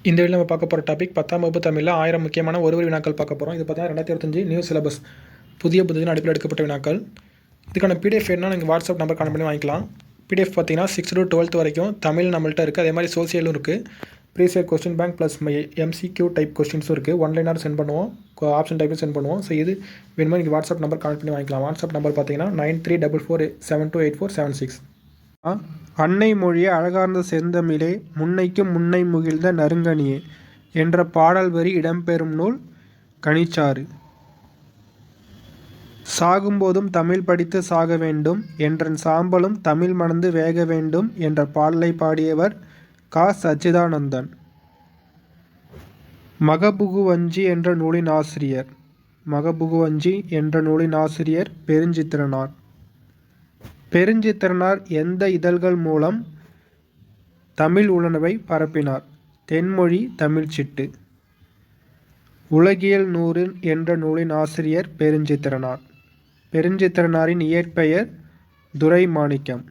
இந்த வீடியோவில் நம்ம பார்க்க போகிற டாபிக் 10ஆம் வகுப்பு தமிழில் 1000 முக்கியமான ஒரு வினாக்கள் பார்க்க போகிறோம். இது பார்த்தீங்கன்னா 2025 நியூ சிலபஸ் புதிய அடிப்பில் எடுக்கப்பட்ட வினாக்கள். இதுக்கான பிடிஎஃப் வேணும்னா நீங்கள் வாட்ஸ்அப் நம்பர் கான்டெக்ட் பண்ணி வாங்கிக்கலாம். பிடிஎஃப் பார்த்தீங்கன்னா 6 to 12th வரைக்கும் தமிழ் நம்மள்ட்ட இருக்குது. அதே மாதிரி சோசியலும் இருக்குது. Previous question bank plus MCQ type கொஸ்டின்ஸும் இருக்குது. ஒன்லைனாக சென்ட் பண்ணுவோம், ஆப்ஷன் டைப்பில் சென்ட் பண்ணுவோம். ஸோ இது வேணுமா நீங்கள் வாட்ஸ்அப் நம்பர் கான்டெக்ட் பண்ணி வாங்கிக்கலாம். வாட்ஸ்அப் நம்பர் பார்த்தீங்கன்னா 9344728476. அன்னை மொழியே அழகார்ந்த செந்தமிழே முன்னைக்கும் முன்னை முகிழ்ந்த நறுங்கனியே என்ற பாடல் வரி இடம்பெறும் நூல் கனிச்சாறு. சாகும்போதும் தமிழ் படித்து சாக வேண்டும் என்றன் சாம்பலும் தமிழ் மணந்து வேக வேண்டும் என்ற பாடலை பாடியவர் கா. சச்சிதானந்தன். மகபுகுவஞ்சி என்ற நூலின் ஆசிரியர் மகபுகுவஞ்சி என்ற நூலின் ஆசிரியர் பெருஞ்சித்திரனார். பெருஞ்சித்திரனார் எந்த இதழ்கள் மூலம் தமிழ் உணர்வை பரப்பினார்? தென்மொழி தமிழ்ச்சிட்டு. உலகியல் 100 என்ற நூலின் ஆசிரியர் பெருஞ்சித்திரனார். பெருஞ்சித்திரனாரின் இயற்பெயர் துரைமாணிக்கம்.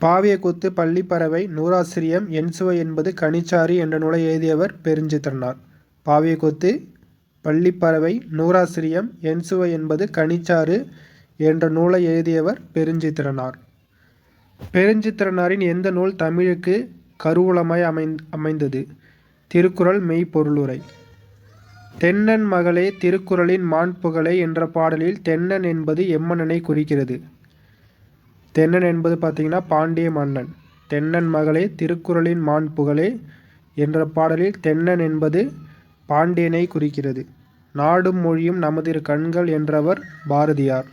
பாவியக்கூத்து பள்ளிப்பறவை நூறாசிரியம் என்சுவை என்பது கனிச்சாறு என்ற நூலை எழுதியவர் பெருஞ்சித்திரனார். பாவியக்கூத்து பள்ளிப்பறவை நூறாசிரியம் என்சுவை என்பது கனிச்சாறு என்ற நூலை எழுதியவர் பெருஞ்சித்திரனார். பெருஞ்சித்திரனாரின் எந்த நூல் தமிழுக்கு கருவூலமாய் அமைந்தது? திருக்குறள் மெய்ப்பொருளுரை. தென்னன் மகளே திருக்குறளின் மாண்புகளே என்ற பாடலில் தென்னன் என்பது எம்மன்னனை குறிக்கிறது? தென்னன் என்பது பார்த்திங்கன்னா பாண்டிய மன்னன். தென்னன் மகளே திருக்குறளின் மாண்புகளே என்ற பாடலில் தென்னன் என்பது பாண்டியனை குறிக்கிறது. நாடும் மொழியும் நமது கண்கள் என்றவர் பாரதியார்.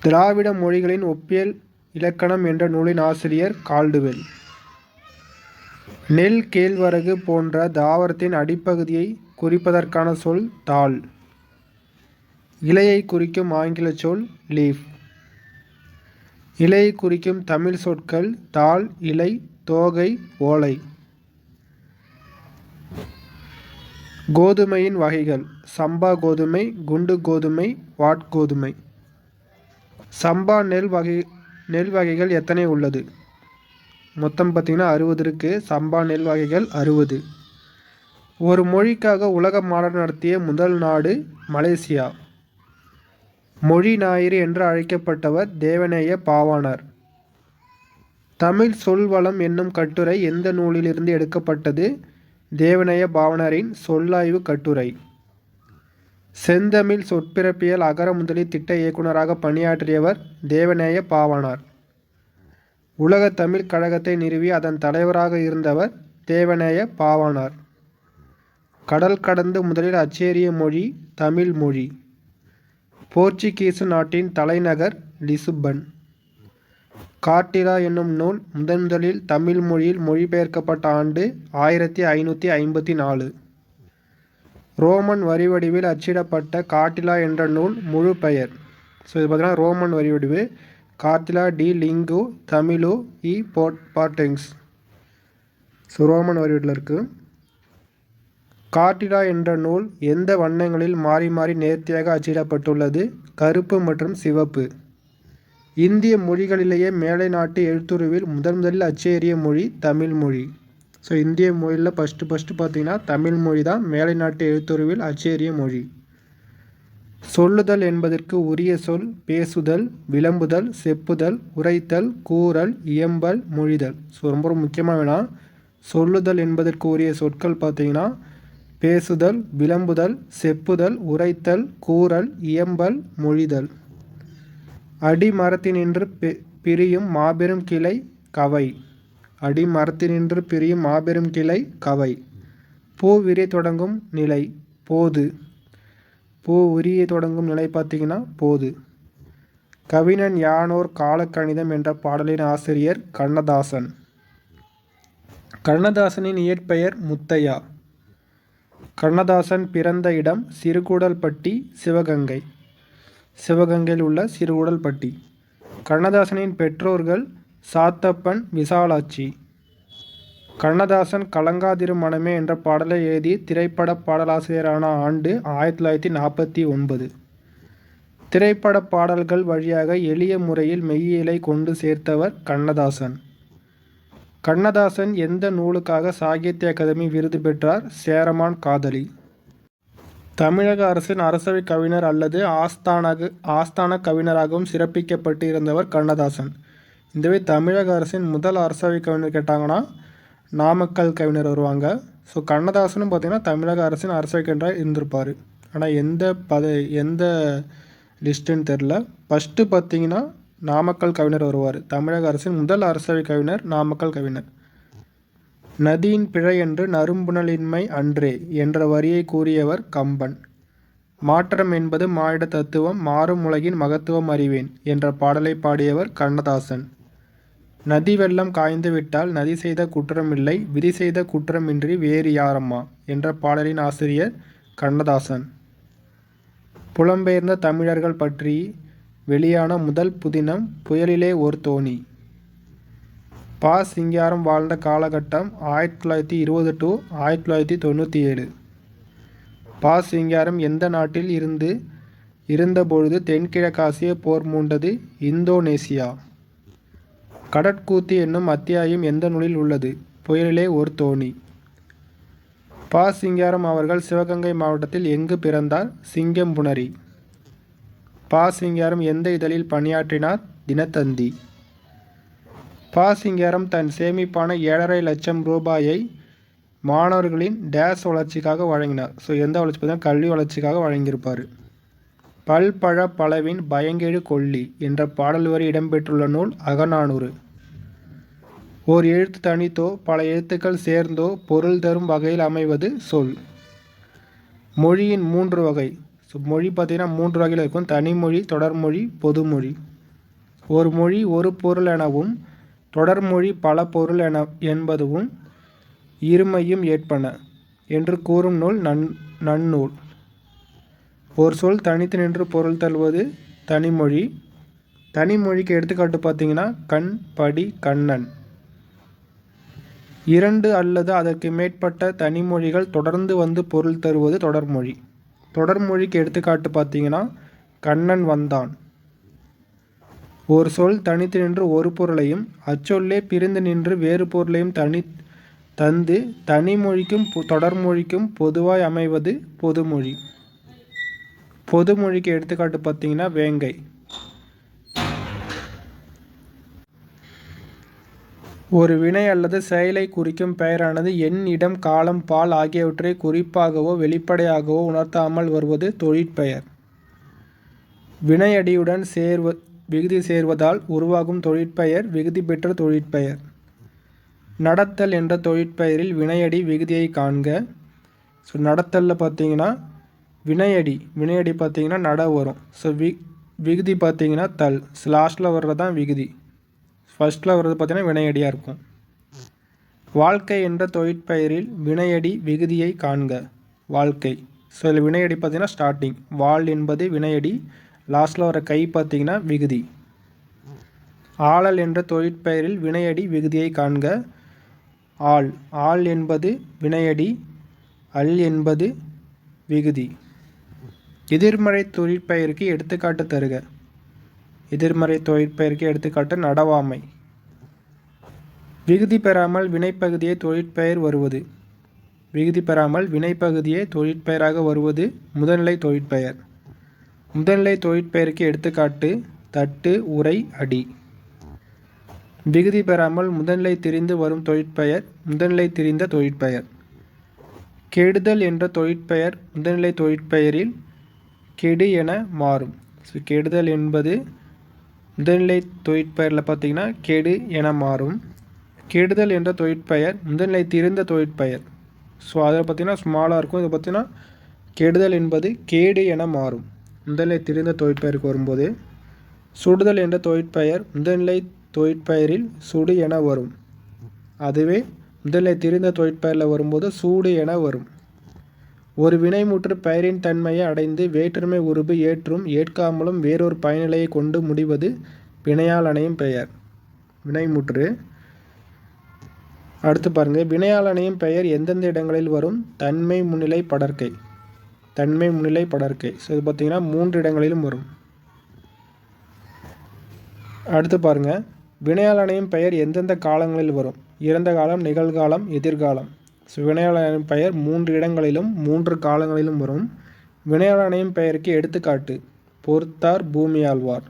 திராவிட மொழிகளின் ஒப்பியல் இலக்கணம் என்ற நூலின் ஆசிரியர் கால்டுவெல். நெல் கேழ்வரகு போன்ற தாவரத்தின் அடிப்பகுதியை குறிப்பதற்கான சொல் தாள். இலையை குறிக்கும் ஆங்கில சொல் லீஃப். இலையை குறிக்கும் தமிழ் சொற்கள் தாள், இலை, தோகை, ஓலை. கோதுமையின் வகைகள் சம்பா கோதுமை, குண்டு கோதுமை, வாட்கோதுமை. சம்பா நெல் வகைகள் எத்தனை உள்ளது? மொத்தம் பார்த்திங்கன்னா 60 இருக்குது. சம்பா நெல் வகைகள் 60. ஒரு மொழிக்காக உலக மாநாடு நடத்திய முதல் நாடு மலேசியா. மொழி ஞாயிறு என்று அழைக்கப்பட்டவர் தேவநேய பாவாணர். தமிழ் சொல்வளம் என்னும் கட்டுரை எந்த நூலிலிருந்து எடுக்கப்பட்டது? தேவநேய பாவாணரின் சொல்லாய்வு கட்டுரை. செந்தமிழ் சொற்பிறப்பியல் அகர முதலி திட்ட இயக்குநராக பணியாற்றியவர் தேவநேய பாவாணர். உலக தமிழ் கழகத்தை நிறுவி அதன் தலைவராக இருந்தவர் தேவநேய பாவாணர். கடல் கடந்து முதலில் அச்சேரிய மொழி தமிழ் மொழி. போர்ச்சுகீசு நாட்டின் தலைநகர் லிசுபன். கார்டிலா என்னும் நூல் முதலில் தமிழ் மொழியில் மொழிபெயர்க்கப்பட்ட ஆண்டு 1554. ரோமன் வரிவடிவில் அச்சிடப்பட்ட கார்டிலா என்ற நூல் முழு பெயர். ஸோ இது பார்த்தீங்கன்னா ரோமன் வரிவடிவு கார்டிலா டி லிங்கு தமிழு இ பார்டெங்ஸ். ஸோ ரோமன் வரிவடிவில் இருக்குது. கார்டிலா என்ற நூல் எந்த வண்ணங்களில் மாறி மாறி நேர்த்தியாக அச்சிடப்பட்டுள்ளது? கருப்பு மற்றும் சிவப்பு. இந்திய மொழிகளிலேயே மேலை நாட்டு எழுத்துருவில் முதலில் அச்சேறிய மொழி தமிழ் மொழி. ஸோ இந்திய மொழியில் ஃபஸ்ட்டு பார்த்தீங்கன்னா தமிழ் மொழி தான் மேலை நாட்டு எழுத்துருவில் அச்சேறிய மொழி. சொல்லுதல் என்பதற்கு உரிய சொல் பேசுதல், விளம்புதல், செப்புதல், உரைத்தல், கூறல், இயம்பல், மொழிதல். ஸோ ரொம்ப முக்கியமாக வேணாம். சொல்லுதல் என்பதற்கு உரிய சொற்கள் பார்த்தீங்கன்னா பேசுதல், விளம்புதல், செப்புதல், உரைத்தல், கூறல், இயம்பல், மொழிதல். அடிமரத்தினின்று பிரியும் மாபெரும் கிளை கவை. அடிமரத்தினின்று பிரியும் மாபெரும் கிளை கவை. பூ விரிய தொடங்கும் நிலை போது. பூ உரிய தொடங்கும் நிலை பார்த்திங்கன்னா போது. கவிஞன் யானோர் காலக்கணிதம் என்ற பாடலின் ஆசிரியர் கண்ணதாசன். கண்ணதாசனின் இயற்பெயர் முத்தையா. கண்ணதாசன் பிறந்த இடம் சிறுகூடல்பட்டி, சிவகங்கை. சிவகங்கையில் உள்ள சிறுகூடல்பட்டி. கண்ணதாசனின் பெற்றோர்கள் சாத்தப்பன், விசாலாட்சி. கண்ணதாசன் கலங்காதிரு மனமே என்ற பாடலை எழுதி திரைப்பட பாடலாசிரியரான ஆண்டு 1949. திரைப்பட பாடல்கள் வழியாக எளிய முறையில் மெய்யியலை கொண்டு சேர்த்தவர் கண்ணதாசன். கண்ணதாசன் எந்த நூலுக்காக சாகித்ய அகாதமி விருது பெற்றார்? சேரமான் காதலி. தமிழக அரசின் அரசவை கவிஞர் அல்லது ஆஸ்தான கவிஞராகவும் சிறப்பிக்கப்பட்டு இருந்தவர் கண்ணதாசன். இதுவே தமிழக அரசின் முதல் அரசவை கவிஞர் கேட்டாங்கன்னா நாமக்கல் கவிஞர் வருவாங்க. ஸோ கண்ணதாசனும் பார்த்திங்கன்னா தமிழக அரசின் அரசவை கவிஞராக இருந்திருப்பார். ஆனால் எந்த லிஸ்ட்டுன்னு தெரில. ஃபஸ்ட்டு பார்த்திங்கன்னா நாமக்கல் கவிஞர் வருவார். தமிழக அரசின் முதல் அரசவை கவிஞர் நாமக்கல் கவிஞர். நதியின் பிழை என்று நறும்புணலின்மை அன்றே என்ற வரியை கூறியவர் கம்பன். மாற்றம் என்பது மானிட தத்துவம், மாறும் உலகின் மகத்துவம் அறிவேன் என்ற பாடலை பாடியவர் கண்ணதாசன். நதி வெள்ளம் காய்ந்து விட்டால் நதி செய்த குற்றமில்லை, விதி செய்த குற்றமின்றி வேறு யாரம்மா என்ற பாடலின் ஆசிரியர் கண்ணதாசன். புலம்பெயர்ந்த தமிழர்கள் பற்றி வெளியான முதல் புதினம் புயலிலே ஒரு தோணி. பா. சிங்காரம் வாழ்ந்த காலகட்டம் 1920 to 1997. பா. சிங்காரம் எந்த நாட்டில் இருந்தபொழுது தென்கிழக்காசிய போர் மூண்டது? இந்தோனேசியா. கடற்கூத்து என்னும் அத்தியாயம் எந்த நூலில் உள்ளது? புயலிலே ஒரு தோணி. பா. சிங்காரம் அவர்கள் சிவகங்கை மாவட்டத்தில் எங்கு பிறந்தார்? சிங்கம்புணரி. பா. சிங்காரம் எந்த இதழில் பணியாற்றினார்? தினத்தந்தி. பா. சிங்காரம் தன் சேமிப்பான 7.5 லட்சம் ரூபாயை மாணவர்களின் டேஸ் வளர்ச்சிக்காக வழங்கினார். ஸோ எந்த வளர்ச்சி பார்த்தீங்கன்னா கல்வி வளர்ச்சிக்காக வழங்கியிருப்பார். பல்பழ பலவின் பயங்கெழு கொல்லி என்ற பாடல் வரி இடம்பெற்றுள்ள நூல் அகநானூறு. ஓர் எழுத்து தனித்தோ பல எழுத்துக்கள் சேர்ந்தோ பொருள் தரும் வகையில் அமைவது சொல். மொழியின் 3 வகை. மொழி பார்த்திங்கன்னா 3 வகையில் இருக்கும். தனிமொழி, தொடர்மொழி, பொதுமொழி. ஒரு மொழி ஒரு பொருள் எனவும் தொடர்மொழி பல பொருள் என்பதுவும் இருமையும் ஏற்பன என்று கூறும் நூல் நன்னூல். ஒரு சொல் தனித்து நின்று பொருள் தருவது தனிமொழி. தனிமொழிக்கு எடுத்துக்காட்டு பார்த்திங்கன்னா கண், படி, கண்ணன். 2 அல்லது அதற்கு மேற்பட்ட தனிமொழிகள் தொடர்ந்து வந்து பொருள் தருவது தொடர்மொழி. தொடர்மொழிக்கு எடுத்துக்காட்டு பார்த்திங்கன்னா கண்ணன் வந்தான். ஒரு சொல் தனித்து நின்று ஒரு பொருளையும் அச்சொல்லே பிரிந்து நின்று வேறு பொருளையும் தந்து தனிமொழிக்கும் தொடர்மொழிக்கும் பொதுவாய் அமைவது பொதுமொழி. பொதுமொழிக்கு எடுத்துக்காட்டு பார்த்திங்கன்னா வேங்கை. ஒரு வினை அல்லது செயலை குறிக்கும் பெயரானது எண், இடம், காலம், பால் ஆகியவற்றை குறிப்பாகவோ வெளிப்படையாகவோ உணர்த்தாமல் வருவது தொழிற்பெயர். வினையடியுடன் விகுதி சேர்வதால் உருவாகும் தொழிற்பெயர் விகுதி பெற்ற தொழிற்பெயர். நடத்தல் என்ற தொழிற்பெயரில் வினையடி விகுதியை காண்க. ஸோ நடத்தலில் பார்த்தீங்கன்னா வினையடி பார்த்தீங்கன்னா நட வரும். ஸோ விகுதி பார்த்தீங்கன்னா தல். லாஸ்ட்டில் வர்றது தான் விகுதி. ஃபஸ்ட்டில் வர்றது பார்த்தீங்கன்னா வினையடியாக இருக்கும். வாழ்க்கை என்ற தொழிற்பெயரில் வினையடி விகுதியை காண்க. வாழ்க்கை. ஸோ இதில் வினையடி பார்த்தீங்கன்னா ஸ்டார்டிங். வாழ் என்பது வினையடி. லாஸ்ட்டில் வர கை பார்த்தீங்கன்னா விகுதி. ஆளல் என்ற தொழிற்பெயரில் வினையடி விகுதியை காண்க. ஆள் என்பது வினையடி. அல் என்பது விகுதி. எதிர்மறை தொழிற்பெயருக்கு எடுத்துக்காட்டு தருக. எதிர்மறை தொழிற்பெயருக்கு எடுத்துக்காட்டு நடவாமை. விகுதி பெறாமல் வினைப்பகுதியை தொழிற்பெயர் வருவது. விகுதி பெறாமல் வினைப்பகுதியை தொழிற்பெயராக வருவது முதல்நிலை தொழிற்பெயர். முதல்நிலை தொழிற்பெயருக்கு எடுத்துக்காட்டு தட்டு, உரை, அடி. விகுதி பெறாமல் முதல்நிலை திரிந்து வரும் தொழிற்பெயர் முதல்நிலை திரிந்த தொழிற்பெயர். கெடுதல் என்ற தொழிற்பெயர் முதல்நிலை தொழிற்பெயரில் கெடு என மாறும். ஸோ கெடுதல் என்பது முதல்நிலை தொழிற்பெயரில் பார்த்திங்கன்னா கெடு என மாறும். கெடுதல் என்ற தொழிற்பெயர் முதல்நிலை திரிந்த தொழிற்பெயர். ஸோ அதில் பார்த்திங்கன்னா ஸ்மாலாக இருக்கும். இது பார்த்திங்கன்னா கெடுதல் என்பது கேடு என மாறும் முதல்நிலை திரிந்த தொழிற்பெயருக்கு வரும்போது. சுடுதல் என்ற தொழிற்பெயர் முதல்நிலை தொழிற்பெயரில் சுடு என வரும். அதுவே முதல்நிலை திரிந்த தொழிற்பெயரில் வரும்போது சூடு என வரும். ஒரு வினைமுற்று பெயரின் தன்மையை அடைந்து வேற்றுமை உருபு ஏற்றும் ஏற்காமலும் வேறொரு பயனிலையை கொண்டு முடிவது வினையால் அணையும் பெயர். வினைமுற்று. அடுத்து பாருங்கள், வினையால் அணையும் பெயர் எந்தெந்த இடங்களில் வரும்? தன்மை, முன்னிலை, படர்க்கை. தன்மை, முன்னிலை, படர்க்கை. ஸோ இது பார்த்திங்கன்னா 3 இடங்களிலும் வரும். அடுத்து பாருங்கள், வினையால் அணையும் பெயர் எந்தெந்த காலங்களில் வரும்? இறந்த காலம், நிகழ்காலம், எதிர்காலம். ஸோ வினையாளரின் பெயர் 3 இடங்களிலும் 3 காலங்களிலும் வரும். வினையாளரின் பெயருக்கு எடுத்துக்காட்டு: பொறுத்தார், பூமி ஆழ்வார்.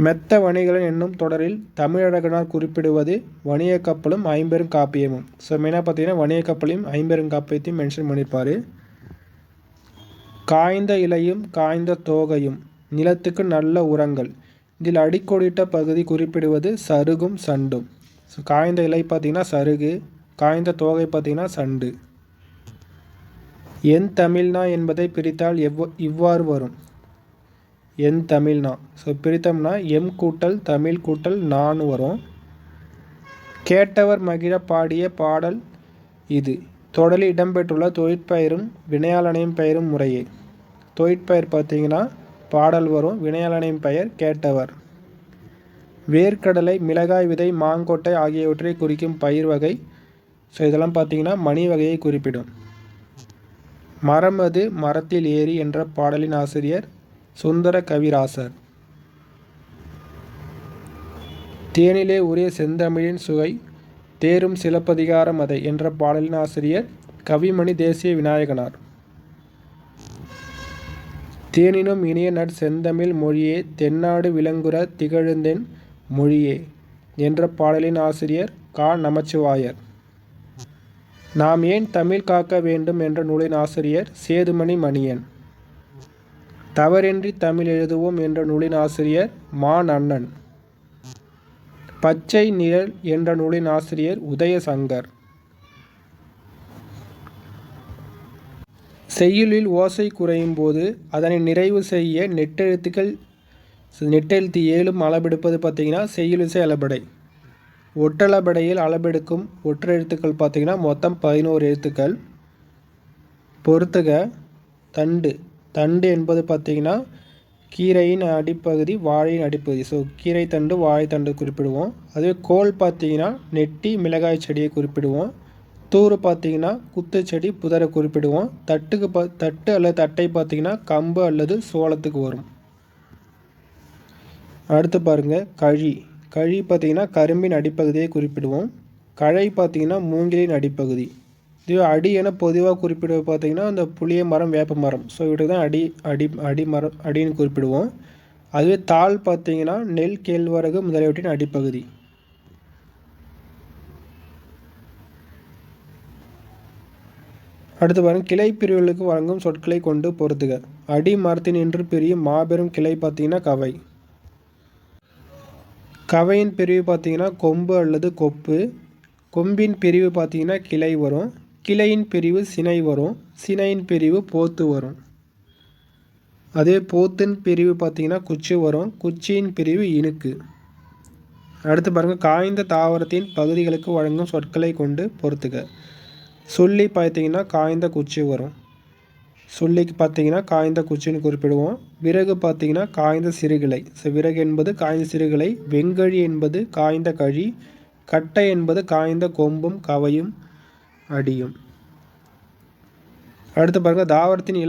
மெத்த வணிகன் என்னும் தொடரில் தமிழழகனார் குறிப்பிடுவது வணிக கப்பலும் ஐம்பெரும் காப்பியமும். ஸோ மெயினாக பார்த்தீங்கன்னா வணிக கப்பலையும் ஐம்பெரும் காப்பியத்தையும் மென்ஷன் பண்ணியிருப்பார். காய்ந்த இலையும் காய்ந்த தோகையும் நிலத்துக்கு நல்ல உரங்கள். இதில் அடிக்கோடிட்ட பகுதி குறிப்பிடுவது சருகும் சண்டும். ஸோ காய்ந்த இலை பார்த்திங்கன்னா சருகு, காய்ந்த தோகை பார்த்திங்கன்னா சண்டு. என் தமிழ்னா என்பதை பிரித்தால் இவ்வாறு வரும்: என் தமிழ்னா. ஸோ பிரித்தோம்னா எம் கூட்டல் தமிழ் கூட்டல் நான்னு வரும். கேட்டவர் மகிழ பாடிய பாடல் இது. தொடரில் இடம்பெற்றுள்ள தொழிற்பெயரும் வினையாளனையும் பெயரும் முறையே. தொழிற்பெயர் பார்த்தீங்கன்னா பாடல் வரும், வினையாளனின் பெயர் கேட்டவர். வேர்க்கடலை, மிளகாய் விதை, மாங்கொட்டை ஆகியவற்றை குறிக்கும் பயிர் வகை. ஸோ இதெல்லாம் பார்த்தீங்கன்னா மணி வகையை குறிப்பிடும். மரம் அது மரத்தில் ஏறி என்ற பாடலின் ஆசிரியர் சுந்தர கவிராசர். தேனிலே உரிய செந்தமிழின் சுவை தேரும் சிலப்பதிகாரம் அதை என்ற பாடலின் ஆசிரியர் கவிமணி தேசிய விநாயகனார். தேனினும் இனிய செந்தமிழ் மொழியே தென்னாடு விளங்குற திகழுந்தென் மொழியே என்ற பாடலின் ஆசிரியர் கா. நமச்சிவாயர். நாம் ஏன் தமிழ் காக்க வேண்டும் என்ற நூலின் ஆசிரியர் சேதுமணி மணியன். தவறின்றி தமிழ் எழுதுவோம் என்ற நூலின் ஆசிரியர் மா. நன்னன். பச்சை நிழல் என்ற நூலின் ஆசிரியர் உதயசங்கர். செய்யுளில் ஓசை குறையும் போது அதனை நிறைவு செய்ய நெட்டெழுத்து 7 அளபெடுப்பது பார்த்திங்கன்னா செய்யுளிசை அளபடை. ஒற்றளபடையில் அளபெடுக்கும் ஒற்றெழுத்துக்கள் பார்த்திங்கன்னா மொத்தம் 11 எழுத்துக்கள். பொறுத்துக: தண்டு. தண்டு என்பது பார்த்திங்கன்னா கீரையின் அடிப்பகுதி, வாழையின் அடிப்பகுதி. ஸோ கீரை தண்டு, வாழைத்தண்டு குறிப்பிடுவோம். அதுவே கோல் பார்த்திங்கன்னா நெட்டி, மிளகாய் செடியை குறிப்பிடுவோம். தூறு பார்த்திங்கன்னா குத்து செடி, புதரை குறிப்பிடுவோம். தட்டு அல்லது தட்டை பார்த்திங்கன்னா கம்பு அல்லது சோளத்துக்கு வரும். அடுத்து பாருங்கள் கழி. கழி பார்த்திங்கன்னா கரும்பின் அடிப்பகுதியை குறிப்பிடுவோம். கழை பார்த்திங்கன்னா மூங்கிலின் அடிப்பகுதி. இதுவே அடி என பொதுவாக குறிப்பிடுவது பார்த்திங்கன்னா அந்த புளிய மரம், வேப்ப மரம். ஸோ இவருக்கு தான் அடிமரம் அடின்னு குறிப்பிடுவோம். அதுவே தாள் பார்த்திங்கன்னா நெல், கேழ்வரகு முதலியவற்றின் அடிப்பகுதி. அடுத்து பாருங்கள் கிளை பிரிவுகளுக்கு வழங்கும் சொற்களை கொண்டு பொறுத்துக. அடி மரத்தின் என்று பிரியும் மாபெரும் கிளை பார்த்திங்கன்னா கவை. கவையின் பிரிவு பார்த்திங்கன்னா கொம்பு அல்லது கொப்பு. கொம்பின் பிரிவு பார்த்திங்கன்னா கிளை வரும். கிளையின் பிரிவு சினை வரும். சினையின் பிரிவு போத்து வரும். அதே போத்தின் பிரிவு பார்த்திங்கன்னா குச்சி வரும். குச்சியின் பிரிவு இணுக்கு. அடுத்து பாருங்கள் காய்ந்த தாவரத்தின் பகுதிகளுக்கு வழங்கும் சொற்களை கொண்டு பொறுத்துக. சொல்லி பார்த்திங்கன்னா காய்ந்த குச்சி வரும். சொல்லிக்கு பார்த்திங்கன்னா காய்ந்த குச்சின்னு குறிப்பிடுவோம். விறகு பார்த்திங்கன்னா காய்ந்த சிறுகிளை. ஸோ விறகு என்பது காய்ந்த சிறுகிளை. வெங்கழி என்பது காய்ந்த கழி. கட்டை என்பது காய்ந்த கொம்பும் கவையும் அடியும். அடுத்து பாருங்கள் தாவரத்தின்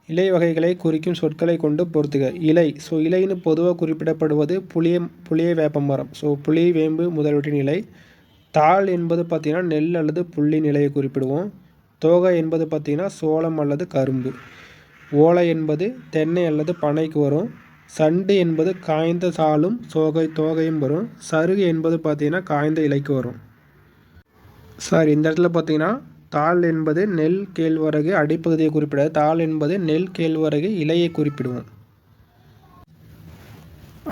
இலை வகைகளை குறிக்கும் சொற்களை கொண்டு பொறுத்துக. இலை. ஸோ இலைன்னு பொதுவாக குறிப்பிடப்படுவது புளிய வேப்ப மரம். ஸோ புளி, வேம்பு முதலியவற்றின் இலை. தாள் என்பது பார்த்திங்கன்னா நெல் அல்லது புல்லின் இலையை குறிப்பிடுவோம். தோகை என்பது பார்த்திங்கன்னா சோளம் அல்லது கரும்பு. ஓலை என்பது தென்னை அல்லது பனைக்கு வரும். சண்டு என்பது காய்ந்த சாலும் தோகையும் வரும். சருகு என்பது பார்த்திங்கன்னா காய்ந்த இலைக்கு வரும். சார் இந்த இடத்துல பார்த்திங்கன்னா தாள் என்பது நெல், கேழ்வரகு அடிப்பகுதியை குறிப்பிடாது. தாள் என்பது நெல், கேழ்வரகு இலையை குறிப்பிடுவோம்.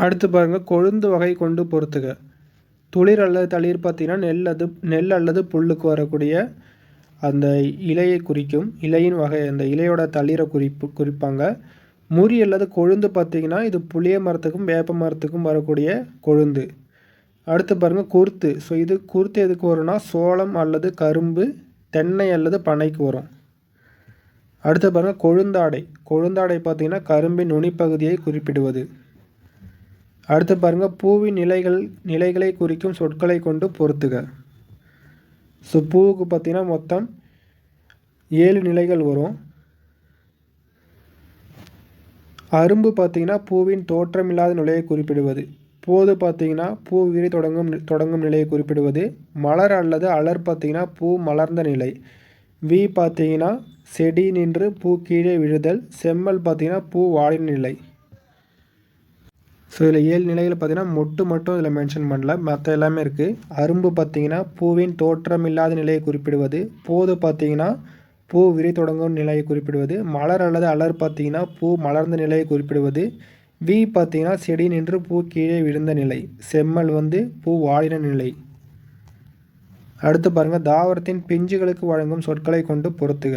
அடுத்து பாருங்கள் கொழுந்து வகை கொண்டு பொறுத்துக. துளிர் அல்லது தளிர் பார்த்திங்கன்னா நெல் அல்லது புல்லுக்கு வரக்கூடிய அந்த இலையை குறிக்கும். இலையின் வகை அந்த இலையோட தளிரை குறிப்பாங்க. முறி அல்லது கொழுந்து பார்த்திங்கன்னா இது புளிய மரத்துக்கும் வேப்ப மரத்துக்கும் வரக்கூடிய கொழுந்து. அடுத்து பாருங்கள் குருத்து. ஸோ இது குருத்து எதுக்கு வரும்னா சோளம் அல்லது கரும்பு, தென்னை அல்லது பனைக்கு வரும். அடுத்து பாருங்கள் கொழுந்தாடை. கொழுந்தாடை பார்த்திங்கன்னா கரும்பின் நுனிப்பகுதியை குறிப்பிடுவது. அடுத்து பாருங்கள் பூவின் நிலைகளை குறிக்கும் சொற்களை கொண்டு பொறுத்துக. ஸோ பூவுக்கு பார்த்திங்கன்னா மொத்தம் 7 நிலைகள் வரும். அரும்பு பார்த்திங்கன்னா பூவின் தோற்றமில்லாத நிலையை குறிப்பிடுவது. போது பார்த்தீங்கன்னா பூ விரி தொடங்கும் நிலையை குறிப்பிடுவது. மலர் அல்லது அலர் பார்த்தீங்கன்னா பூ மலர்ந்த நிலை. வி பார்த்தீங்கன்னா செடி நின்று பூ கீழே விழுதல். செம்மல் பார்த்தீங்கன்னா பூ வாடின நிலை. ஸோ இதில் 7 நிலைகள் பார்த்தீங்கன்னா மொட்டு மட்டும் இதில் மென்ஷன் பண்ணல, மற்ற எல்லாமே இருக்குது. அரும்பு பார்த்தீங்கன்னா பூவின் தோற்றம் இல்லாத நிலையை குறிப்பிடுவது. போது பார்த்தீங்கன்னா பூ விரி தொடங்கும் நிலையை குறிப்பிடுவது. மலர் அல்லது அலர் பார்த்தீங்கன்னா பூ மலர்ந்த நிலையை குறிப்பிடுவது. வி பார்த்தீங்கன்னா செடி நின்று பூ கீழே விழுந்த நிலை. செம்மல் பூ வாடின நிலை. அடுத்து பாருங்கள், தாவரத்தின் பிஞ்சுகளுக்கு வழங்கும் சொற்களை கொண்டு பொறுத்துக.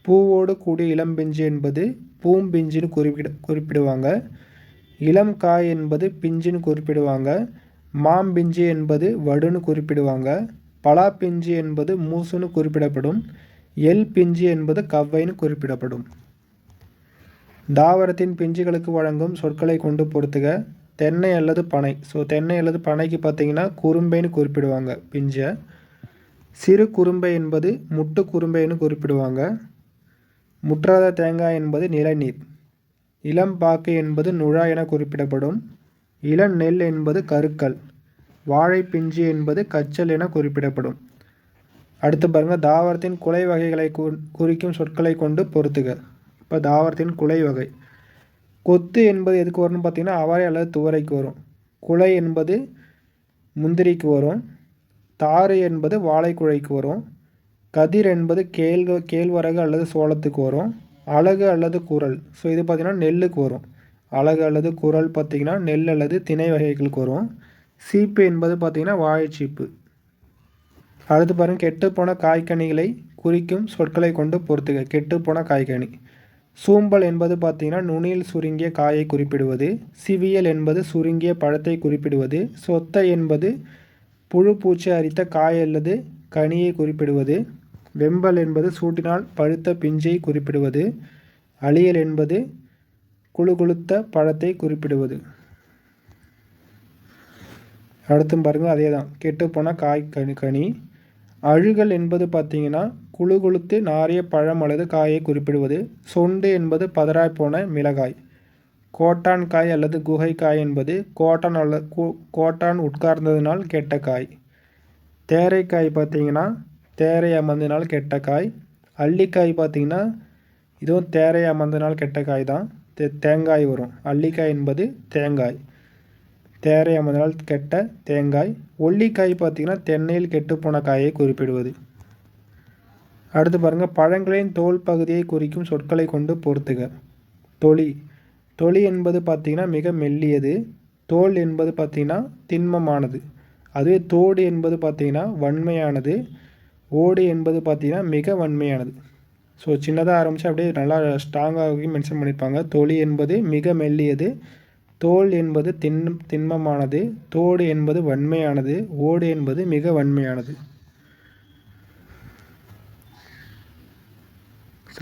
பூவோடு கூடிய இளம் பிஞ்சு என்பது பூம்பிஞ்சுன்னு குறிப்பிடுவாங்க. இளம் காய் என்பது பிஞ்சுன்னு குறிப்பிடுவாங்க. மாம்பிஞ்சு என்பது வடுன்னு குறிப்பிடுவாங்க. பலா பிஞ்சு என்பது மூசுன்னு குறிப்பிடப்படும். எல் பிஞ்சு என்பது கவ்வைன்னு குறிப்பிடப்படும். தாவரத்தின் பிஞ்சுகளுக்கு வழங்கும் சொற்களை கொண்டு பொறுத்துக. தென்னை அல்லது பனை. ஸோ தென்னை அல்லது பனைக்கு பார்த்தீங்கன்னா குறும்பைன்னு குறிப்பிடுவாங்க பிஞ்சை. சிறு குறும்பை என்பது முட்டு குறும்பைன்னு குறிப்பிடுவாங்க. முற்றாத தேங்காய் என்பது நிலநீர். இளம் பாக்கு என்பது நுழா என குறிப்பிடப்படும். இளம் நெல் என்பது கருக்கல். வாழை பிஞ்சு என்பது கச்சல் என குறிப்பிடப்படும். அடுத்து பாருங்கள், தாவரத்தின் குலை வகைகளை குறிக்கும் சொற்களை கொண்டு பொறுத்துக. இப்போ தாவரத்தின் குலை வகை. கொத்து என்பது எதுக்கு வரும்னு பார்த்தீங்கன்னா அவரை அல்லது துவரைக்கு வரும். குலை என்பது முந்திரிக்கு வரும். தாறு என்பது வாழைக்குழைக்கு வரும். கதிர் என்பது கேழ்வரகு அல்லது சோளத்துக்கு வரும். அலகு அல்லது குரல். ஸோ இது பார்த்திங்கன்னா நெல்லுக்கு வரும். அலகு அல்லது குரல் பார்த்திங்கன்னா நெல் அல்லது திணை வகைகளுக்கு வரும். சீப்பு என்பது பார்த்திங்கன்னா வாழைச்சீப்பு. அடுத்து பாருங்கள், கெட்டுப்போன காய்கனிகளை குறிக்கும் சொற்களை கொண்டு பொறுத்துக. கெட்டுப்போன காய்கனி. சூம்பல் என்பது பார்த்திங்கன்னா நுனியில் சுருங்கிய காயை குறிப்பிடுவது. சிவியல் என்பது சுருங்கிய பழத்தை குறிப்பிடுவது. சொத்தை என்பது புழு பூச்சி அரித்த காய் அல்லது கனியை குறிப்பிடுவது. வெம்பல் என்பது சூட்டினால் பழுத்த பிஞ்சை குறிப்பிடுவது. அழியல் என்பது குழுகுழுத்த பழத்தை குறிப்பிடுவது. அடுத்தும் பாருங்கள், அதே தான், கெட்டுப்போன காய் கனி. அழுகல் என்பது பார்த்திங்கன்னா குழுகுழுத்து நாரிய பழம் அல்லது காயை குறிப்பிடுவது. சொண்டு என்பது பதறாய் போன மிளகாய். கோட்டான் காய் அல்லது குகை காய் என்பது கோட்டான் உட்கார்ந்ததினால் கெட்ட காய். தேரைக்காய் பார்த்திங்கன்னா தேரை அமர்ந்ததினால் கெட்ட காய். அள்ளிக்காய் பார்த்திங்கன்னா இதுவும் தேரை அமர்ந்ததினால் கெட்ட காய் தான். தேங்காய் வரும். அள்ளிக்காய் என்பது தேங்காய். தேரை அமர்ந்ததினால் கெட்ட தேங்காய். ஒல்லிக்காய் பார்த்திங்கன்னா தென்னையில் கெட்டுப்போன காயை குறிப்பிடுவது. அடுத்து பாருங்கள், பழங்களின் தோல் பகுதியை குறிக்கும் சொற்களை கொண்டு பொறுத்துக. தொலி. தொலி என்பது பார்த்திங்கன்னா மிக மெல்லியது. தோல் என்பது பார்த்திங்கன்னா திண்மமானது. அதுவே தோடு என்பது பார்த்திங்கன்னா வன்மையானது. ஓடு என்பது பார்த்திங்கன்னா மிக வன்மையானது. ஸோ சின்னதாக ஆரம்பித்து அப்படியே நல்லா ஸ்ட்ராங்காக மென்ஷன் பண்ணியிருப்பாங்க. தொலி என்பது மிக மெல்லியது. தோல் என்பது திண்மமானது. தோடு என்பது வன்மையானது. ஓடு என்பது மிக வன்மையானது.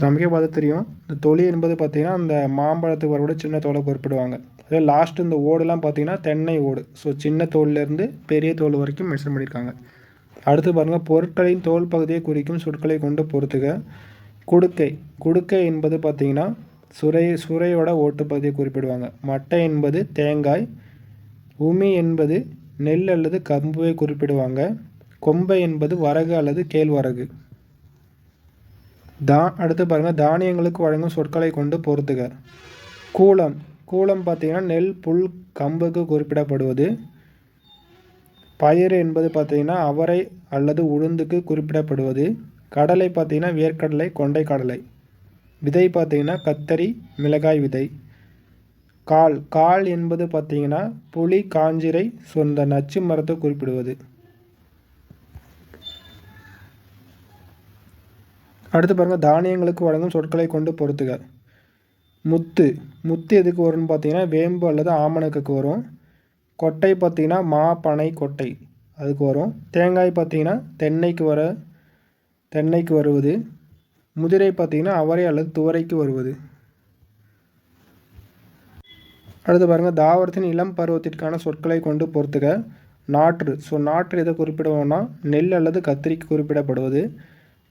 நமக்கே பார்த்து தெரியும், இந்த தொலி என்பது பார்த்திங்கன்னா அந்த மாம்பழத்துக்கு வரக்கூட சின்ன தோலை குறிப்பிடுவாங்க. அதே லாஸ்ட்டு இந்த ஓடுலாம் பார்த்திங்கன்னா தென்னை ஓடு. ஸோ சின்ன தோல்லேருந்து பெரிய தோல் வரைக்கும் மென்ஷன் பண்ணியிருக்காங்க. அடுத்து பாருங்கள், பொருட்களின் தோல் பகுதியை குறிக்கும் சொற்களை கொண்டு பொறுத்துக. குடுக்கை. குடுக்கை என்பது பார்த்திங்கன்னா சுரையோட ஓட்டு பகுதியை குறிப்பிடுவாங்க. மட்டை என்பது தேங்காய். உமி என்பது நெல் அல்லது கம்புவை குறிப்பிடுவாங்க. கொம்பை என்பது வரகு அல்லது கேழ்வரகு. அடுத்து பாருங்கள், தானியங்களுக்கு வழங்கும் சொற்களை கொண்டு பொறுத்துக. கூலம். கூலம் பார்த்திங்கன்னா நெல் புல் கம்புக்கு குறிப்பிடப்படுவது. பயிறு என்பது பார்த்திங்கன்னா அவரை அல்லது உளுந்துக்கு குறிப்பிடப்படுவது. கடலை பார்த்திங்கன்னா வேர்க்கடலை, கொண்டை கடலை. விதை பார்த்திங்கன்னா கத்தரி, மிளகாய் விதை. கால். கால் என்பது பார்த்திங்கன்னா புளி, காஞ்சிரை, சொந்த நச்சு மரத்தை குறிப்பிடுவது. அடுத்து பாருங்கள், தானியங்களுக்கு வழங்கும் சொற்களை கொண்டு பொறுத்துக. முத்து. முத்து எதுக்கு வரும்னு பார்த்தீங்கன்னா வேம்பு அல்லது ஆமணக்குக்கு வரும். கொட்டை பார்த்திங்கன்னா மா, பனை, கொட்டை அதுக்கு வரும். தேங்காய் பார்த்திங்கன்னா தென்னைக்கு வருவது. முதிரை பார்த்திங்கன்னா அவரை அல்லது துவரைக்கு வருவது. அடுத்து பாருங்கள், தாவரத்தின் இளம் பருவத்திற்கான சொற்களை கொண்டு பொறுத்துக. நாற்று. ஸோ நாற்று எதை குறிப்பிடுவோம்னா நெல் அல்லது கத்திரிக்கு குறிப்பிடப்படுவது.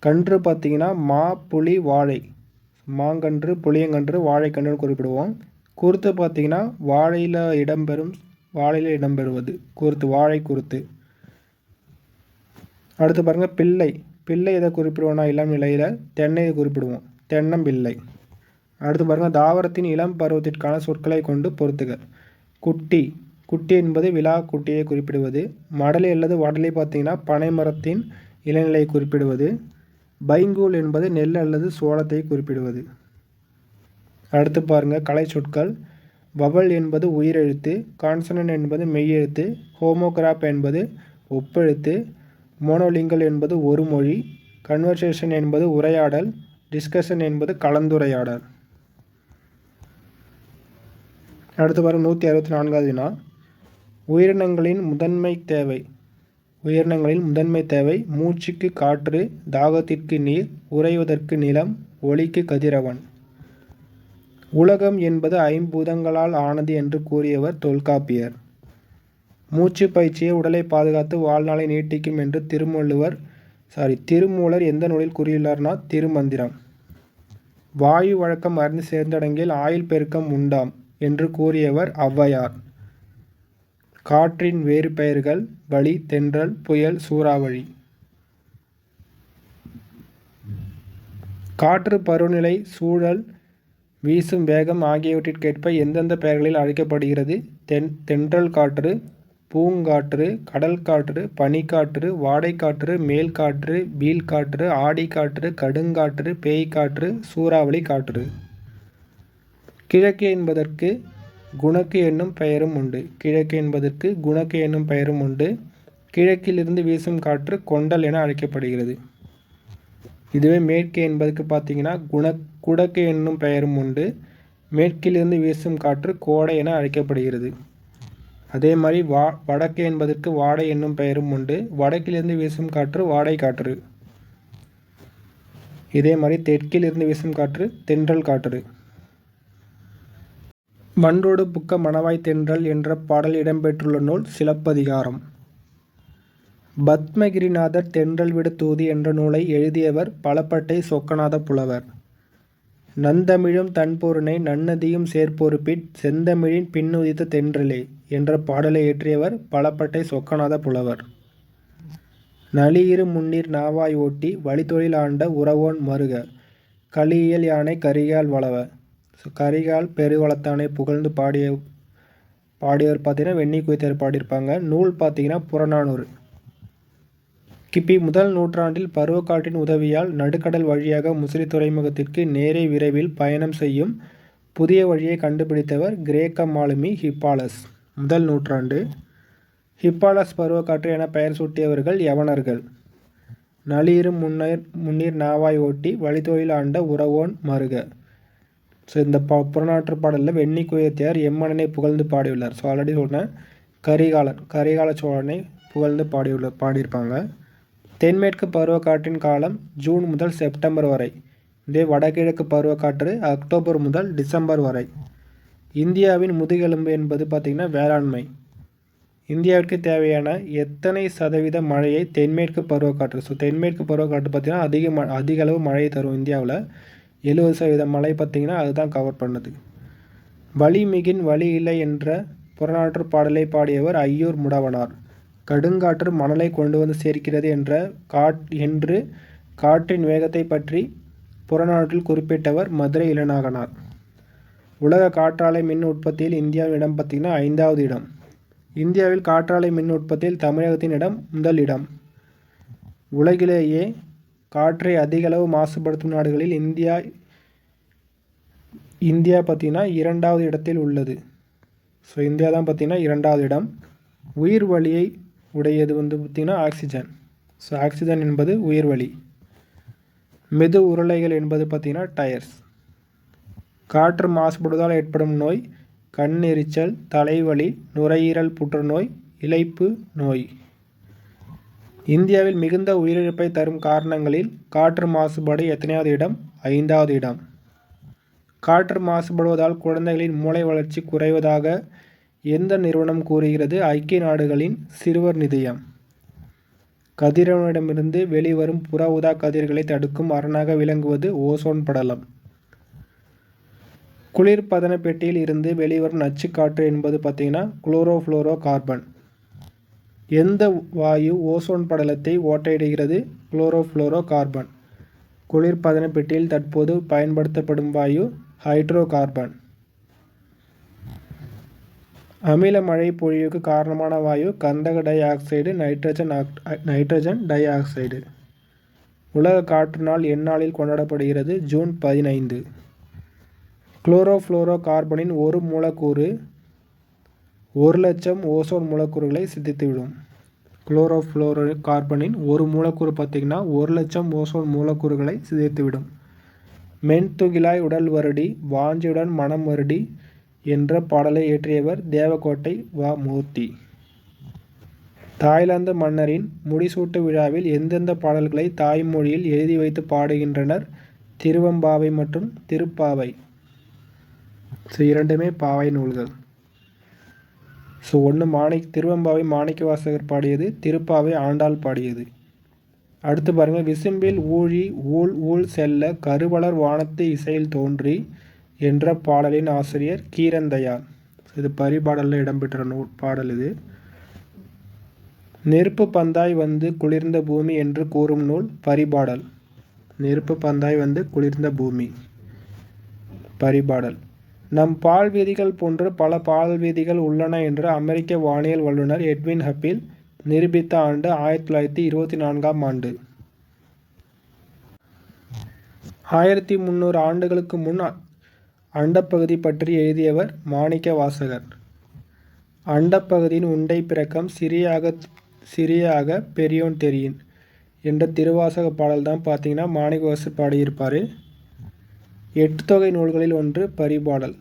கன்று பார்த்திங்கன்னா மா, புளி, வாழை. மாங்கன்று, புளியங்கன்று, வாழைக்கன்றுன்னு குறிப்பிடுவோம். குருத்து பார்த்திங்கன்னா வாழையில் இடம்பெறும் வாழையில் இடம்பெறுவது குருத்து, வாழை குருத்து. அடுத்து பாருங்கள் பிள்ளை. பிள்ளை எதை குறிப்பிடுவோம்னா இளம் நிலையில் தென்னையை குறிப்பிடுவோம், தென்னம்பிள்ளை. அடுத்து பாருங்கள் தாவரத்தின் இளம் பருவத்திற்கான சொற்களை கொண்டு பொறுத்துக. குட்டி. குட்டி என்பது விலா குட்டியை குறிப்பிடுவது. மடலை அல்லது வடலை பார்த்தீங்கன்னா பனை மரத்தின் இளநிலையை குறிப்பிடுவது. பைங்கூல் என்பது நெல் அல்லது சோளத்தை குறிப்பிடுவது. அடுத்து பாருங்கள் கலை சொற்கள். வவல் என்பது உயிரெழுத்து, கான்சனன்ட் என்பது மெய்யெழுத்து, ஹோமோகிராப் என்பது ஒப்பெழுத்து, மோனோலிங்கல் என்பது ஒரு மொழி, கன்வர்சேஷன் என்பது உரையாடல், டிஸ்கஷன் என்பது கலந்துரையாடல். அடுத்து பாருங்கள் 164வது வினா. உயிரினங்களின் முதன்மை தேவை. உயிரினங்களின் முதன்மை தேவை மூச்சுக்கு காற்று, தாகத்திற்கு நீர், உறைவதற்கு நிலம், ஒளிக்கு கதிரவன். உலகம் என்பது ஐம்பூதங்களால் ஆனது என்று கூறியவர் தொல்காப்பியர். மூச்சு பயிற்சியை உடலை பாதுகாத்து வாழ்நாளை நீட்டிக்கும் என்று திருமூலர் எந்த நூலில் கூறியுள்ளார்னா திருமந்திரம். வாயு வழக்கம் அறிந்து சேர்ந்தடங்கில் ஆயுள் பெருக்கம் உண்டாம் என்று கூறியவர் ஔவையார். காற்றின் வேறு பெயர்கள் வளி, தென்றல், புயல், சூறாவளி. காற்று பருவநிலை, சூழல், வீசும் வேகம் ஆகியவற்றிற்கேற்ப எந்தெந்த பெயர்களில் அழைக்கப்படுகிறது? தென்றல் காற்று, பூங்காற்று, கடல் காற்று, பனிக்காற்று, வாடைக்காற்று, மேல்காற்று, வீழ்காற்று, ஆடிக்காற்று, கடுங்காற்று, பேய்காற்று, சூறாவளி காற்று. கிழக்கு என்பதற்கு குணக்கு என்னும் பெயரும் உண்டு. கிழக்கு என்பதற்கு குணக்கு என்னும் பெயரும் உண்டு. கிழக்கிலிருந்து வீசும் காற்று கொண்டல் என அழைக்கப்படுகிறது. இதுவே மேற்கு என்பதற்கு பார்த்தீங்கன்னா குடக்கு என்னும் பெயரும் உண்டு. மேற்கிலிருந்து வீசும் காற்று கோடை என அழைக்கப்படுகிறது. அதே மாதிரி வடக்கு என்பதற்கு வாடை என்னும் பெயரும் உண்டு. வடக்கிலிருந்து வீசும் காற்று வாடை காற்று. இதே மாதிரி தெற்கிலிருந்து வீசும் காற்று தென்றல் காற்று. வண்டோடு புக்க மணவாய் தென்றல் என்ற பாடல் இடம்பெற்றுள்ள நூல் சிலப்பதிகாரம். பத்மகிரிநாதர் தென்றல் விடு தூதி என்ற நூலை எழுதியவர் பலப்பட்டை சொக்கநாத புலவர். நந்தமிழும் தன்பொருணை நன்னதியும் சேர்ப்பொருப்பிற் செந்தமிழின் பின்னுதித்த தென்றலே என்ற பாடலை இயற்றியவர் பலப்பட்டை சொக்கநாத புலவர். நளியிரு முன்னீர் நாவாய் ஓட்டி வழித்தொழில் ஆண்ட உறவோன் மருக களியியல் யானை கரிகால் வளவ. கரிகால் பெருவளத்தானை புகழ்ந்து பாடியவர் பார்த்தீங்கன்னா வெண்ணி குய்த்தர் பாடியிருப்பாங்க. நூல் பார்த்தீங்கன்னா புறநானூறு. கிபி முதல் நூற்றாண்டில் பருவக்காற்றின் உதவியால் நடுக்கடல் வழியாக முசிறி துறைமுகத்திற்கு நேரே விரைவில் பயணம் செய்யும் புதிய வழியை கண்டுபிடித்தவர் கிரேக்க மாலுமி ஹிப்பாலஸ். முதல் நூற்றாண்டு. ஹிப்பாலஸ் பருவக்காற்று என பெயர் சூட்டியவர்கள் யவனர்கள். நளியிரும் முன்னீர் நாவாய் ஓட்டி வழித்தொழில் ஆண்ட உறவோன் மருக. ஸோ இந்த புறநாற்று பாடலில் வெண்ணி குயத்தியார் எம்மன்னனை புகழ்ந்து பாடியுள்ளார். ஸோ ஆல்ரெடி சொன்னேன் கரிகால சோழனை புகழ்ந்து பாடியிருப்பாங்க. தென்மேற்கு பருவக்காற்றின் காலம் ஜூன் முதல் செப்டம்பர் வரை. இதே வடகிழக்கு பருவக்காற்று அக்டோபர் முதல் டிசம்பர் வரை. இந்தியாவின் முதுகெலும்பு என்பது பார்த்திங்கன்னா வேளாண்மை. இந்தியாவிற்கு தேவையான எத்தனை சதவீத மழையை தென்மேற்கு பருவக்காற்று, ஸோ தென்மேற்கு பருவக்காற்று பார்த்திங்கன்னா அதிக அளவு மழையை தரும். இந்தியாவில் 70% மழை பார்த்திங்கன்னா அதுதான் கவர் பண்ணுது. வளிமிகின் வழி இல்லை என்ற புறநாற்று பாடலை பாடியவர் ஐயூர் முடவனார். கடுங்காற்று மணலை கொண்டு வந்து சேர்க்கிறது என்று காற்றின் வேகத்தை பற்றி புறநானூற்றில் குறிப்பிட்டவர் மதுரை இளநாகனார். உலக காற்றாலை மின் உற்பத்தியில் இந்தியாவின் இடம் பார்த்திங்கன்னா 5வது இடம். இந்தியாவில் காற்றாலை மின் உற்பத்தியில் தமிழகத்தின் இடம் முதல் இடம். உலகிலேயே காற்றை அதிகளவு மாசுபடுத்தும் நாடுகளில் இந்தியா பார்த்திங்கன்னா 2வது இடத்தில் உள்ளது. ஸோ இந்தியா தான் பார்த்திங்கன்னா 2வது இடம். உயிர் வளியை உடையது பார்த்திங்கன்னா ஆக்சிஜன். ஸோ ஆக்சிஜன் என்பது உயிர் வளி. மெது உருளைகள் என்பது பார்த்திங்கன்னா டயர்ஸ். காற்று மாசுபடுவதால் ஏற்படும் நோய் கண் எரிச்சல், தலைவலி, நுரையீரல் புற்றுநோய், இளைப்பு நோய். இந்தியாவில் மிகுந்த உயிரிழப்பை தரும் காரணங்களில் காற்று மாசுபாடு எத்தனையாவது இடம்? 5வது இடம். காற்று மாசுபடுவதால் குழந்தைகளின் மூளை வளர்ச்சி குறைவதாக எந்த நிறுவனம் கூறுகிறது? ஐக்கிய நாடுகளின் சிறுவர் நிதியம். கதிரவனிடமிருந்து வெளிவரும் புற ஊதா கதிர்களை தடுக்கும் அரணாக விளங்குவது ஓசோன் படலம். குளிர்பதன பெட்டியில் இருந்து வெளிவரும் நச்சுக்காற்று என்பது பார்த்திங்கன்னா குளோரோஃப்ளோரோ கார்பன். எந்த வாயு ஓசோன் படலத்தை ஓட்டையிடுகிறது? Chlorofluorocarbon. குளிர்பதன பெட்டியில் தற்போது பயன்படுத்தப்படும் வாயு ஹைட்ரோ கார்பன். அமில மழை பொழிவுக்கு காரணமான வாயு கந்தக di oxide, nitrogen di oxide. உலக காற்று நாள் எந்நாளில் கொண்டாடப்படுகிறது? ஜூன் 15. குளோரோஃப்ளோரோ கார்பனின் ஒரு மூலக்கூறு 1,00,000 ஓசோன் மூலக்கூறுகளை சிதைத்துவிடும். குளோரோஃப்ளோரோ கார்பனின் ஒரு மூலக்கூறு பார்த்திங்கன்னா 1,00,000 ஓசோன் மூலக்கூறுகளை சிதைத்துவிடும். மென்துகிலாய் உடல் வருடி வாஞ்சியுடன் மனம் வருடி என்ற பாடலை இயற்றியவர் தேவக்கோட்டை வ. மூர்த்தி. தாய்லாந்து மன்னரின் முடிசூட்டு விழாவில் எந்தெந்த பாடல்களை தாய்மொழியில் எழுதி வைத்து பாடுகின்றனர்? திருவெம்பாவை மற்றும் திருப்பாவை. இரண்டுமே பாவை நூல்கள். ஒன்று திருவெம்பாவை மாணிக்கவாசகர் பாடியது, திருப்பாவை ஆண்டாள் பாடியது. அடுத்து பாருங்கள், விசும்பில் ஊழி ஊழ் ஊழ் செல்ல கருவளர் வானத்து இசையில் தோன்றி என்ற பாடலின் ஆசிரியர் கீரந்தையார். இது பரிபாடலில் இடம்பெற்ற பாடல் இது. நெருப்பு பந்தாய் வந்து குளிர்ந்த பூமி என்று கூறும் நூல் பரிபாடல். நெருப்பு பந்தாய் வந்து குளிர்ந்த பூமி பரிபாடல். நம் பால் வீதிகள் போன்று பல பால் வீதிகள் உள்ளன என்று அமெரிக்க வானியல் வல்லுநர் எட்வின் ஹப்பில் நிரூபித்த ஆண்டு 1924ஆம் ஆண்டு. 1300 ஆண்டுகளுக்கு முன் அண்டப்பகுதி பற்றி எழுதியவர் மாணிக்க வாசகர். அண்டப்பகுதியின் உண்டை பிறக்கம் சிறியாக பெரியோன் தெரியின் என்ற திருவாசக பாடல் தான் பார்த்தீங்கன்னா மாணிக்கவாசகர் பாடியிருப்பார். 8 தொகை நூல்களில் ஒன்று பரிபாடல்.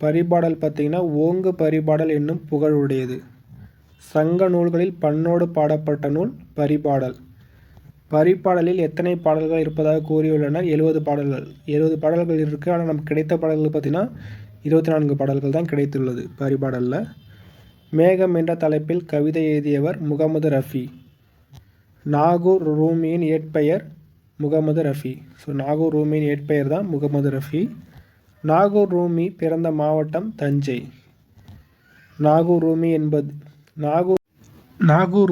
பரிபாடல் பார்த்திங்கன்னா ஓங்கு பரிபாடல் என்னும் புகழ் உடையது. சங்க நூல்களில் பண்ணோடு பாடப்பட்ட நூல் பரிபாடல். பரிபாடலில் எத்தனை பாடல்கள் இருப்பதாக கூறியுள்ளனர்? 70 பாடல்கள். 70 பாடல்கள் இருக்குது. ஆனால் நமக்கு கிடைத்த பாடல்கள் பார்த்திங்கன்னா 24 பாடல்கள் தான் கிடைத்துள்ளது பரிபாடலில். மேகம் என்ற தலைப்பில் கவிதை எழுதியவர் முகமது ரஃபி. நாகூர் ரூமியின் இயற்பெயர் முகமது ரஃபி. நாகூர் ரூமியின் இயற்பெயர் தான் முகமது ரஃபி. நாகூர் ரூமி பிறந்த மாவட்டம் தஞ்சை. நாகூர்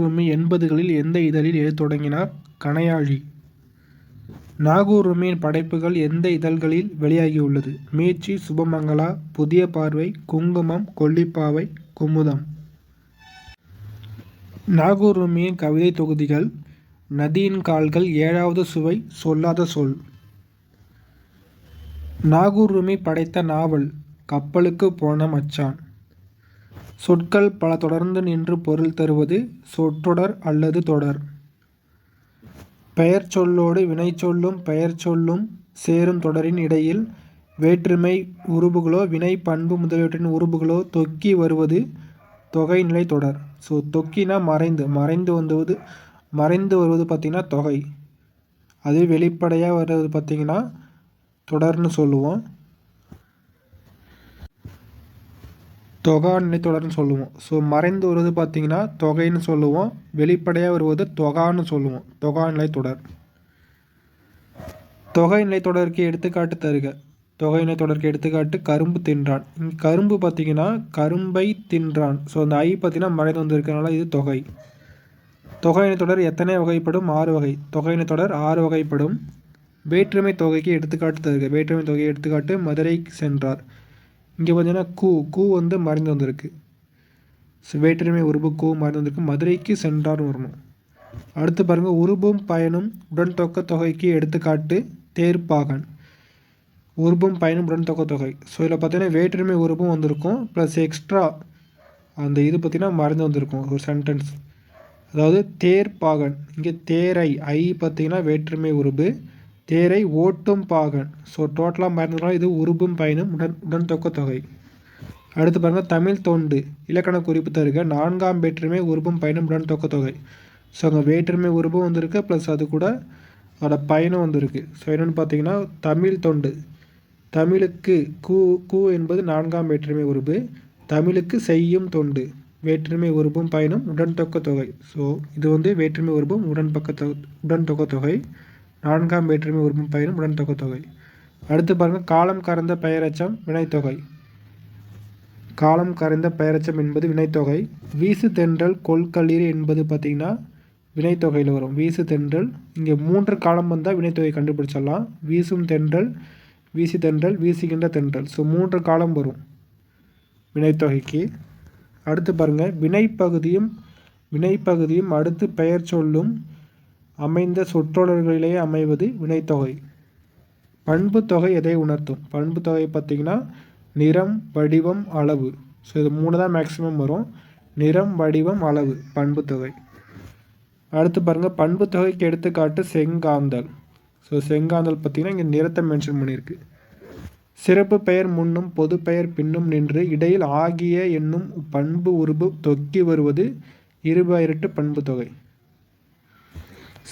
ரூமி 80களில் எந்த இதழில் எழுத தொடங்கினார்? கணையாழி. நாகூர் ரூமியின் படைப்புகள் எந்த இதழ்களில் வெளியாகியுள்ளது? மீட்சி, சுபமங்களா, புதிய பார்வை, குங்குமம், கொல்லிப்பாவை, குமுதம். நாகூர் ரூமியின் கவிதை தொகுதிகள் நதியின் கால்கள், 7வது சுவை, சொல்லாத சொல். நாகூர் ரூமி படைத்த நாவல் கப்பலுக்கு போன மச்சான். சொற்கள் பல தொடர்ந்து நின்று பொருள் தருவது சொற்றொடர் அல்லது தொடர். பெயர் சொல்லோடு வினை சொல்லும் பெயர் சொல்லும் சேரும் தொடரின் இடையில் வேற்றுமை உருபுகளோ வினை பண்பு முதலியவற்றின் உருபுகளோ தொக்கி வருவது தொகைநிலை தொடர். தொக்கினா மறைந்து வருவது பார்த்திங்கன்னா தொகை. அது வெளிப்படையாக வருவது பார்த்திங்கன்னா தொடர்னு சொல்லுவோம். தொகாநிலை தொடர்னு சொல்லுவோம். மறைந்து வருவது பார்த்திங்கன்னா தொகைன்னு சொல்லுவோம். வெளிப்படையாக வருவது தொகான்னு சொல்லுவோம். தொகாநிலை தொடர். தொகைநிலை தொடருக்கு எடுத்துக்காட்டு தருக. தொகைநிலை தொடருக்கு எடுத்துக்காட்டு கரும்பு தின்றான். இங்கே கரும்பு பார்த்திங்கன்னா கரும்பை தின்றான். அந்த ஐ பார்த்திங்கன்னா மறைந்து வந்திருக்கிறனால இது தொகை. தொகைநிலை தொடர் எத்தனை வகைப்படும்? 6 வகை. தொகைநிலை தொடர் 6 வகைப்படும். வேற்றுமை தொகைக்கு எடுத்துக்காட்டு தருக. வேற்றுமை தொகையை எடுத்துக்காட்டு மதுரை சென்றார். இங்கே பார்த்தீங்கன்னா கூ வந்து மறைந்து வந்திருக்கு. வேற்றுமை உருபு கூ மறைந்து வந்திருக்கு. மதுரைக்கு சென்றார் வரணும். அடுத்து பாருங்கள், உருபும் பயனும் உடன் தொக்க தொகைக்கு எடுத்துக்காட்டு தேர்ப்பாகன். உருபும் பயனும் உடன் தொக்க தொகை. இதில் பார்த்தீங்கன்னா வேற்றுமை உருபும் வந்திருக்கும் ப்ளஸ் எக்ஸ்ட்ரா அந்த இது பார்த்திங்கன்னா மறைந்து வந்திருக்கும் ஒரு சென்டென்ஸ். அதாவது தேர்ப்பாகன். இங்கே தேரை ஐ பார்த்திங்கன்னா வேற்றுமை உருபு. தேரை ஓட்டும் பாகன். டோட்டலாக மறந்துடும். இது உருபும் பயனும் உடன் தொக்க தொகை. அடுத்து பாருங்கள், தமிழ் தொண்டு இலக்கண குறிப்பு தருக. 4ஆம் வேற்றுமை உருபும் பயனும் உடன் தொக்க தொகை. அங்கே வேற்றுமை உருபும் வந்திருக்கு ப்ளஸ் அது கூட அதோட பயனும் வந்திருக்கு. என்னென்னு பார்த்தீங்கன்னா தமிழ் தொண்டு. தமிழுக்கு கூ என்பது 4ஆம் வேற்றுமை உருபு. தமிழுக்கு செய்யும் தொண்டு. வேற்றுமை உருபும் பயனும் உடன் தொக்க தொகை. இது வந்து வேற்றுமை உருபும் உடன் தொக்க தொகை. 4ஆம் வேற்றுமை உருபும் பயனும் உடன் தொக்க தொகை. அடுத்து பாருங்கள், காலம் கறந்த பெயரெச்சம் வினைத்தொகை. காலம் கறந்த பெயரெச்சம் என்பது வினைத்தொகை. வீசு தென்றல் கொள்களிர் என்பது பார்த்திங்கன்னா வினைத்தொகையில் வரும். வீசு தென்றல், இங்கே 3 காலம் வந்தால் வினைத்தொகை கண்டுபிடிச்சிடலாம். வீசும் தென்றல், வீசி தென்றல், வீசுகின்ற தென்றல். ஸோ 3 காலம் வரும் வினைத்தொகைக்கு. அடுத்து பாருங்கள், வினைப்பகுதியும் அடுத்து பெயர் சொல்லும் அமைந்த சொற்றொடர்களிலே அமைவது வினைத்தொகை. பண்பு தொகை எதை உணர்த்தும்? பண்பு தொகை பார்த்திங்கன்னா நிறம், வடிவம், அளவு. ஸோ இது 3 தான் மேக்ஸிமம் வரும். நிறம், வடிவம், அளவு பண்பு தொகை. அடுத்து பாருங்கள், பண்பு தொகைக்கு எடுத்துக்காட்டு செங்காந்தல். ஸோ செங்காந்தல் பார்த்திங்கன்னா இங்கே நிறத்தை மென்ஷன் பண்ணியிருக்கு. சிறப்பு பெயர் முன்னும் பொது பெயர் பின்னும் நின்று இடையில் ஆகிய என்னும் பண்பு உருபு தொக்கி வருவது இருபெயரிட்டு பண்பு தொகை.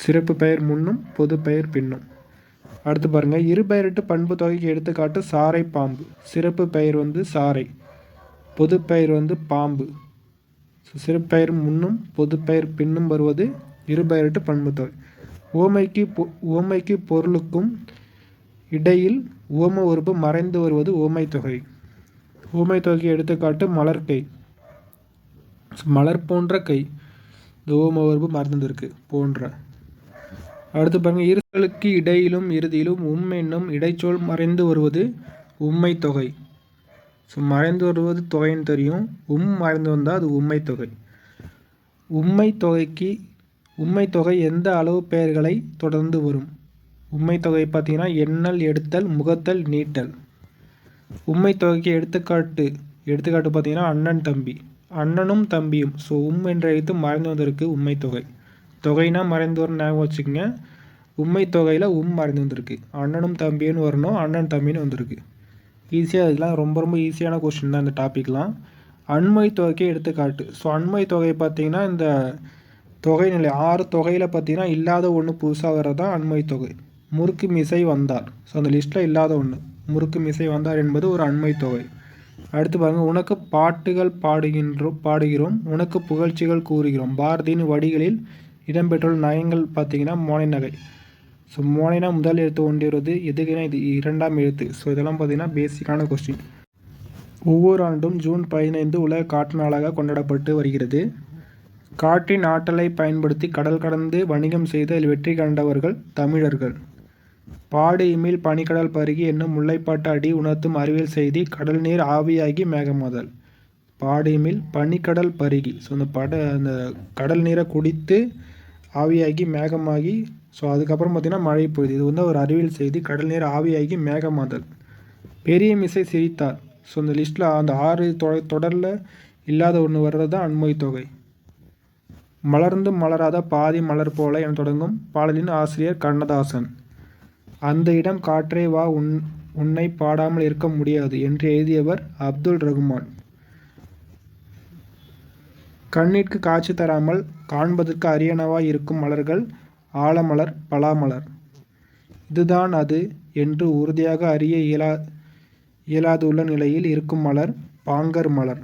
சிறப்பு பெயர் முன்னும் பொது பெயர் பின்னும். அடுத்து பாருங்கள், இருபெயரிட்டு பண்பு தொகைக்கு எடுத்துக்காட்டு சாரை பாம்பு. சிறப்பு பெயர் சாரை, பொது பெயர் பாம்பு. சிறப்பு பெயர் முன்னும் பொது பெயர் பின்னும் வருவது இருபெயரிட்டு பண்பு தொகை. உவமைக்கு பொருளுக்கும் இடையில் உவம உறுப்பு மறைந்து வருவது உவமை தொகை. உவமை தொகைக்கு எடுத்துக்காட்டு மலர்கை. மலர் போன்ற கை, இந்த உவம உறுப்பு மறைந்திருக்கு போன்ற. அடுத்து பாருங்கள், இருகளுக்கு இடையிலும் இறுதியிலும் என்னும் இடைச்சொல் மறைந்து வருவது உம்மை தொகை. ஸோ மறைந்து வருவது தொகைன்னு தெரியும். மறைந்து வந்தால் அது உம்மை தொகை. உம்மை தொகை எந்த அளவு பெயர்களை தொடர்ந்து வரும்? உம்மை தொகை பார்த்திங்கன்னா எண்ணல், எடுத்தல், முகத்தல், நீட்டல். உம்மை தொகைக்கு எடுத்துக்காட்டு பார்த்திங்கன்னா அண்ணன், தம்பி. அண்ணனும் தம்பியும். ஸோ என்ற எழுத்து மறைந்து வந்திருக்கு உம்மை தொகை. தொகைனா மறைந்து வரும் ஞாபகம் வச்சுக்கோங்க. உம்மை தொகையில் மறைந்து வந்திருக்கு. அண்ணனும் தம்பின்னு வரணும், அண்ணன் தம்பின்னு வந்திருக்கு. ஈஸியாக, இதெல்லாம் ரொம்ப ரொம்ப ஈஸியான கொஸ்டின் தான் இந்த டாப்பிக்லாம். அண்மை தொகைக்கு எடுத்துக்காட்டு. ஸோ அண்மை தொகை பார்த்திங்கன்னா இந்த தொகை நிலை 6 தொகையில் பார்த்திங்கன்னா இல்லாத ஒன்று புதுசாக வர்றது தான் அண்மை தொகை. முறுக்கு மிசை வந்தார். ஸோ அந்த லிஸ்ட்டில் இல்லாத ஒன்று முறுக்கு மிசை வந்தார் என்பது ஒரு அண்மை தொகை. அடுத்து பாருங்கள், உனக்கு பாட்டுகள் பாடுகிறோம், உனக்கு புகழ்ச்சிகள் கூறுகிறோம். பாரதியின் வடிகளில் இடம்பெற்றுள்ள நயங்கள் பார்த்திங்கன்னா மோனை நகை. ஸோ மோனைனா முதல் எழுத்து ஒன்றிடுவது, எதுக்குன்னா இது 2ஆம் எழுத்து. ஸோ இதெல்லாம் பார்த்திங்கன்னா பேசிக்கான கொஸ்டின். ஒவ்வொரு ஆண்டும் ஜூன் 15 உலக காற்று நாளாக கொண்டாடப்பட்டு வருகிறது. காற்றின் ஆற்றலை பயன்படுத்தி கடல் கடந்து வணிகம் செய்து அதில் வெற்றி கண்டவர்கள் தமிழர்கள். பாடு இமில் பனிக்கடல் பருகி என்னும் முல்லைப்பாட்டு அடி உணர்த்தும் அறிவியல் செய்தி கடல் நீர் ஆவியாகி மேகமாதல். பாடு இமில் பனிக்கடல் பருகி. ஸோ அந்த கடல் நீரை குடித்து ஆவியாகி மேகமாகி, ஸோ அதுக்கப்புறம் பார்த்திங்கன்னா மழை பொழுது. இது ஒரு அறிவியல் செய்தி, கடல் நீர் ஆவியாகி மேகமாதல். பெரிய மிசை சிரித்தார். ஸோ இந்த லிஸ்ட்டில் அந்த 6 தொடரில் இல்லாத ஒன்று வர்றது தான் அண்மை தொகை. மலர்ந்து மலராத பாதி மலர் போல என தொடங்கும் பாடலின் ஆசிரியர் கண்ணதாசன். அந்த இடம் காற்றே வா, உன்னை பாடாமல் இருக்க முடியாது என்று எழுதியவர் அப்துல் ரகுமான். கண்ணிற்கு காட்சி தராமல் காண்பதற்கு அரியனவாய் இருக்கும் மலர்கள் ஆலமலர், பலாமலர். இதுதான் அது என்று உறுதியாக அறிய இயலாதுள்ள நிலையில் இருக்கும் மலர் பாங்கர் மலர்.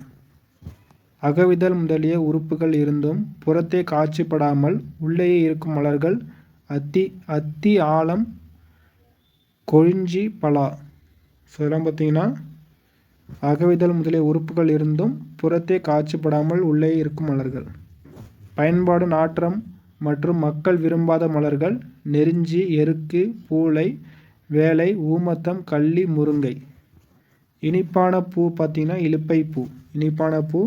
அகவிதழ் முதலிய உறுப்புகள் இருந்தும் புறத்தே காட்சிப்படாமல் உள்ளேயே இருக்கும் மலர்கள் அத்தி, ஆலம், கொழிஞ்சி, பலா. ஸோ இதெல்லாம் பார்த்திங்கன்னா அகவிதழ் முதலிய உறுப்புகள் இருந்தும் புறத்தே காட்சிப்படாமல் உள்ளே இருக்கும் மலர்கள். பயன்பாடு நாற்றம் மற்றும் மக்கள் விரும்பாத மலர்கள் நெருஞ்சி, எருக்கு, பூளை, வேலை, ஊமத்தம், கள்ளி, முருங்கை. இனிப்பான பூ பார்த்திங்கன்னா இலுப்பை பூ. இனிப்பான பூ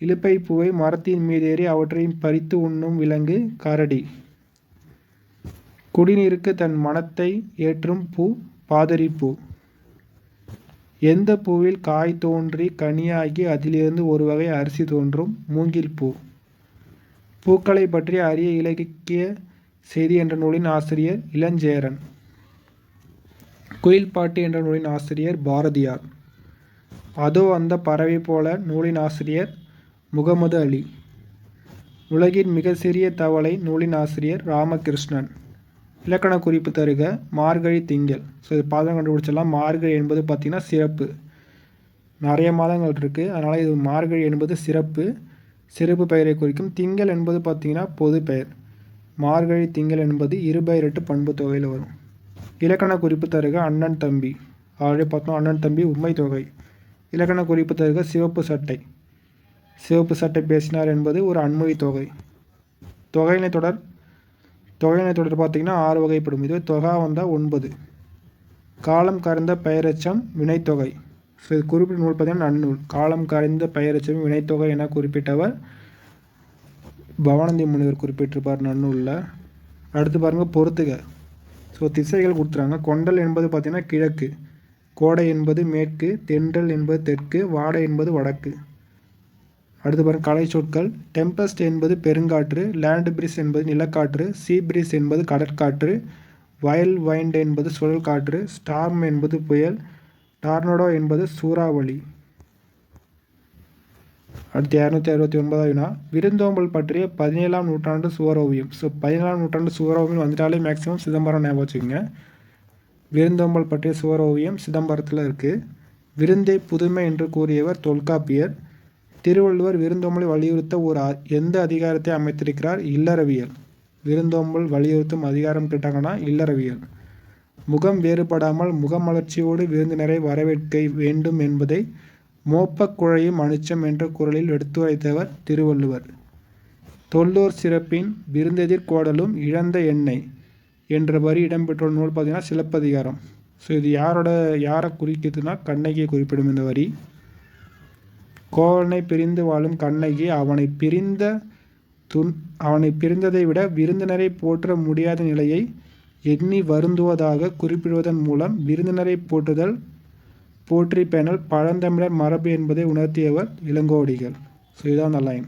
இலுப்பை பூவை மரத்தின் மீதேறி அவற்றை பறித்து உண்ணும் விலங்கு கரடி. குடிநீருக்கு தன் மனத்தை ஏற்றும் பூ பாதிரிப்பூ. எந்த பூவில் காய் தோன்றி கனியாகி அதிலிருந்து ஒரு வகை அரிசி தோன்றும்? மூங்கில் பூ. பூக்களை பற்றி அரிய இலக்கிய செய்தி என்ற நூலின் ஆசிரியர் இளஞ்சேரன். குயில்பாட்டு என்ற நூலின் ஆசிரியர் பாரதியார். அதோ அந்த பறவை போல நூலின் ஆசிரியர் முகமது அலி. உலகின் மிக சிறிய தவளை நூலின் ஆசிரியர் ராமகிருஷ்ணன். இலக்கண குறிப்பு தருக. மார்கழி, திங்கள். ஸோ இது பாதம் கண்டுபிடிச்சலாம். மார்கழி என்பது பார்த்திங்கன்னா சிறப்பு. நிறைய மாதங்கள் இருக்குது, அதனால் இது மார்கழி என்பது சிறப்பு பெயரை குறிக்கும். திங்கள் என்பது பார்த்திங்கன்னா பொது பெயர். மார்கழி, திங்கள் என்பது இருபெயரிட்டு பண்பு தொகையில் வரும். இலக்கண குறிப்பு தருக அண்ணன் தம்பி. ஆல்ரெடி பார்த்தோம் அண்ணன் தம்பி உண்மை தொகை. இலக்கண குறிப்பு தருக சிவப்பு சட்டை. சிவப்பு சட்டை பேசினார் என்பது ஒரு அன்மொழி தொகை. தொகையினை தொடர் பார்த்திங்கன்னா 6 வகைப்படும். இதுவே தொகா வந்தால் 9. காலம் கரைந்த பெயரெச்சம் வினைத்தொகை. ஸோ இது குறிப்பிட்ட நூல் பார்த்தீங்கன்னா நன்னூல். காலம் கரைந்த பெயரெச்சம் வினைத்தொகை என குறிப்பிட்டவர் பவானந்தி முனிவர் குறிப்பிட்டிருப்பார் நன்னூலில். அடுத்து பாருங்கள் பொறுத்துக. ஸோ திசைகள் கொடுத்துறாங்க. கொண்டல் என்பது பார்த்திங்கன்னா கிழக்கு, கோடை என்பது மேற்கு, தென்றல் என்பது தெற்கு, வாடை என்பது வடக்கு. அடுத்து பாருங்கள் கலை சொற்கள். டெம்பஸ்ட் என்பது பெருங்காற்று, லேண்ட் பிரிஸ் என்பது நிலக்காற்று, சீ பிரிஸ் என்பது கடற்காற்று, வயல் வைண்ட் என்பது சுழல் காற்று, ஸ்டார்ம் என்பது புயல், டார்னடோ என்பது சூறாவளி. அடுத்து 269 வினா. விருந்தோம்பல் பற்றிய 17ஆம் நூற்றாண்டு சுவரோவியம். ஸோ 17ஆம் நூற்றாண்டு சுவரோவியம் வந்துட்டாலே மேக்ஸிமம் சிதம்பரம் ஞாபகம் வச்சுக்கோங்க. விருந்தோம்பல் பற்றிய சுவரோவியம் சிதம்பரத்தில் இருக்குது. விருந்தை புதுமை என்று கூறியவர் தொல்காப்பியர். திருவள்ளுவர் விருந்தோம்பலை வலியுறுத்த எந்த அதிகாரத்தை அமைத்திருக்கிறார்? இல்லறவியல். விருந்தோம்பல் வலியுறுத்தும் அதிகாரம் கேட்டாங்கன்னா இல்லறவியல். முகம் வேறுபடாமல் முகமலர்ச்சியோடு விருந்தினரை வரவேற்க வேண்டும் என்பதை மோப்பக் குழையும் அனிச்சம் என்ற குரலில் எடுத்துரைத்தவர் திருவள்ளுவர். தொல்லோர் சிறப்பின் விருந்தெதிர் கோடலும் இழந்த எண்ணெய் என்ற வரி இடம்பெற்ற நூல் பார்த்தீங்கன்னா சிலப்பதிகாரம். ஸோ இது யாரை குறிக்கிறதுனா கண்ணகியை குறிப்பிடும் இந்த வரி. கோவலனை பிரிந்து வாழும் கண்ணகி அவனை பிரிந்ததை விட விருந்தினரை போற்ற முடியாத நிலையை எண்ணி வருந்துவதாக குறிப்பிடுவதன் மூலம் விருந்தினரை போற்றி பேணல் பழந்தமிழர் மரபு என்பதை உணர்த்தியவர் இளங்கோவடிகள். ஸோ இதுதான் அந்த லைன்.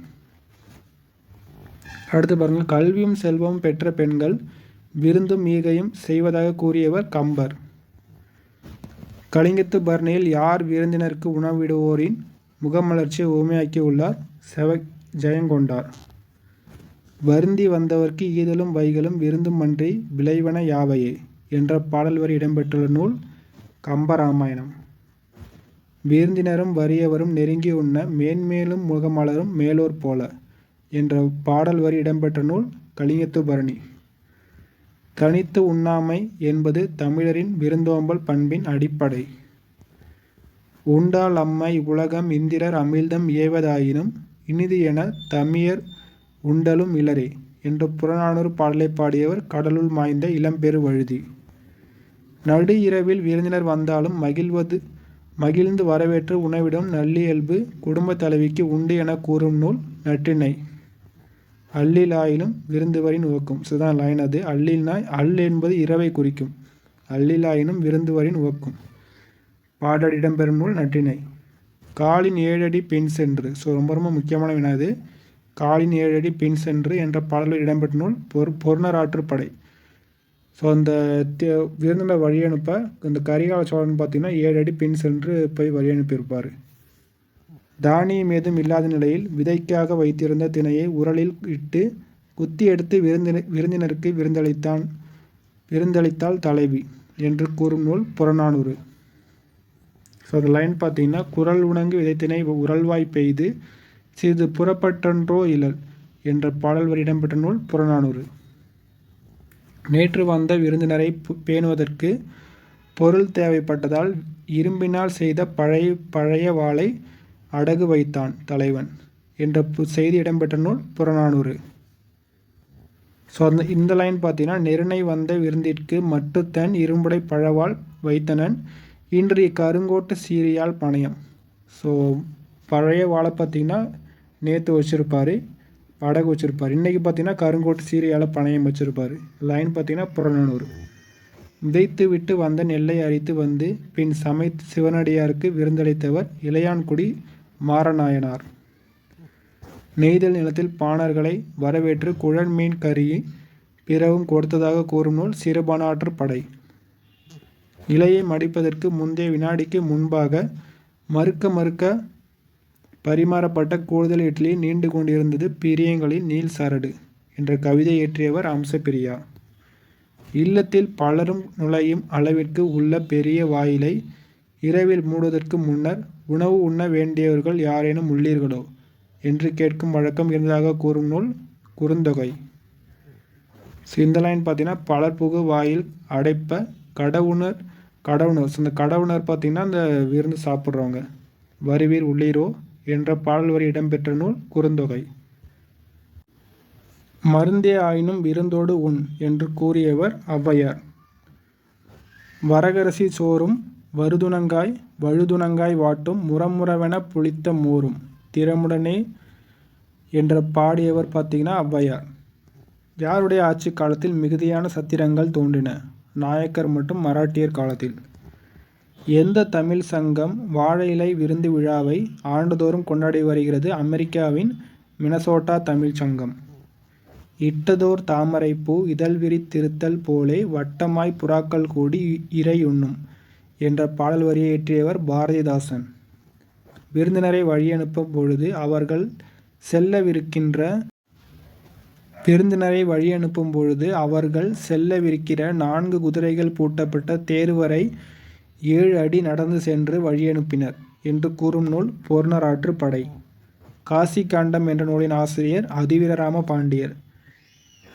அடுத்து பாருங்கள் கல்வியும் செல்வமும் பெற்ற பெண்கள் விருந்தும் ஈகையும் செய்வதாக கூறியவர் கம்பர். கலிங்கத்து பரணியில் யார் விருந்தினருக்கு உணவிடுவோரின் முகமலர்ச்சியை உவமையாக்கி உள்ளார்? ஜெயங்கொண்டார். வருந்தி வந்தவர்க்கு ஈதலும் வைகளும் விருந்தும் அன்றி விளைவன யாவையே என்ற பாடல் வரி இடம்பெற்றுள்ள நூல் கம்பராமாயணம். விருந்தினரும் வறியவரும் நெருங்கி உண்ண மேன்மேலும் முகமலரும் மேலோர் போல என்ற பாடல் வரி இடம்பெற்ற நூல் கலிங்கத்து பரணி. தனித்து உண்ணாமை என்பது தமிழரின் விருந்தோம்பல் பண்பின் அடிப்படை. உண்டால் அம்மை உலகம் இந்திரர் அமிழ்தம் ஏவதாயினும் இனிது என தமியர் உண்டலும் இலரே என்ற புறநானூறு பாடலை பாடியவர் கடலுள் மாய்ந்த இளம்பெரு வழுதி. நடு இரவில் விருந்தினர் வந்தாலும் மகிழ்ந்து வரவேற்று உணவிடும் நல்லியல்பு குடும்ப தலைவிக்கு உண்டு என கூறும் நூல் நற்றிணை. அல்லிலாயினும் விருந்துவரின் உவக்கும். இதுதான் லைன். அது அல்லில்னாய் என்பது இரவை குறிக்கும். அல்லிலாயினும் விருந்துவரின் உவக்கும் பாடல் இடம்பெறும் நூல் நற்றிணை. காலின் 7 அடி பின் சென்று. ஸோ ரொம்ப முக்கியமான வினா இது. காலின் 7 அடி பின் சென்று என்ற பாடலில் இடம்பெற்ற நூல் பொருணராற்றுப்படை. ஸோ அந்த விருந்தினர் வழி அனுப்ப இந்த கரிகால சோழன் பார்த்திங்கன்னா 7 அடி பின் சென்று போய் வழி அனுப்பியிருப்பார். தானியம் ஏதும் இல்லாத நிலையில் விதைக்காக வைத்திருந்த திணையை உரலில் இட்டு குத்தி எடுத்து விருந்தினருக்கு விருந்தளித்தாள் தலைவி என்று கூறும் நூல் புறநானூறு. ஸோ அந்த லைன் பார்த்தீங்கன்னா குரல் உணங்கு விதைத்தினை உரல்வாய் பெய்து சிறிது புறப்பட்டன்றோ இழல் என்ற பாடல் வரி இடம்பெற்ற நூல் புறநானூறு. நேற்று வந்த விருந்தினரை பேணுவதற்கு பொருள் தேவைப்பட்டதால் இரும்பினால் செய்த பழைய வாளை அடகு வைத்தான் தலைவன் என்ற செய்தி இடம்பெற்ற நூல் புறநானூறு. ஸோ இந்த லைன் பார்த்தீங்கன்னா நெருணை வந்த விருந்திற்கு மட்டுத்தன் இரும்புடை பழவாள் வைத்தனன் இன்றைய கருங்கோட்டு சீரியால் பணயம். ஸோ பழைய வாழை பார்த்திங்கன்னா நேற்று வச்சுருப்பார், அடகு வச்சுருப்பார். இன்றைக்கி பார்த்திங்கன்னா கருங்கோட்டு சீரியால் பணயம் வச்சுருப்பார். லைன் பார்த்திங்கன்னா புறநானூறு. விதைத்து விட்டு வந்த நெல்லை அரித்து வந்து பின் சமைத்து சிவனடியாருக்கு விருந்தளித்தவர் இளையான்குடி மாரநாயனார். நெய்தல் நிலத்தில் பாணர்களை வரவேற்று குழல் மீன் கறி பிறவும் கொடுத்ததாக கூறும் நூல் சிறுபானாற்று படை. இலையை மடிப்பதற்கு முந்தைய வினாடிக்கு முன்பாக மறுக்க பரிமாறப்பட்ட கூடுதல் இட்லி நீண்டு கொண்டிருந்தது பிரியங்களின் நீள் சரடு என்ற கவிதை இயற்றியவர் அம்சப்பிரியா. இல்லத்தில் பலரும் நுழையும் அளவிற்கு உள்ள பெரிய வாயிலை இரவில் மூடுவதற்கு முன்னர் உணவு உண்ண வேண்டியவர்கள் யாரேனும் உள்ளீர்களோ என்று கேட்கும் வழக்கம் இருந்ததாக கூறும் நூல் குறுந்தொகை. ஸோ இந்த லைன் பார்த்தீங்கன்னா பலர் புகு வாயில் அடைப்ப கடவுணர் கடவுணர். ஸோ இந்த கடவுணர் பார்த்தீங்கன்னா அந்த விருந்து சாப்பிட்றவங்க. வருவீர் உள்ளீரோ என்ற பாடல் வரி இடம்பெற்ற நூல் குறுந்தொகை. மருந்தே ஆயினும் விருந்தோடு உண் என்று கூறியவர் ஔவையார். வரகரசி சோறும் வருதுணங்காய் வழுதுணங்காய் வாட்டும் முறமுறவென புளித்த மோரும் திறமுடனே என்ற பாடியவர் பார்த்தீங்கன்னா ஔவையார். யாருடைய ஆட்சி காலத்தில் மிகுதியான சத்திரங்கள் தோன்றின? நாயக்கர் மற்றும் மராட்டியர் காலத்தில். எந்த தமிழ் சங்கம் வாழை இலை விருந்து விழாவை ஆண்டுதோறும் கொண்டாடி வருகிறது? அமெரிக்காவின் மினசோட்டா தமிழ் சங்கம். இட்டதோர் தாமரைப்பூ இதழ்விரி திருத்தல் போலே வட்டமாய் புறாக்கள் கூடி இறை உண்ணும் என்ற பாடல் வரியை இயற்றியவர் பாரதிதாசன். விருந்தினரை வழியனுப்பும் பொழுது அவர்கள் செல்லவிருக்கிற 4 குதிரைகள் பூட்டப்பட்ட தேர்வரை 7 அடி நடந்து சென்று வழியனுப்பினர் என்று கூறும் நூல் பொருணராற்று படை. காசி காண்டம் என்ற நூலின் ஆசிரியர் அதிவீரராம பாண்டியர்.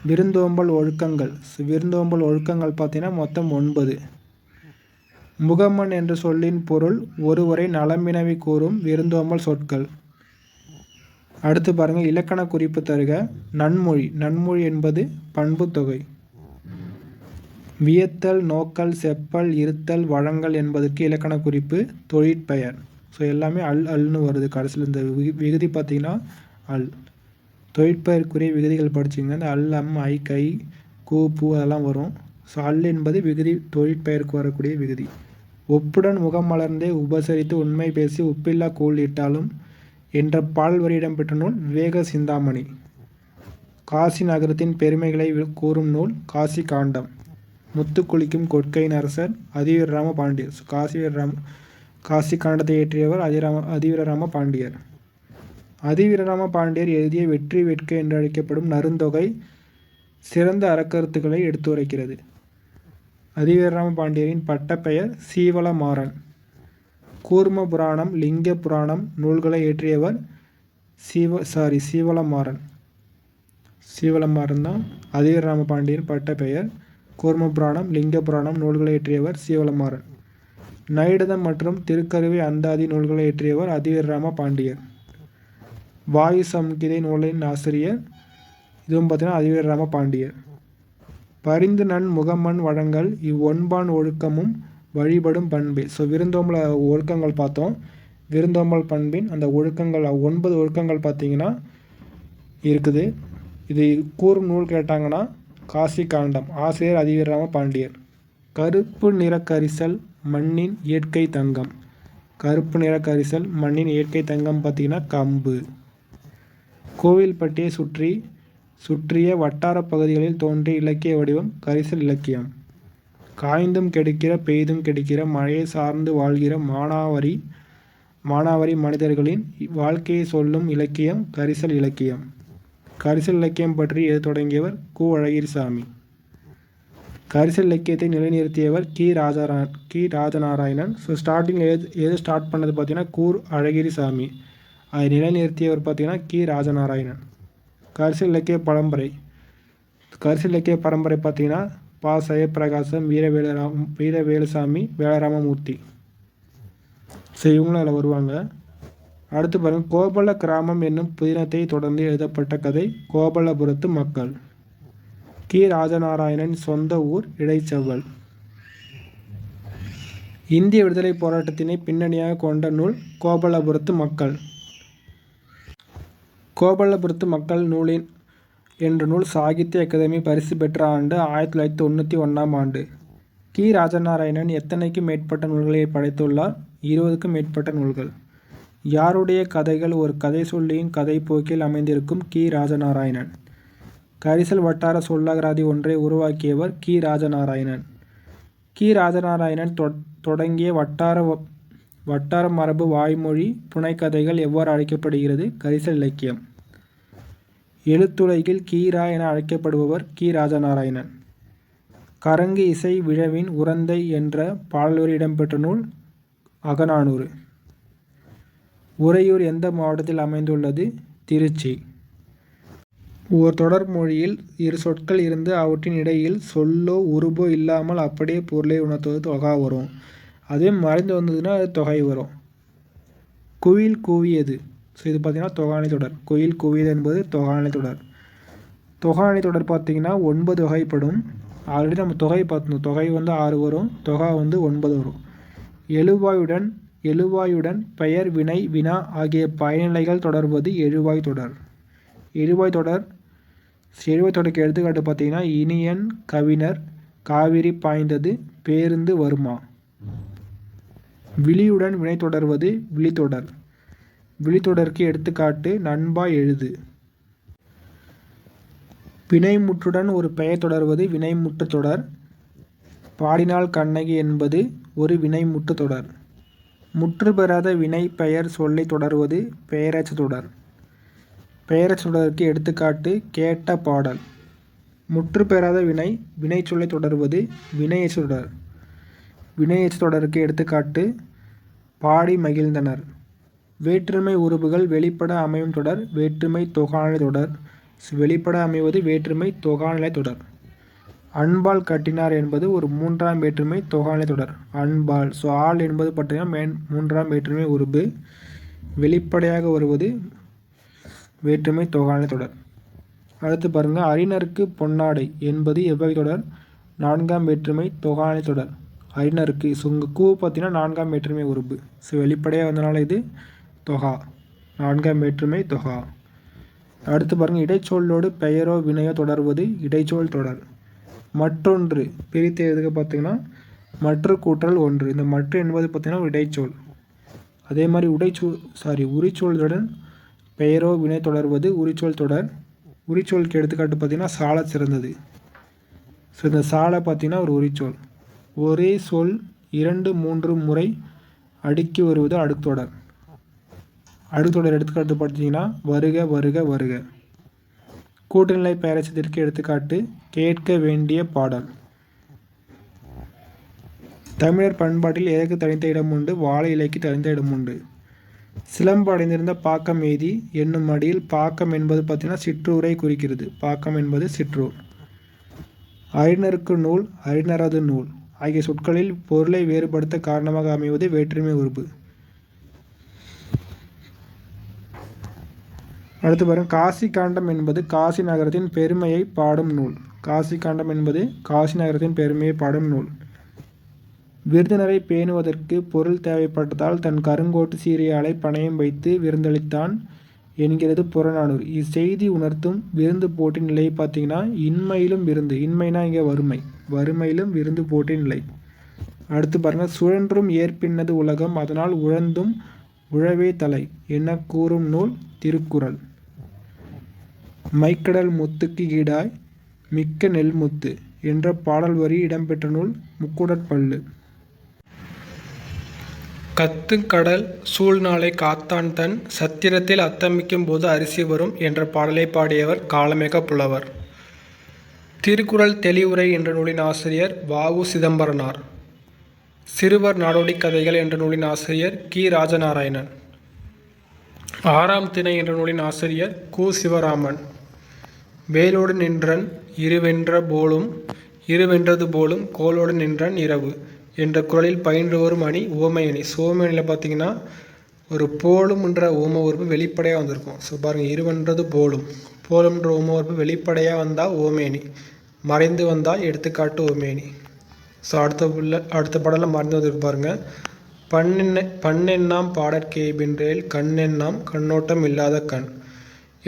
விருந்தோம்பல் ஒழுக்கங்கள் பார்த்தீங்கன்னா மொத்தம் 9. முகமன் என்ற சொல்லின் பொருள் ஒருவரை நலம்பினவி கூறும் விருந்தோம்பல் சொற்கள். அடுத்து பாருங்கள், இலக்கண குறிப்பு தருக. நன்மொழி என்பது பண்பு தொகை. வியத்தல் நோக்கல் செப்பல் இருத்தல் வழங்கல் என்பதற்கு இலக்கண குறிப்பு தொழிற்பெயர். ஸோ எல்லாமே அல்னு வருது கடைசியில். இந்த விகுதி பார்த்தீங்கன்னா அல். தொழிற்பெயர்க்குரிய விகுதிகள் படிச்சிங்க. இந்த அல் அம் ஐ கை கூ பூ அதெல்லாம் வரும். ஸோ அல் என்பது விகுதி, தொழிற்பெயருக்கு வரக்கூடிய விகுதி. ஒப்புடன் முகம் மலர்ந்தே உபசரித்து உண்மை பேசி உப்பில்லா கூழ் இட்டாலும் என்ற பாடல் வரி இடம்பெற்ற நூல் விவேக சிந்தாமணி. காசி நகரத்தின் பெருமைகளை கூறும் நூல் காசி காண்டம். முத்து குளிக்கும் கொற்கையின் அரசர் அதிவீரராம பாண்டியர். காசி காண்டத்தை இயற்றியவர் அதிவீரராம பாண்டியர். அதிவீரராம பாண்டியர் எழுதிய வெற்றி வேட்கை என்று அழைக்கப்படும் நருந்தொகை சிறந்த அறக்கருத்துக்களை எடுத்துரைக்கிறது. அதிவீரராம பாண்டியரின் பட்டப்பெயர் சீவலமாறன். கூர்ம புராணம் லிங்க புராணம் நூல்களை இயற்றியவர் சீவலமாறன் தான் அதிவீரராம பாண்டியர் பட்டப்பெயர். கூர்ம புராணம் லிங்க புராணம் நூல்களை இயற்றியவர் சீவலமாறன். நைடதம் மற்றும் திருக்கருவை அந்தாதி நூல்களை இயற்றியவர் அதிவீரராம பாண்டியர். வாயு சம்கிதை நூலின் ஆசிரியர் இதுவும் பார்த்தீங்கன்னா அதிவீரராம பாண்டியர். பரிந்து நன் முகமன் வழங்கல் இவ்வொன்பான் ஒழுக்கமும் வழிபடும் பண்பே. ஸோ விருந்தோம்பல் ஒழுக்கங்கள் பார்த்தோம். விருந்தோம்பல் பண்பின் அந்த ஒழுக்கங்கள் 9 ஒழுக்கங்கள் பார்த்தீங்கன்னா இருக்குது. இது கூறும் நூல் கேட்டாங்கன்னா காசி காண்டம். ஆசிரியர் அதிவீரராம பாண்டியர். கருப்பு நிற கரிசல் மண்ணின் இயற்கை தங்கம். கருப்பு நிற கரிசல் மண்ணின் இயற்கை தங்கம் பார்த்தீங்கன்னா கம்பு. கோவில்பட்டியை சுற்றிய வட்டார பகுதிகளில் தோன்றிய இலக்கிய வடிவம் கரிசல் இலக்கியம். காய்ந்தும் கெடுக்கிற பெய்தும் கெடுக்கிற மழையை சார்ந்து வாழ்கிற மானாவரி மனிதர்களின் வாழ்க்கையை சொல்லும் இலக்கியம் கரிசல் இலக்கியம். கரிசல் இலக்கியம் பற்றி எது தொடங்கியவர் கு. அழகிரிசாமி. கரிசல் இலக்கியத்தை நிலைநிறுத்தியவர் கி. ராஜநாராயணன். ஸோ ஸ்டார்டிங்கில் எது ஸ்டார்ட் பண்ணது பார்த்தீங்கன்னா கு. அழகிரிசாமி. அதை நிலைநிறுத்தியவர் பார்த்தீங்கன்னா கி. ராஜநாராயணன். கரிசல் இலக்கிய பரம்பரை பார்த்தீங்கன்னா பா. ஜெயப்பிரகாசம், வீரவேலுசாமி, வேலராமமூர்த்தி. ஸோ இவங்களும் அதில் வருவாங்க. அடுத்து பாருங்கள், கோபல கிராமம் என்னும் புதினத்தை தொடர்ந்து எழுதப்பட்ட கதை கோபலபுரத்து மக்கள். கி. ராஜநாராயணன் சொந்த ஊர் இடைச்செவ்வல். இந்திய விடுதலை போராட்டத்தினை பின்னணியாக கொண்ட நூல் கோபலபுரத்து மக்கள். கோபலபுரத்து மக்கள் நூலின் என்ற நூல் சாகித்ய அகாதமி பரிசு பெற்ற ஆண்டு 1991ஆம் ஆண்டு. கி. ராஜநாராயணன் எத்தனைக்கும் மேற்பட்ட நூல்களை படைத்துள்ளார்? 20க்கும் மேற்பட்ட நூல்கள். யாருடைய கதைகள் ஒரு கதை சொல்லியின் கதை போக்கில் அமைந்திருக்கும்? கி. ராஜநாராயணன். கரிசல் வட்டார சொல்லகராதி ஒன்றை உருவாக்கியவர் கி. ராஜநாராயணன். கி. ராஜநாராயணன் தொடங்கிய வட்டார மரபு வாய்மொழி புனைக்கதைகள் எவ்வாறு அழைக்கப்படுகிறது? கரிசல் இலக்கியம். எழுத்துலகில் கீரா என அழைக்கப்படுபவர் கி. ராஜநாராயணன். கரங்கு இசை விழவின் உரந்தை என்ற பாடல்வரி இடம்பெற்ற நூல் அகநானூறு. உறையூர் எந்த மாவட்டத்தில் அமைந்துள்ளது? திருச்சி. ஓர் தொடர் மொழியில் இரு சொற்கள் இருந்து அவற்றின் இடையில் சொல்லோ உருபோ இல்லாமல் அப்படியே பொருளை உணர்த்துவது தொகா வரும். அதே மறைந்து வந்ததுன்னா அது தொகை வரும். குயில் கூவியது. ஸோ இது பார்த்திங்கன்னா தொகாணி தொடர். குயில் கூவியது என்பது தொகாணி தொடர். தொகாணி தொடர் பார்த்திங்கன்னா 9 வகைப்படும். ஆல்ரெடி நம்ம தொகை பார்த்தோம். தொகை வந்து 6 வரும், தொகா வந்து 9 வரும். எழுவாயுடன் பெயர் வினை வினா ஆகிய பயனிலைகள் தொடர்வது எழுவாய் தொடர். எழுவாய் தொடருக்கு எடுத்துக்காட்டு பார்த்தீங்கன்னா இனியன் கவிஞர், காவிரி பாய்ந்தது, பேருந்து வருமா. விழியுடன் வினை தொடர்வது விழித்தொடர். விழித்தொடருக்கு எடுத்துக்காட்டு நண்பா எழுது. வினைமுற்றுடன் ஒரு பெயர் தொடர்வது வினைமுற்று தொடர். பாடினாள் கண்ணகி என்பது ஒரு வினைமுற்று தொடர். முற்று பெறாத வினை பெயர் சொல்லை தொடர்வது பெயரச்ச தொடர். பெயரச்ச தொடருக்கு எடுத்துக்காட்டு கேட்ட பாடல். முற்று பெறாத வினை சொல்லை தொடர்வது வினையச்ச தொடர். வினையச்ச தொடருக்கு எடுத்துக்காட்டு பாடி மகிழ்ந்தனர். வேற்றுமை உருபுகள் வெளிப்பட அமையும் தொடர் வேற்றுமை தொகாநிலை தொடர். வெளிப்பட அமைவது வேற்றுமை தொகாநிலை தொடர். அன்பால் கட்டினார் என்பது ஒரு 3ஆம் வேற்றுமை தொகாநிலை தொடர். அன்பால். ஸோ ஆள் என்பது பார்த்தீங்கன்னா 3ஆம் வேற்றுமை உருபு. வெளிப்படையாக வருவது வேற்றுமை தொகாநிலை தொடர். அடுத்து பாருங்கள், அறிஞருக்கு பொன்னாடை என்பது எவ்வகை தொடர்? 4ஆம் வேற்றுமை தொகாநிலை தொடர். அறிஞருக்கு. ஸோ உங்கள் கூ பார்த்தீங்கன்னா 4ஆம் வேற்றுமை உருபு. ஸோ வெளிப்படையாக வந்தனால இது தொகா, 4ஆம் வேற்றுமை தொகா. அடுத்து பாருங்கள், இடைச்சொல்லோடு பெயரோ வினையோ தொடர்வது இடைச்சொல் தொடர். மற்றொன்று பிரித்து எழுதுக பார்த்தீங்கன்னா மற்ற கூட்டல் ஒன்று. இந்த மற்ற என்பது பார்த்தீங்கன்னா ஒரு இடைச்சொல். அதே மாதிரி உரிச்சொல்லுடன் பெயரோ வினை தொடர்வது உரிச்சொல் தொடர். உரிச்சொலுக்கு எடுத்துக்காட்டு பார்த்தீங்கன்னா சால சிறந்தது. ஸோ இந்த சால பார்த்தீங்கன்னா ஒரு உரிச்சொல். ஒரே சொல் 2, 3 முறை அடுக்கி வருவது அடுக்குத்தொடர். அடுக்குத்தொடர் எடுத்துக்காட்டு பார்த்தீங்கன்னா வருக வருக வருக. கூட்டுநிலை பெயரச்சத்திற்கு எடுத்துக்காட்டு கேட்க வேண்டிய பாடல். தமிழர் பண்பாட்டில் எதற்கு தனித்த இடம் உண்டு? வாழை இலைக்கு தனித்த இடம் உண்டு. சிலம்பு அடைந்திருந்த பாக்கம் எய்தி என்னும் அடியில் பாக்கம் என்பது பார்த்தீங்கன்னா சிற்றூரை குறிக்கிறது. பாக்கம் என்பது சிற்றூர். அறிஞருக்கு நூல், அறிஞரது நூல் ஆகிய சொற்களில் பொருளை வேறுபடுத்த காரணமாக அமைவது வேற்றுமை உருபு. அடுத்து பாருங்க, காசி காண்டம் என்பது காசி நகரத்தின் பெருமையை பாடும் நூல். காசி காண்டம் என்பது காசி நகரத்தின் பெருமையை பாடும் நூல். விருந்தினரை பேணுவதற்கு பொருள் தேவைப்பட்டதால் தன் கருங்கோட்டு சீரியாலை பணயம் வைத்து விருந்தளித்தான் என்கிறது புறநானூறு. இச்செய்தி உணர்த்தும் விருந்து போட்டி நிலையை பார்த்தீங்கன்னா இன்மையிலும் விருந்து. இன்மைனா இங்கே வறுமை. வறுமையிலும் விருந்து போட்டி நிலை. அடுத்து பாருங்கள், சுழன்றும் ஏற்பின்னது உலகம் அதனால் உழந்தும் உழவே தலை என கூறும் நூல் திருக்குறள். மைக்கடல் முத்துக்கு ஈடாய் மிக்க நெல்முத்து என்ற பாடல் வரி இடம்பெற்ற நூல் முக்குடற்பள்ளு. கத்துக்கடல் சூழ்நாளை காத்தான் தன் சத்திரத்தில் அத்தமிக்கும் போது அரிசி வரும் என்ற பாடலை பாடியவர் காளமேக புலவர். திருக்குறள் தெளிவுரை என்ற நூலின் ஆசிரியர் வ.உ. சிதம்பரனார். சிறுவர் நாடோடி கதைகள் என்ற நூலின் ஆசிரியர் கி. ராஜநாராயணன். 6ஆம் திணை என்ற நூலின் ஆசிரியர் கு. சிவராமன். வேலோடு நின்றன் இருவென்றது போலும் கோலோடு நின்றன் இரவு என்ற குறளில் பயின்று வரும் அணி உவமையணி. சோமையணியில் பார்த்தீங்கன்னா ஒரு போலும்ன்ற ஓம உறுப்பு வெளிப்படையாக வந்திருக்கும். ஸோ பாருங்கள், இருவென்றது போலும்ன்ற ஓம உறுப்பு வெளிப்படையாக வந்தால் ஓமையணி, மறைந்து வந்தால் எடுத்துக்காட்டு ஓமையணி. ஸோ அடுத்த பாடலில் மறைந்து வந்திருக்கு பாருங்கள். பண்ணெண்ணாம் பாடற்கேய்பின்றேல் கண்ணெண்ணாம் கண்ணோட்டம் இல்லாத கண்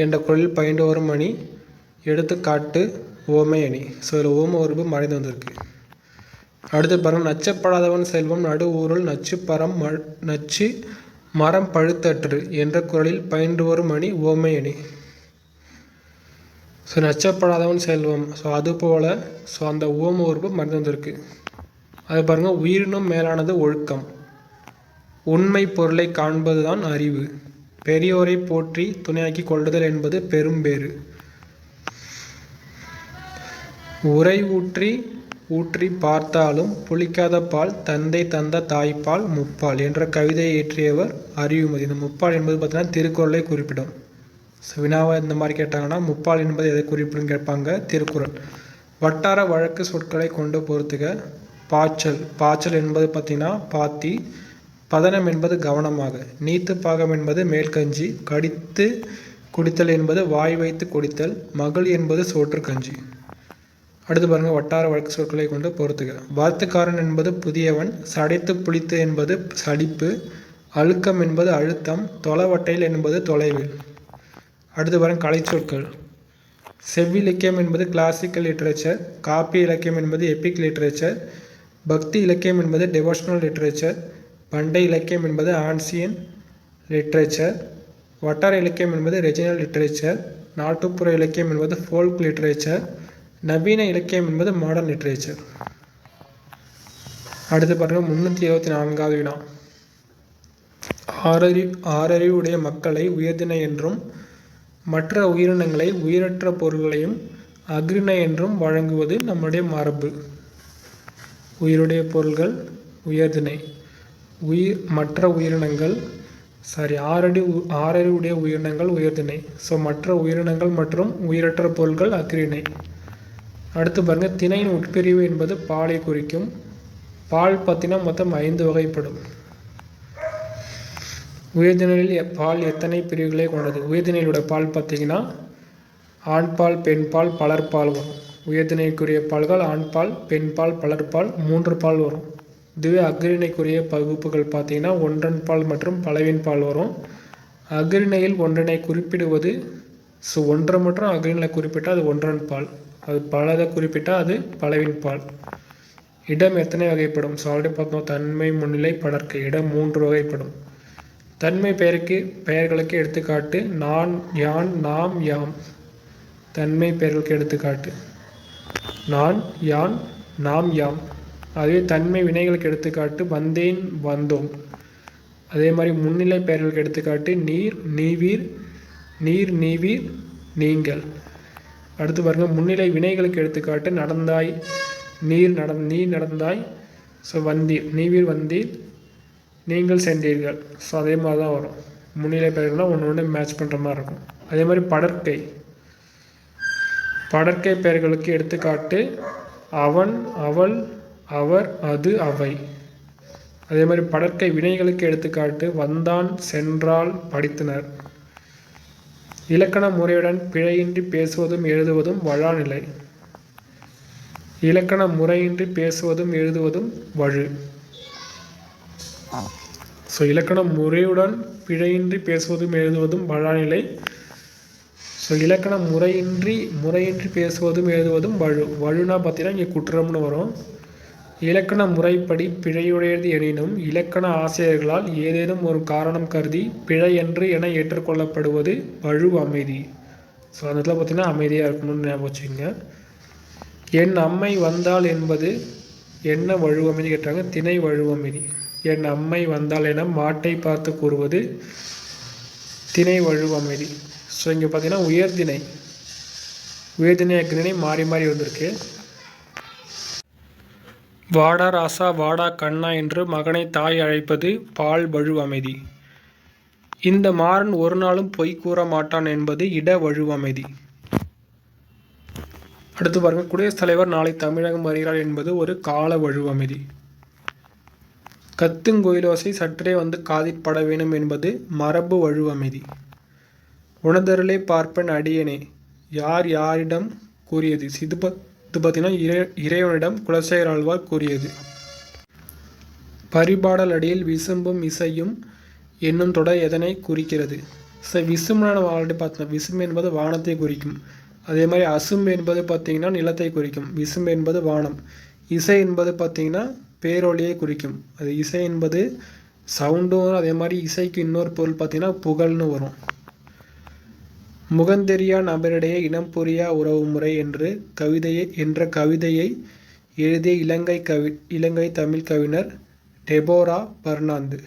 என்ற குறளில் பயின்று வரும் அணி எடுத்துக்காட்டு ஓமை அணி. ஸோ இதில் ஓம உறுப்பு மறைந்து வந்திருக்கு. அடுத்து பாருங்கள், நச்சப்படாதவன் செல்வம் நடு ஊருள் நச்சு மரம் பழுத்தற்று என்ற குறளில் பயின்று வரும் அணி ஓமை அணி. ஸோ நச்சப்படாதவன் செல்வம். ஸோ அதுபோல் அந்த ஓம உறுப்பு மறைந்து வந்திருக்கு. அது பாருங்கள், உயிரினும் மேலானது ஒழுக்கம், உண்மை பொருளை காண்பதுதான் அறிவு, பெரியோரை போற்றி துணையாக்கி கொள்ளுதல் என்பது பெரும்பேறு, உரை ஊற்றி பார்த்தாலும் புளிக்காத பால் தந்தை தந்த தாய்ப்பால் முப்பால் என்ற கவிதையை இயற்றியவர் அறிவுமதி. இந்த முப்பால் என்பது பார்த்தீங்கன்னா திருக்குறளை குறிப்பிடும். வினாவை இந்த மாதிரி கேட்டாங்கன்னா முப்பால் என்பது எதை குறிப்பிடும் கேட்பாங்க. திருக்குறள். வட்டார வழக்கு சொற்களை கொண்டு பொறுத்துக. பாய்ச்சல். பாய்ச்சல் என்பது பார்த்திங்கன்னா பாத்தி. பதனம் என்பது கவனமாக. நீத்து பாகம் என்பது மேல்கஞ்சி. கடித்து குடித்தல் என்பது வாய் வைத்து குடித்தல். மகள் என்பது சோற்று கஞ்சி. அடுத்து பாருங்கள், வட்டார வழக்கு சொற்களை கொண்டு பொறுத்துக. வார்த்துக்காரன் என்பது புதியவன். சடைத்து புளித்து என்பது சடிப்பு. அழுக்கம் என்பது அழுத்தம். தொலைவட்டையில் என்பது தொலைவில். அடுத்து பாருங்கள், கலை சொற்கள். செவ்விலக்கியம் என்பது கிளாசிக்கல் லிட்ரேச்சர். காப்பிய இலக்கியம் என்பது எபிக் லிட்ரேச்சர். பக்தி இலக்கியம் என்பது டிவோஷனல் லிட்ரேச்சர். பண்டை இலக்கியம் என்பது ஆன்சியன் லிட்ரேச்சர். வட்டார இலக்கியம் என்பது ரெஜினல் லிட்ரேச்சர். நாட்டுப்புற இலக்கியம் என்பது ஃபோல்க் லிட்ரேச்சர். நவீன இலக்கியம் என்பது மாடர்ன் லிட்ரேச்சர். அடுத்து பாருங்கள், 324வது வினா. ஆறறிவுடைய மக்களை உயர்திணை என்றும் மற்ற உயிரினங்களை உயிரற்ற பொருள்களையும் அஃறிணை என்றும் வழங்குவது நம்முடைய மரபு. உயிருடைய பொருள்கள் உயர்திணை, மற்ற உயிரினங்கள் ஆறறிவுடைய உயிரினங்கள் உயர்திணை. ஸோ மற்ற உயிரினங்கள் மற்றும் உயிரற்ற பொருள்கள் அஃறிணை. அடுத்து பாருங்கள், திணையின் உட்பிரிவு என்பது பாலை குறிக்கும். பால் பார்த்தீங்கன்னா மொத்தம் 5 வகைப்படும். உயர்திணையில் பால் எத்தனை பிரிவுகளை கொண்டது? உயர்திணையிலுடைய பால் பார்த்தீங்கன்னா ஆண்பால், பெண்பால், பலர்பால் வரும். உயர்திணைக்குரிய பால்கள் ஆண்பால், பெண்பால், பலர்பால், 3 பால் வரும். இதுவே அஃறிணைக்குரிய பகுப்புகள் பார்த்தீங்கன்னா ஒன்றன் பால் மற்றும் பலவின் பால் வரும். அஃறிணையில் ஒன்றனை குறிப்பிடுவது ஒன்றை மற்றும் அஃறிணையில் குறிப்பிட்டால் அது ஒன்றன் பால். அது பலதை குறிப்பிட்டால் அது பலவின் பால். இடம் எத்தனை வகைப்படும்? ஆல்ரெடி பார்த்தோம், தன்மை, முன்னிலை, படர்க்கை. இடம் 3 வகைப்படும். தன்மை பெயர்களுக்கு எடுத்துக்காட்டு நான், யான், நாம், யாம். தன்மை பெயர்களுக்கு எடுத்துக்காட்டு நான், யான், நாம், யாம். அதுவே தன்மை வினைகளுக்கு எடுத்துக்காட்டு வந்தேன், வந்தோம். அதே மாதிரி முன்னிலை பெயர்களுக்கு எடுத்துக்காட்டு நீர், நீவீர், நீர், நீவீர், நீங்கள். அடுத்து பாருங்கள், முன்னிலை வினைகளுக்கு எடுத்துக்காட்டு நடந்தாய், நீ நடந்தாய். ஸோ வந்தீர், நீவீர் வந்தீர், நீங்கள் சென்றீர்கள். ஸோ அதே மாதிரி தான் வரும். முன்னிலை பெயர்கள்லாம் ஒன்று மேட்ச் பண்ணுற மாதிரி இருக்கும். அதே மாதிரி படர்க்கை பெயர்களுக்கு எடுத்துக்காட்டு அவன், அவள், அவர், அது, அவை. அதே மாதிரி படர்க்கை வினைகளுக்கு எடுத்துக்காட்டு வந்தான், சென்றால், படித்தனர். இலக்கண முறையுடன் பிழையின்றி பேசுவதும் எழுதுவதும் வழாநிலை. இலக்கண முறையின்றி பேசுவதும் எழுதுவதும் வழு. ஸோ இலக்கண முறையுடன் பிழையின்றி பேசுவதும் எழுதுவதும் வழாநிலை. ஸோ இலக்கண முறையின்றி பேசுவதும் எழுதுவதும் வழுனா பார்த்தீங்கன்னா இங்கே குற்றம்னு வரும். இலக்கண முறைப்படி பிழையுடையது எனினும் இலக்கண ஆசிரியர்களால் ஏதேனும் ஒரு காரணம் கருதி பிழையன்று என ஏற்றுக்கொள்ளப்படுவது வழு அமைதி. ஸோ அந்த இடத்துல பார்த்தீங்கன்னா அமைதியாக இருக்கணும்னு ஞாபகம் வச்சுக்கோங்க. என் அம்மை வந்தால் என்பது என்ன வழு அமைதி கேட்டாங்க? திணை வழு அமைதி. என் அம்மை வந்தால் என மாட்டை பார்த்து கூறுவது திணை வழு அமைதி. ஸோ இங்கே பார்த்தீங்கன்னா உயர்திணை அஃறிணை மாறி மாறி வந்திருக்கு. வாடா ராசா, வாடா கண்ணா என்று மகனை தாய் அழைப்பது பால் வழு அமைதி. இந்த மாறன் ஒரு நாளும் பொய் கூற மாட்டான் என்பது இட வழு அமைதி. அடுத்து பாருங்கள், குடியரசுத் தலைவர் நாளை தமிழகம் வருகிறார் என்பது ஒரு கால வழு அமைதி. கத்துங்குயிலோசை சற்றே வந்து காதிற்பட வேணும் என்பது மரபு வழு அமைதி. உணர்தருளே பார்ப்பன் அடியனே யார் யாரிடம் கூறியது? இது பார்த்தீங்கன்னா இறைவனிடம் குலசேகர ஆழ்வார் கூறியது. பரிபாடல் அடியில் விசும்பும் இசையும் என்னும் தொடர் எதனை குறிக்கிறது? விசும்புனா நம்ம ஆல்ரெடி பார்த்தோம். விசும்பு என்பது வானத்தை குறிக்கும். அதே மாதிரி அசும்பு என்பது பார்த்திங்கன்னா நிலத்தை குறிக்கும். விசும்பு என்பது வானம். இசை என்பது பார்த்திங்கன்னா பேரொழியை குறிக்கும். அது இசை என்பது சவுண்டும். அதே மாதிரி இசைக்கு இன்னொரு பொருள் பார்த்திங்கன்னா புகழ்னு வரும். முகந்தெரியா நபரிடையே இனம் புரியா உறவு முறை என்ற கவிதையை எழுதிய இலங்கை தமிழ் கவிஞர் டெபோரா பர்னாந்து.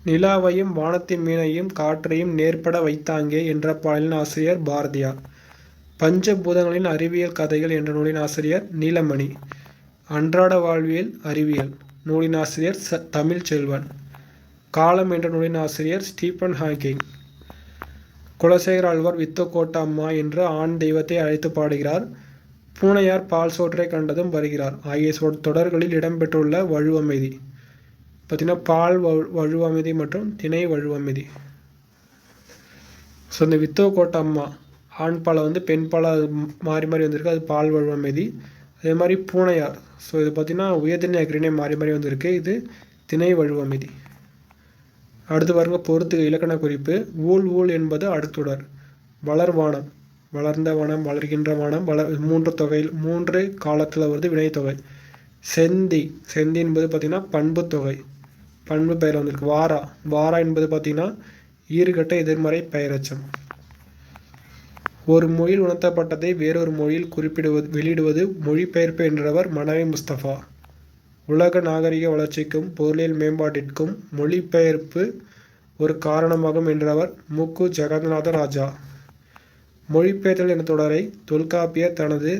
நிலாவையும் வானத்தின் மீனையும் காற்றையும் நேர்பட வைத்தாங்கே என்ற பாடலின் ஆசிரியர் பாரதியார். பஞ்சபூதங்களின் அறிவியல் கதைகள் என்ற நூலின் ஆசிரியர் நீலமணி. அன்றாட வாழ்வியல் அறிவியல் நூலின் ஆசிரியர் தமிழ் செல்வன். காலம் என்ற நூலின் ஆசிரியர் ஸ்டீபன் ஹாக்கிங். குலசேகர ஆழ்வார் வித்துக்கோட்ட அம்மா என்று ஆண் தெய்வத்தை அழைத்து பாடுகிறார். பூனையார் பால் சோற்றை கண்டதும் வருகிறார் ஆகிய தொடர்களில் இடம்பெற்றுள்ள வழுவமைதி பார்த்தீங்கன்னா பால் வழுவமைதி மற்றும் திணை வழுவமைதி. ஸோ இந்த வித்துவக்கோட்ட அம்மா ஆண் பாலை பெண் பாலை மாறி மாறி வந்திருக்கு, அது பால் வழுவமைதி. அதே மாதிரி பூனையார், ஸோ இது பார்த்திங்கன்னா உயர்திணை அக்ரிணை மாறி மாறி வந்திருக்கு, இது திணை வழுவமைதி. அடுத்து பாருங்க பொறுத்துக இலக்கண குறிப்பு. ஊழ் ஊழ் என்பது அடுத்துடர். வளர்வானம் வளர்ந்த வனம், வளர்கின்ற வனம், மூன்று காலத்தில் வருது வினைத்தொகை. செந்தி செந்தி என்பது பார்த்திங்கன்னா பண்பு தொகை, பண்பு பெயர் வந்திருக்கு. வாரா வாரா என்பது பார்த்திங்கன்னா ஈறுகட்ட எதிர்மறை பெயரச்சம். ஒரு மொழியில் உணர்த்தப்பட்டதை வேறொரு மொழியில் வெளியிடுவது மொழிபெயர்ப்பு என்றவர் மனவை முஸ்தபா. உலக நாகரிக வளர்ச்சிக்கும் பொருளியல் மேம்பாட்டிற்கும் மொழிபெயர்ப்பு ஒரு காரணமாகும் என்றவர் முக்கு ஜெகநாத ராஜா. மொழிபெயர்த்தல் என்ற தொடரை தொல்காப்பியர் தனது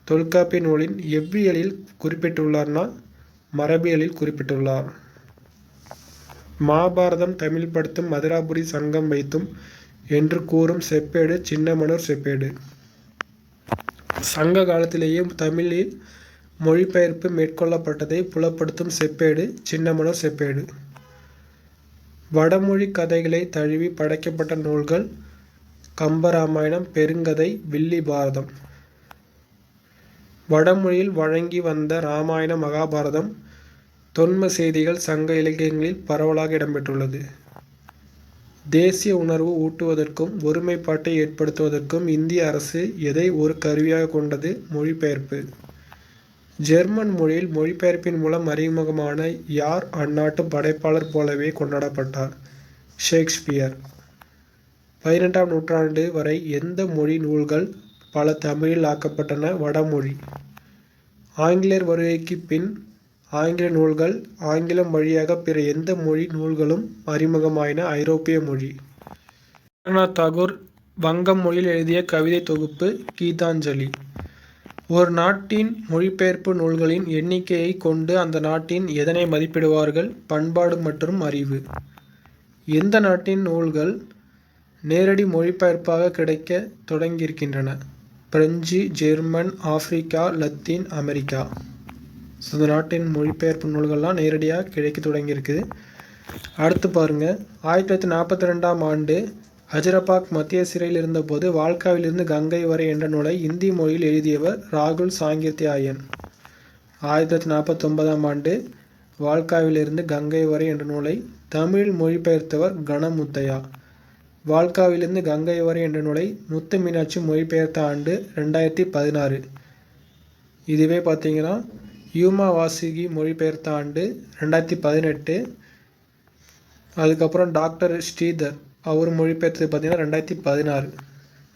தொல்காப்பிய நூலின் எவ்வியலில் குறிப்பிட்டுள்ளார்னா மரபியலில் குறிப்பிட்டுள்ளார். மகாபாரதம் தமிழ் படுத்தும் மதுராபுரி சங்கம் வைத்தும் என்று கூறும் செப்பேடு சின்னமனூர் செப்பேடு. சங்க காலத்திலேயே தமிழில் மொழிபெயர்ப்பு மேற்கொள்ளப்பட்டதை புலப்படுத்தும் செப்பேடு சின்னமனூர் செப்பேடு. வடமொழி கதைகளை தழுவி படைக்கப்பட்ட நூல்கள் கம்பராமாயணம், பெருங்கதை, வில்லி பாரதம். வடமொழியில் வழங்கி வந்த இராமாயண மகாபாரதம் தொன்ம செய்திகள் சங்க இலக்கியங்களில் பரவலாக இடம்பெற்றுள்ளது. தேசிய உணர்வு ஊட்டுவதற்கும் ஒருமைப்பாட்டை ஏற்படுத்துவதற்கும் இந்திய அரசு எதை ஒரு கருவியாக கொண்டது? மொழிபெயர்ப்பு. ஜெர்மன் மொழியில் மொழிபெயர்ப்பின் மூலம் அறிமுகமான யார் அந்நாட்டு படைப்பாளர் போலவே கொண்டாடப்பட்டார்? ஷேக்ஸ்பியர். 18ஆம் நூற்றாண்டு வரை எந்த மொழி நூல்கள் பல தமிழில் ஆக்கப்பட்டன? வடமொழி. ஆங்கிலேயர் வருகைக்கு பின் ஆங்கில நூல்கள் ஆங்கிலம் வழியாக பிற எந்த மொழி நூல்களும் அறிமுகமாயின? ஐரோப்பிய மொழி. ரவீந்திரநாத் தாகூர் வங்கம் மொழியில் எழுதிய கவிதை தொகுப்பு கீதாஞ்சலி. ஒரு நாட்டின் மொழிபெயர்ப்பு நூல்களின் எண்ணிக்கையை கொண்டு அந்த நாட்டின் எதனை மதிப்பிடுவார்கள்? பண்பாடு மற்றும் அறிவு. எந்த நாட்டின் நூல்கள் நேரடி மொழிபெயர்ப்பாக கிடைக்க தொடங்கியிருக்கின்றன? French, German, Africa, Latin America. So இந்த நாட்டின் மொழிபெயர்ப்பு நூல்கள்லாம் நேரடியாக கிடைக்க தொடங்கியிருக்குது. அடுத்து பாருங்கள், 1942ஆம் ஆண்டு ஹஜரபாக் மத்திய சிறையில் இருந்தபோது வால்காவிலிருந்து கங்கை வரை என்ற நூலை இந்தி மொழியில் எழுதியவர் ராகுல் சாங்கித்யாயன். 1949ஆம் ஆண்டு வால்காவிலிருந்து கங்கை வரை என்ற நூலை தமிழில் மொழிபெயர்த்தவர் கணமுத்தையா. வால்காவிலிருந்து கங்கை வரை என்ற நூலை முத்து மீனாட்சி மொழிபெயர்த்த ஆண்டு 2016. இதுவே பார்த்தீங்கன்னா யூமா வாசுகி மொழிபெயர்த்த ஆண்டு 2018. அதுக்கப்புறம் டாக்டர் ஸ்ரீதர் அவர் மொழிபெயர்த்தது பார்த்தீங்கன்னா 2016.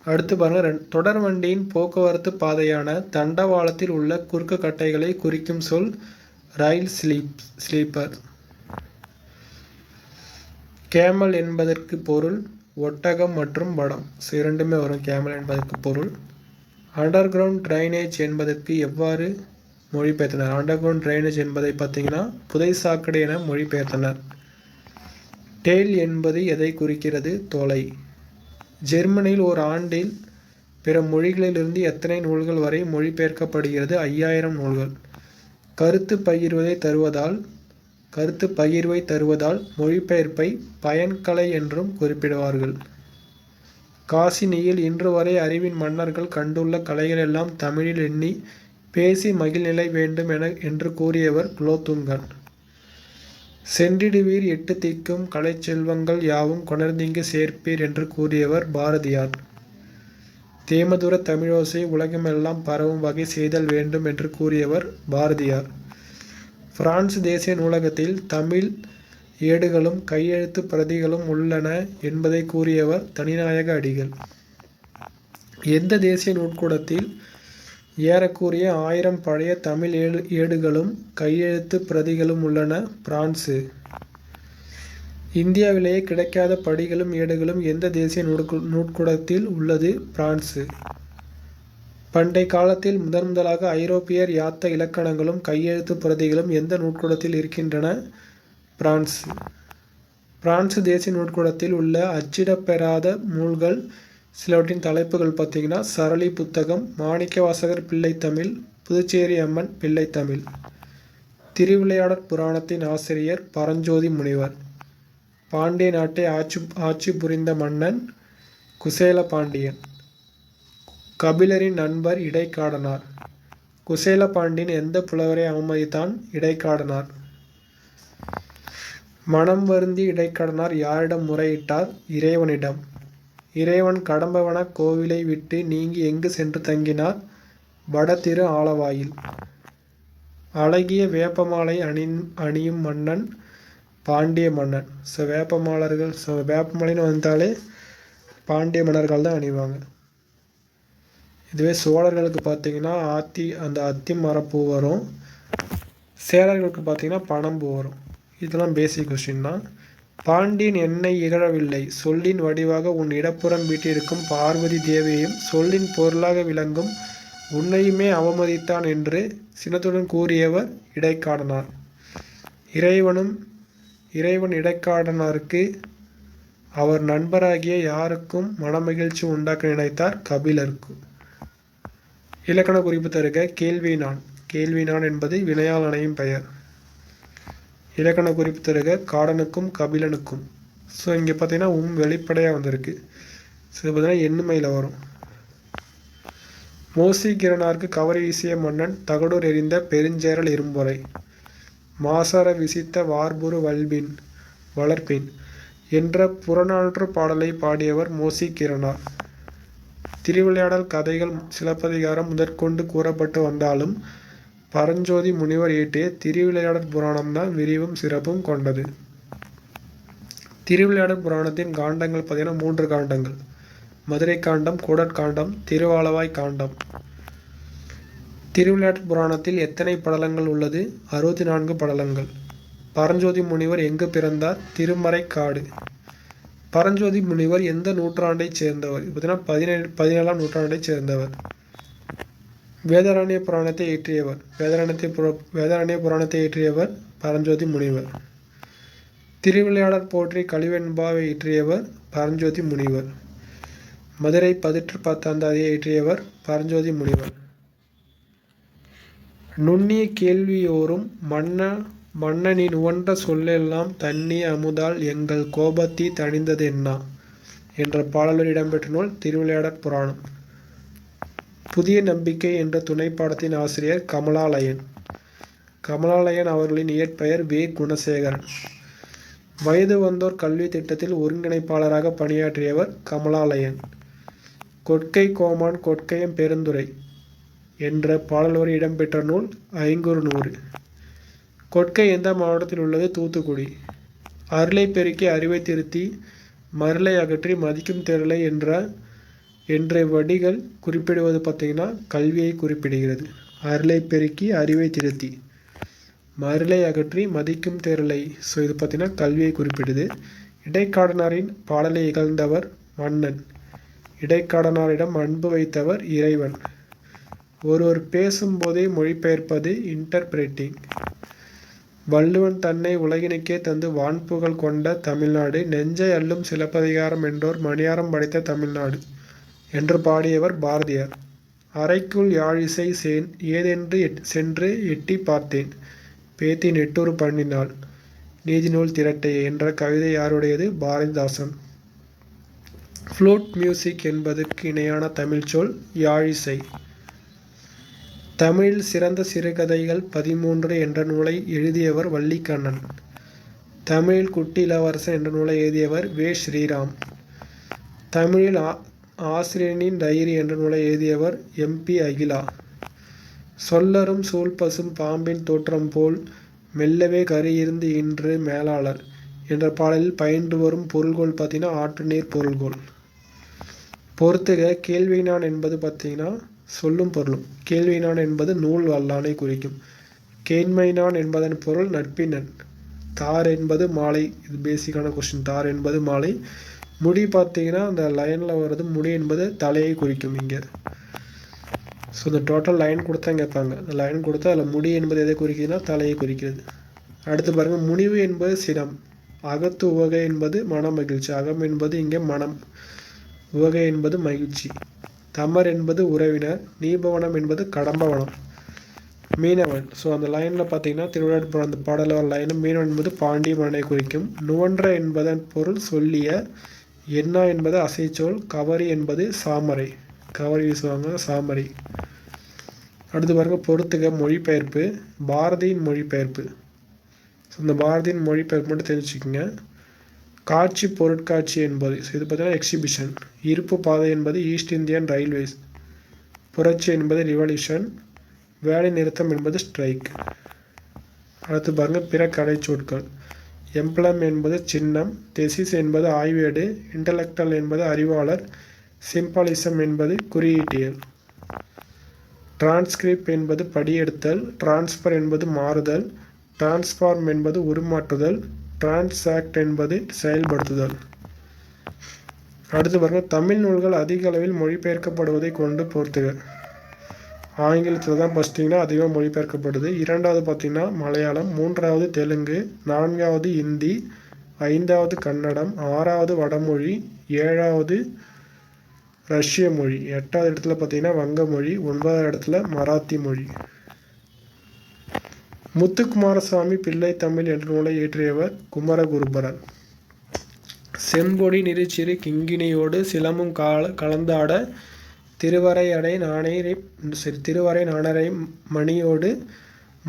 அடுத்து பாருங்கள், தொடர் வண்டியின் போக்குவரத்து பாதையான தண்டவாளத்தில் உள்ள குறுக்கு கட்டைகளை குறிக்கும் சொல் ரயில் ஸ்லீப்பர். கேமல் என்பதற்கு பொருள் ஒட்டகம் மற்றும் வடம். இரண்டுமே வரும் கேமல் என்பதற்கு பொருள். அண்டர் கிரவுண்ட் ட்ரைனேஜ் என்பதற்கு எவ்வாறு மொழிபெயர்த்தனர்? அண்டர் கிரவுண்ட் ட்ரைனேஜ் என்பதை பார்த்தீங்கன்னா புதை சாக்கடை என மொழிபெயர்த்தனர். டெயில் என்பது எதை குறிக்கிறது? தொலை. ஜெர்மனியில் ஒரு ஆண்டில் பிற மொழிகளிலிருந்து எத்தனை நூல்கள் வரை மொழிபெயர்க்கப்படுகிறது? 5000 நூல்கள். கருத்து பகிர்வை தருவதால் மொழிபெயர்ப்பை பயன்கலை என்றும் குறிப்பிடுவார்கள். காசினியில் இன்று வரை அறிவின் மன்னர்கள் கண்டுள்ள கலைகள் எல்லாம் தமிழில் எண்ணி பேசி மகிழ்நிலை வேண்டும் என்று கூறியவர் குலோத்துங்கன். சென்றிடுவீர் 8 திக்கும் கலைச்செல்வங்கள் யாவும் கொணர்ந்திங்கு சேர்ப்பீர் என்று கூறியவர் பாரதியார். தேமதுர தமிழோசை உலகமெல்லாம் பரவும் வகை செய்தல் வேண்டும் என்று கூறியவர் பாரதியார். பிரான்ஸ் தேசிய நூலகத்தில் தமிழ் ஏடுகளும் கையெழுத்து பிரதிகளும் உள்ளன என்பதை கூறியவர் தனிநாயக அடிகள். எந்த தேசிய நூற்கூடத்தில் ஏறக்குறைய 1000 பழைய தமிழ் ஏடுகளும் கையெழுத்து பிரதிகளும் உள்ளன? பிரான்சு. இந்தியாவிலேயே கிடைக்காத படிகளும் ஏடுகளும் எந்த தேசிய நூற்கூடத்தில் உள்ளது? பிரான்சு. பண்டை காலத்தில் முதலாக ஐரோப்பியர் யாத்த இலக்கணங்களும் கையெழுத்து பிரதிகளும் எந்த நூற்கூடத்தில் இருக்கின்றன? பிரான்சு. பிரான்சு தேசிய நூற்கூடத்தில் உள்ள அச்சிடப்பெறாத நூல்கள் சிலவற்றின் தலைப்புகள் பார்த்திங்கன்னா சரளி புத்தகம், மாணிக்கவாசகர் பிள்ளைத்தமிழ், புதுச்சேரி அம்மன் பிள்ளைத்தமிழ். திருவிளையாடற் புராணத்தின் ஆசிரியர் பரஞ்சோதி முனிவர். பாண்டிய நாட்டை ஆட்சி புரிந்த மன்னன் குசேல பாண்டியன். கபிலரின் நண்பர் இடைக்காடனார். குசேல பாண்டியன் எந்த புலவரை அவமதித்தான்? இடைக்காடனார். மனம் வருந்தி இடைக்காடனார் யாரிடம் முறையிட்டார்? இறைவனிடம். இறைவன் கடம்பவன கோவிலை விட்டு நீங்கி எங்கு சென்று தங்கினார்? வடதிரு ஆலவாயில். அழகிய வேப்பமாலை அணியும் மன்னன் பாண்டிய மன்னன். வேப்பமாலைன்னு வந்தாலே பாண்டிய மன்னர்கள் தான் அணிவாங்க. இதுவே சோழர்களுக்கு பார்த்தீங்கன்னா அந்த அத்தி மரப்பூ வரும். சேரர்களுக்கு பார்த்தீங்கன்னா பனம்பூ வரும். இதெல்லாம் பேசிக் கொஸ்டின் தான். பாண்டியன் என்னை இகழவில்லை, சொல்லின் வடிவாக உன் இடப்புறம் வீட்டிருக்கும் பார்வதி தேவியையும் சொல்லின் பொருளாக விளங்கும் உன்னையுமே அவமதித்தான் என்று சினத்துடன் கூறியவர் இடைக்காடனார். இறைவன் இடைக்காடனாருக்கு அவர் நண்பராகிய யாருக்கும் மனமகிழ்ச்சி உண்டாக்க நினைத்தார்? கபிலருக்கு. இலக்கண குறிப்பு தருக. கேள்வினான். கேள்வினான் என்பது வினையால் அணையும் பெயர். இலக்கண குறிப்பு தருக. காடனுக்கும் கபிலனுக்கும். ஸோ இங்கே பார்த்தீங்கன்னா வெளிப்படையாக வந்திருக்கு. ஸோ இது பார்த்தீங்கன்னா எண்ணுமையில் வரும். மோசிகிரனாருக்கு கவரி வீசிய மன்னன் தகடூர் எறிந்த பெருஞ்சேரல் இரும்பொறை. மாசற விசித்த வார்புரு வளர்ப்பின் என்ற புறநானூற்று பாடலை பாடியவர் மோசிகிரனார். திருவிளையாடல் கதைகள் சிலப்பதிகாரம் முதற்கொண்டு கூறப்பட்டு வந்தாலும் பரஞ்சோதி முனிவர் இயற்றிய திருவிளையாடற் புராணம்தான் விரிவும் சிறப்பும் கொண்டது. திருவிளையாடற் புராணத்தின் காண்டங்கள் பார்த்தீங்கன்னா 3 காண்டங்கள். மதுரை காண்டம், கூடற்காண்டம், திருவாலவாய் காண்டம். திருவிளையாடற் புராணத்தில் எத்தனை படலங்கள் உள்ளது? 64 படலங்கள். பரஞ்சோதி முனிவர் எங்கு பிறந்தார்? திருமறைக்காடு. பரஞ்சோதி முனிவர் எந்த நூற்றாண்டைச் சேர்ந்தவர்? பார்த்தீங்கன்னா 17ஆம் நூற்றாண்டைச் சேர்ந்தவர். வேதாரண்ய புராணத்தை இயற்றியவர். வேதாரண்ய புராணத்தை இயற்றியவர் பரஞ்சோதி முனிவர். திருவிளையாடற் போற்றி கலிவெண்பாவை இயற்றியவர் பரஞ்சோதி முனிவர். மதுரை 18 அந்தாதியை இயற்றியவர் பரஞ்சோதி முனிவர். நுண்ணிய கேள்வியோரும் மன்னனின் உவன்ற சொல்லெல்லாம் தண்ணிய அமுதால் எங்கள் கோபத்தி தணிந்ததென்னா என்ற பாடலில் இடம்பெற்ற நூல் திருவிளையாடற் புராணம். புதிய நம்பிக்கை என்ற துணைப்பாடத்தின் ஆசிரியர் கமலாலயன். கமலாலயன் அவர்களின் இயற்பெயர் வே. குணசேகரன். வயது வந்தோர் கல்வி திட்டத்தில் ஒருங்கிணைப்பாளராக பணியாற்றியவர் கமலாலயன். கொற்கை கோமான் கொற்கையம் பெருந்துரை என்ற பாடல் வரி இடம்பெற்ற நூல் ஐங்குறுநூறு. கொற்கை எந்த மாவட்டத்தில் உள்ளது? தூத்துக்குடி. அருளை பெருக்கி அறிவை திருத்தி மருளை அகற்றி மதிக்கும் திரளை என்ற வடிகள் குறிப்பிடுவது பார்த்திங்கன்னா கல்வியை குறிப்பிடுகிறது. அருளை பெருக்கி அறிவை திருத்தி மருளை அகற்றி மதிக்கும் திரளை. ஸோ இது பார்த்திங்கன்னா கல்வியை குறிப்பிடுது. இடைக்காடனாரின் பாடலை இகழ்ந்தவர் மன்னன். இடைக்காடனாரிடம் அன்பு வைத்தவர் இறைவன். ஒருவர் பேசும்போதே மொழிபெயர்ப்பது இன்டர்பிரேட்டிங். வள்ளுவன் தன்னை உலகினுக்கே தந்து வான்புகழ் கொண்ட தமிழ்நாடு நெஞ்சை அள்ளும் சிலப்பதிகாரம் என்றோர் மணியாரம் படைத்த தமிழ்நாடு என்று பாடியவர் பாரதியார். அறைக்குள் யாழிசை ஏதென்று சென்று எட்டி பார்த்தேன், பேத்தி நெட்டூர் பண்ணினாள் நீதிநூல் திரட்டையே என்ற கவிதை யாருடையது? பாரதிதாசன். ஃப்ளூட் மியூசிக் என்பதற்கு இணையான தமிழ் சொல் யாழிசை. தமிழில் சிறந்த சிறுகதைகள் 13 என்ற நூலை எழுதியவர் வல்லிக்கண்ணன். தமிழில் குட்டி இளவரசன் என்ற நூலை எழுதியவர் வே. ஸ்ரீராம். தமிழில் ஆசிரியனின் டைரி என்ற நூலை எழுதியவர் MP அகிலா. சொல்லரும் சூழ்பசும் பாம்பின் தோற்றம் போல் மெல்லவே கருயிருந்து இன்று மேலாளர் என்ற பாடலில் பயின்று வரும் பொருள்கோள் பார்த்தீங்கன்னா ஆற்று நீர் பொருள்கோள். பொறுத்துக. கேள்வினான் என்பது பார்த்தீங்கன்னா சொல்லும் பொருளும். கேள்வினான் என்பது நூல் வல்லானை குறிக்கும். கேண்மைனான் என்பதன் பொருள் நட்பினன். தார் என்பது மாலை. இது பேசிக்கான கொஸ்டின். தார் என்பது மாலை. முடி பார்த்தீங்கன்னா அந்த லைனில் வர்றது முடி என்பது தலையை குறிக்கும் இங்கே. ஸோ இந்த டோட்டல் லைன் கொடுத்தா கேட்பாங்க. அந்த லைன் கொடுத்தா அதில் முடி என்பது எதை குறிக்குதுன்னா தலையை குறிக்கிறது. அடுத்து பாருங்கள், முனிவு என்பது சினம். அகத்து உவகை என்பது மனமகிழ்ச்சி. அகம் என்பது இங்கே மனம், உவகை என்பது மகிழ்ச்சி. தமர் என்பது உறவினர். நீபவனம் என்பது கடம்பவனம். மீனவன். ஸோ அந்த லைனில் பார்த்தீங்கன்னா திருவிழாப்புறம் அந்த பாடலில் ஒரு லைன் மீனவன் என்பது பாண்டிய மன்னனை குறிக்கும். நுவன்ற என்பதன் பொருள் சொல்லிய. எண்ணா என்பது அசைச்சொல். கவரி என்பது சாமரை. கவரி வீசுவாங்க, சாமரை. அடுத்து பாருங்க பொறுத்துக மொழிபெயர்ப்பு. பாரதியின் மொழிபெயர்ப்பு. ஸோ இந்த பாரதியின் மொழிபெயர்ப்பு மட்டும் தெரிஞ்சுக்கோங்க. காட்சி பொருட்காட்சி என்பது, ஸோ இது பார்த்தீங்கன்னா எக்ஸிபிஷன். இருப்பு பாதை என்பது ஈஸ்ட் இந்தியன் ரயில்வேஸ். புரட்சி என்பது ரிவல்யூஷன். வேலை நிறுத்தம் என்பது ஸ்ட்ரைக். அடுத்து பாருங்கள் பிற கலைச்சொற்கள். எம்ப்ளம் என்பது சின்னம். தெசிஸ் என்பது ஆய்வேடு. இன்டலெக்டல் என்பது அறிவாளர். சிம்பாலிசம் என்பது குறியீட்டியல். டிரான்ஸ்கிரிப்ட் என்பது படியெடுத்தல். டிரான்ஸ்ஃபர் என்பது மாறுதல். டிரான்ஸ்ஃபார்ம் என்பது உருமாற்றுதல். டிரான்சாக்ட் என்பது செயல்படுத்துதல். அடுத்து பாருங்கள் தமிழ் நூல்கள் அதிக அளவில் மொழிபெயர்க்கப்படுவதை கொண்டு பொறுத்துக. ஆங்கிலத்தில் தான் ஃபஸ்ட்டிங்கன்னா அதிகமாக மொழிபெயர்க்கப்படுது. இரண்டாவது பார்த்திங்கன்னா மலையாளம். மூன்றாவது தெலுங்கு. நான்காவது இந்தி. ஐந்தாவது கன்னடம். ஆறாவது வடமொழி. ஏழாவது ரஷ்ய மொழி. எட்டாவது இடத்துல பார்த்திங்கன்னா வங்க மொழி. 9வது இடத்துல மராத்தி மொழி. முத்துக்குமாரசாமி பிள்ளை தமிழ் என்ற நூலை இயற்றியவர் குமரகுருபரர். செம்பொடி நிறச்சிறு கிங்கினியோடு சிலமும் கலந்தாட திருவரை நாணரை மணியோடு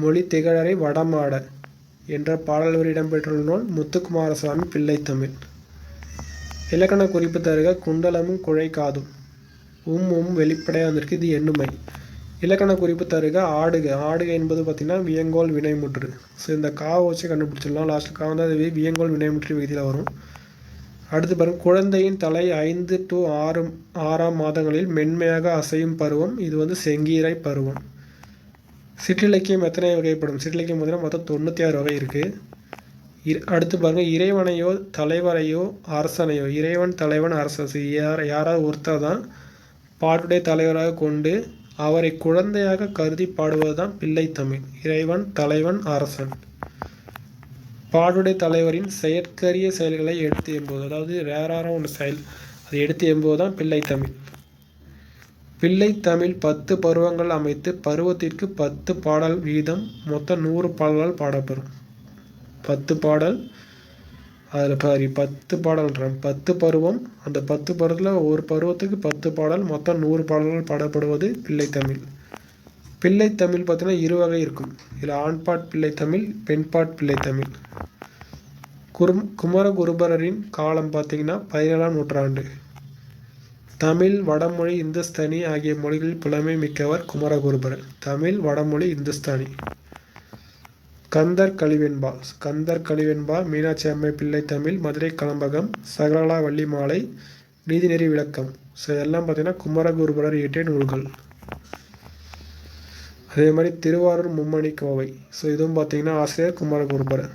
மொழி திகழரை வடமாட என்ற பாடல் வரி இடம்பெற்றுள்ள நூல் முத்துக்குமாரசாமி பிள்ளை தமிழ். இலக்கண குறிப்பு தருக. குண்டலமும் குழைக்காதும். வெளிப்படையாக வந்திருக்கு, இது எண்ணுமை. இலக்கண குறிப்பு தருக. ஆடுக. ஆடுக என்பது பார்த்திங்கன்னா வியங்கோல் வினைமுற்று. ஸோ இந்த காவை வச்சு கண்டுபிடிச்சிடலாம். லாஸ்ட்டில் கா வந்து அது வியங்கோல் வினைமுற்று விதியில் வரும். அடுத்து பாருங்கள் குழந்தையின் தலை 5 to 6 மாதங்களில் மென்மையாக அசையும் பருவம். இது வந்து செங்கீரை பருவம். சிற்றிலக்கியம் எத்தனை வகைப்படும்? சிற்றிலக்கியம் பார்த்தீங்கன்னா மொத்தம் 96 வகை இருக்குது. அடுத்து பாருங்கள் இறைவனையோ தலைவரையோ அரசனையோ. இறைவன் தலைவன் அரசன் யாராவது ஒருத்தர் தான் பாட்டுடைய தலைவராக கொண்டு அவரை குழந்தையாக கருதி பாடுவது தான் பிள்ளை தமிழ். இறைவன் தலைவன் அரசன். பாடுடைய தலைவரின் செயற்கரிய செயல்களை எடுத்து எம்போது, அதாவது ரேரான ஒன்று செயல் அதை எடுத்து எம்போது தான் பிள்ளை தமிழ். பிள்ளை தமிழ் 10 பருவங்கள் அமைத்து பருவத்திற்கு 10 பாடல் வீதம் மொத்தம் 100 பாடல்கள் பாடப்பெறும். 10 பாடல், அதில் 10 பாடல்ன்றாங்க. 10 பருவம். அந்த 10 பருவத்தில் ஒரு பருவத்துக்கு 10 பாடல், மொத்தம் 100 பாடல்கள் பாடப்படுவது பிள்ளை தமிழ். பிள்ளை தமிழ் பார்த்தீங்கன்னா 2 வகை இருக்கும். இதில் ஆண்பாட் பிள்ளை தமிழ், பெண்பாட் பிள்ளை தமிழ். குமரகுருபரரின் காலம் பார்த்திங்கன்னா 17ஆம் நூற்றாண்டு. தமிழ், வடமொழி, இந்துஸ்தானி ஆகிய மொழிகளில் புலமை மிக்கவர் குமரகுருபரர். தமிழ், வடமொழி, இந்துஸ்தானி. கந்தர் கலிவெண்பா. கந்தர் கலிவெண்பா, மீனாட்சி அம்மை பிள்ளை தமிழ், மதுரை கலம்பகம், சகலா வள்ளி மாலை, நீதிநெறி விளக்கம். ஸோ இதெல்லாம் பார்த்திங்கன்னா குமரகுருபரர் இயற்றிய நூல்கள். அதே மாதிரி திருவாரூர் மும்மணி கோவை. ஸோ இதுவும் பார்த்திங்கன்னா ஆசிரியர் குமரகுருபரர்.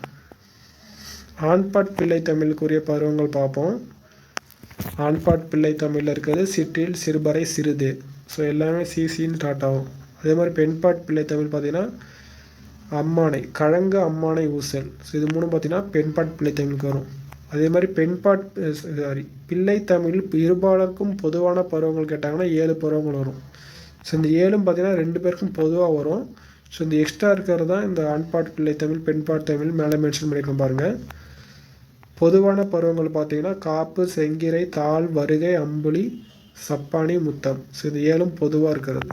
ஆண்பாட் பிள்ளை தமிழுக்குரிய பருவங்கள் பார்ப்போம். ஆண்பாட் பிள்ளை தமிழில் இருக்கிறது சிற்றில், சிறுபறை, சிறுதே. ஸோ எல்லாமே சிசின்னு ஸ்டார்ட் ஆகும். அதே மாதிரி பெண்பாட் பிள்ளை தமிழ் பார்த்திங்கன்னா அம்மானை, கழங்க, அம்மானை, ஊசல். ஸோ இது 3 பார்த்திங்கன்னா பெண்பாட் பிள்ளை தமிழுக்கு வரும். அதே மாதிரி பிள்ளை தமிழ் இருபாலருக்கும் பொதுவான பருவங்கள் கேட்டாங்கன்னா 7 பருவங்கள் வரும். ஸோ இந்த 7ம் பார்த்திங்கன்னா 2 பேருக்கும் பொதுவாக வரும். ஸோ இந்த எக்ஸ்ட்ரா இருக்கிறது தான் இந்த ஆண்பாட் பிள்ளை தமிழ், பெண்பாட் தமிழ் மேலே மென்ஷன் பண்ணியிருக்கோம் பாருங்கள். பொதுவான பருவங்கள் பார்த்திங்கன்னா காப்பு, செங்கிரை, தாள், வருகை, அம்புலி, சப்பானி, முத்தம். ஸோ இது 7ம் பொதுவாக இருக்கிறது.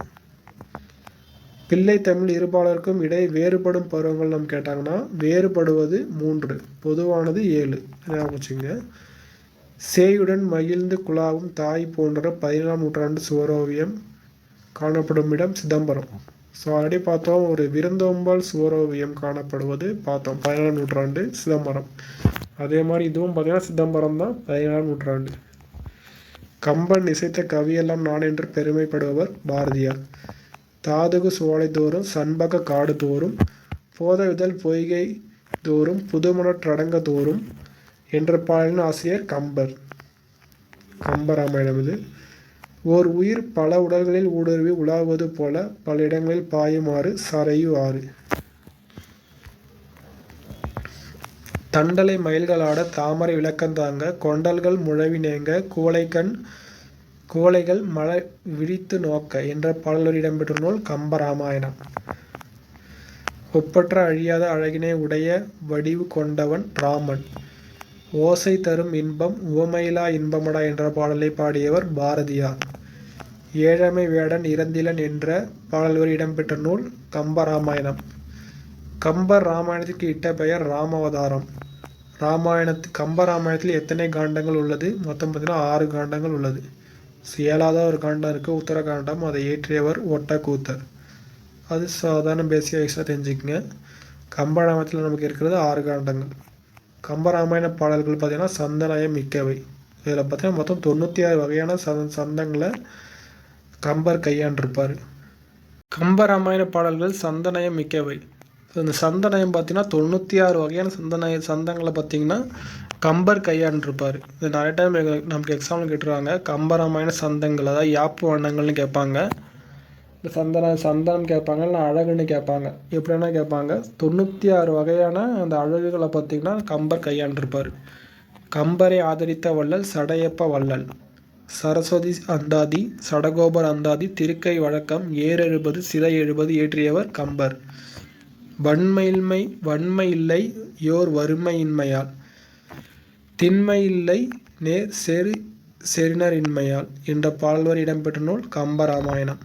பிள்ளை தமிழ் இருபாலருக்கும் இடையே வேறுபடும் பருவங்கள் நம்ம கேட்டாங்கன்னா வேறுபடுவது 3, பொதுவானது 7 வச்சுங்க. சேயுடன் மகிழ்ந்து குழாவும் தாய் போன்ற 17ஆம் நூற்றாண்டு சுவரோவியம் காணப்படும் இடம் சிதம்பரம். ஸோ ஆல்ரெடி பார்த்தோம், ஒரு விருந்தோம்பல் சுவரோவியம் காணப்படுவது பார்த்தோம் 17ஆம் நூற்றாண்டு சிதம்பரம். அதே மாதிரி இதுவும் பார்த்திங்கன்னா சிதம்பரம் தான் 17ஆம் நூற்றாண்டு. கம்பன் இசைத்த கவியெல்லாம் நான் என்று பெருமைப்படுபவர் பாரதியார். தாதுகு சோலை தோறும் சண்பக காடு தோறும் போதவிதழ் பொய்கை தோறும் புதுமணற்றடங்க தோறும் என்ற பாடலின் ஆசிரியர் கம்பர். கம்பராமாயணம் இது. ஓர் உயிர் பல உடல்களில் ஊடுருவி உலாவுவது போல பல இடங்களில் பாயுமாறு சரையு ஆறு. தண்டலை மயில்களாட தாமரை விளக்கந்தாங்க கொண்டல்கள் முழவி நேங்க குவளைகள் மழை விழித்து நோக்க என்ற பாடல்கள் இடம்பெற்ற நூல் கம்பராமாயணம். ஒப்பற்ற அழியாத அழகினை உடைய வடிவு கொண்டவன் ராமன். ஓசை தரும் இன்பம் உவமையிலா இன்பமடா என்ற பாடலை பாடியவர் பாரதியார். ஏழமை வேடன் இறந்திலன் என்ற பாடல்கள் இடம்பெற்ற நூல் கம்பராமாயணம். கம்பர் ராமாயணத்திற்கு இட்ட பெயர் ராமாவதாரம். கம்பராமாயணத்தில் எத்தனை காண்டங்கள் உள்ளது? மொத்தம் பார்த்தீங்கன்னா 6 காண்டங்கள் உள்ளது. 7வது ஒரு காண்டம் இருக்குது, உத்தரகாண்டம். அதை இயற்றியவர் ஒட்டக்கூத்தர். அது சாதாரண பேசிக் எக்ஸ்ட்ரா தெரிஞ்சுக்கங்க. கம்பராமாயணத்தில் நமக்கு இருக்கிறது 6 காண்டங்கள். கம்பராமாயண பாடல்கள் பார்த்திங்கன்னா சந்தநயம் மிக்கவை. இதில் பார்த்தீங்கன்னா மொத்தம் 96 வகையான சந்தங்களை கம்பர் கையாண்டிருப்பார். கம்பராமாயண பாடல்கள் சந்தநயம் மிக்கவை. இந்த சந்தநயம் பார்த்திங்கன்னா 96 வகையான சந்தங்களை பார்த்திங்கன்னா கம்பர் கையாண்டிருப்பார். இது நிறைய டைம் நமக்கு எக்ஸாம்பிள் கேட்டுருவாங்க. கம்பராமாயண சந்தங்கள், அதாவது யாப்பு வண்ணங்கள்னு கேட்பாங்க. இந்த சந்தனம் கேட்பாங்க, இல்லை அழகுன்னு கேட்பாங்க. எப்படின்னா கேட்பாங்க. 96 வகையான அந்த அழகுகளை பார்த்திங்கன்னா கம்பர் கையாண்டிருப்பார். கம்பரை ஆதரித்த வள்ளல் சடையப்ப வள்ளல். சரஸ்வதி அந்தாதி, சடகோபர் அந்தாதி, திருக்கை வழக்கம், ஏர் 70 சிலை 70 இயற்றியவர் கம்பர். வன்மை இல்லை யோர் வறுமையின்மையால், திண்மை இல்லை நேர் செறினரின்மையால் என்ற பாடல்கள் இடம்பெற்ற நூல் கம்பராமாயணம்.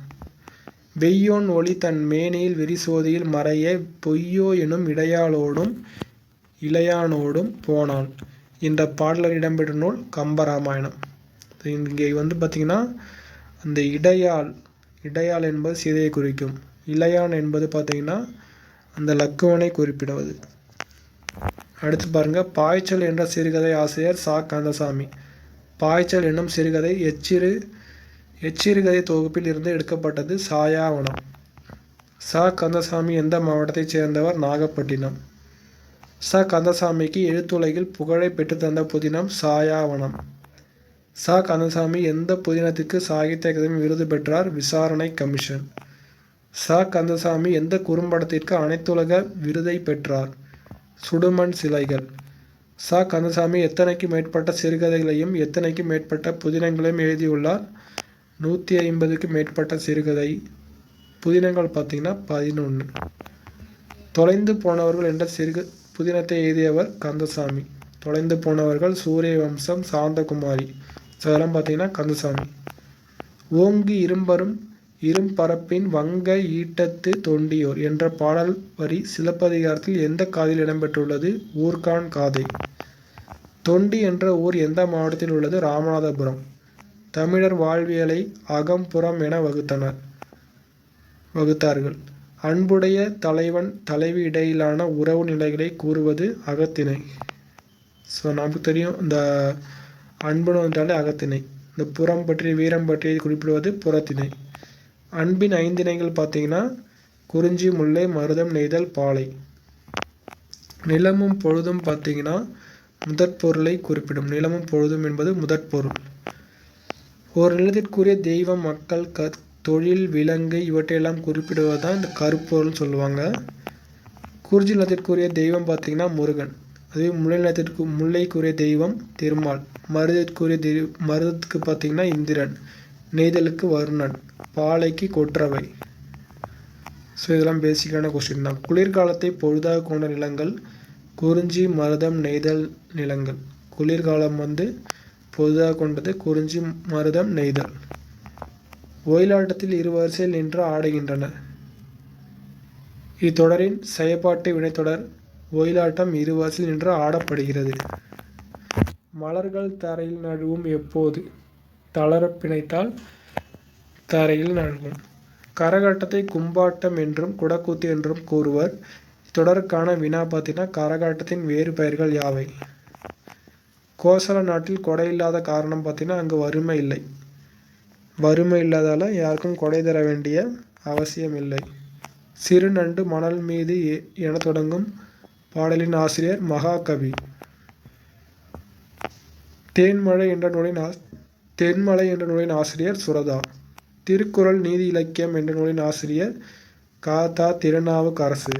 வெய்யோன் ஒளி தன் மேனியில் விரிசோதியில் மறைய பொய்யோ எனும் இளையானோடும் போனான் என்ற பாடல்கள் இடம்பெற்ற நூல் கம்பராமாயணம். இங்கே பார்த்திங்கன்னா அந்த இடையாள் என்பது சீதையை குறிக்கும். இளையான் என்பது பார்த்திங்கன்னா அந்த லக்குவனை குறிப்பிடுவது. அடுத்து பாருங்கள். பாய்ச்சல் என்ற சிறுகதை ஆசிரியர் சா. கந்தசாமி. பாய்ச்சல் என்னும் சிறுகதை எச்சிறுகதை தொகுப்பில் இருந்து எடுக்கப்பட்டது. சாயாவனம். சா. கந்தசாமி எந்த மாவட்டத்தைச் சேர்ந்தவர்? நாகப்பட்டினம். சா. கந்தசாமிக்கு எழுத்துலகில் புகழை பெற்றுத்தந்த புதினம் சாயாவனம். சா. கந்தசாமி எந்த புதினத்திற்கு சாகித்ய அகாதமி விருது பெற்றார்? விசாரணை கமிஷன். சா. கந்தசாமி எந்த குறும்படத்திற்கு அனைத்துலக விருதை பெற்றார்? சுடுமண் சிலைகள். சா. கந்தசாமி எத்தனைக்கு மேற்பட்ட சிறுகதைகளையும் எத்தனைக்கு மேற்பட்ட புதினங்களையும் எழுதியுள்ளார்? 150க்கு மேற்பட்ட சிறுகதை புதினங்கள் பார்த்திங்கன்னா 11. தொலைந்து போனவர்கள் என்ற புதினத்தை எழுதியவர் கந்தசாமி. தொலைந்து போனவர்கள், சூரிய வம்சம், சாந்தகுமாரி, அதெல்லாம் பார்த்திங்கன்னா கந்தசாமி. ஓங்கி இரும்பரப்பின் வங்க ஈட்டத்து தொண்டியோர் என்ற பாடல் வரி சிலப்பதிகாரத்தில் எந்த காதில் இடம்பெற்றுள்ளது? ஊர்கான் காதை. தொண்டி என்ற ஊர் எந்த மாவட்டத்தில் உள்ளது? ராமநாதபுரம். தமிழர் வாழ்வியலை அகம் புறம் என வகுத்தார்கள். அன்புடைய தலைவன் தலைவி இடையிலான உறவு நிலைகளை கூறுவது அகத்திணை. ஸோ நமக்கு தெரியும், இந்த அன்புன்னு வந்தாலே அகத்திணை. இந்த புறம் பற்றி வீரம் பற்றி குறிப்பிடுவது புறத்திணை. அன்பின் 5 திணைகள் பார்த்திங்கன்னா குறிஞ்சி, முல்லை, மருதம், நெய்தல், பாலை. நிலமும் பொழுதும் பார்த்திங்கன்னா முதற்பொருளை குறிப்பிடும். நிலமும் பொழுதும் என்பது முதற்பொருள். ஒரு நிலத்திற்குரிய தெய்வம், மக்கள், தொழில், விலங்கு இவற்றையெல்லாம் குறிப்பிடுவது தான் இந்த கருப்பொருள்னு சொல்லுவாங்க. குறிஞ்சி நிலத்திற்குரிய தெய்வம் பார்த்திங்கன்னா முருகன். அதே முல்லைக்குரிய தெய்வம் திருமால். மருதத்துக்கு பார்த்திங்கன்னா இந்திரன். நெய்தலுக்கு வருணன். பாலைக்கு கொற்றவை. ஸோ இதெல்லாம் பேசிக்கான கொஸ்டின் தான். குளிர்காலத்தை பொழுதாக கொண்ட நிலங்கள் குறிஞ்சி, மருதம், நெய்தல் நிலங்கள். குளிர்காலம் பொழுதாக கொண்டது குறிஞ்சி, மருதம், நெய்தல். ஒயிலாட்டத்தில் 2 வரிசையில் நின்று ஆடுகின்றனர். இத்தொடரின் செயற்பாட்டு வினைத்தொடர். ஒயிலாட்டம் 2 வரிசையில் நின்று ஆடப்படுகிறது. மலர்கள் தரையில் நழுவும் எப்போது? தளர பிணைத்தால் தரையில் நழுவும். கரகாட்டத்தை கும்பாட்டம் என்றும் குடக்கூத்து என்றும் கூறுவர். இத்தொடருக்கான வினா பார்த்தீங்கன்னா கரகாட்டத்தின் வேறு பெயர்கள் யாவை? கோசல நாட்டில் கொடை இல்லாத காரணம் பார்த்தீங்கன்னா அங்கு வறுமை இல்லை. வறுமை இல்லாதால யாருக்கும் கொடை தர வேண்டிய அவசியம் இல்லை. சிறு நண்டு மணல் மீது என தொடங்கும் பாடலின் ஆசிரியர் மகாகவி. தென்மலை என்ற நூலின் ஆசிரியர் சுரதா. திருக்குறள் நீதி இலக்கியம் என்ற நூலின் ஆசிரியர் கா. திருநாவுக்கரசு.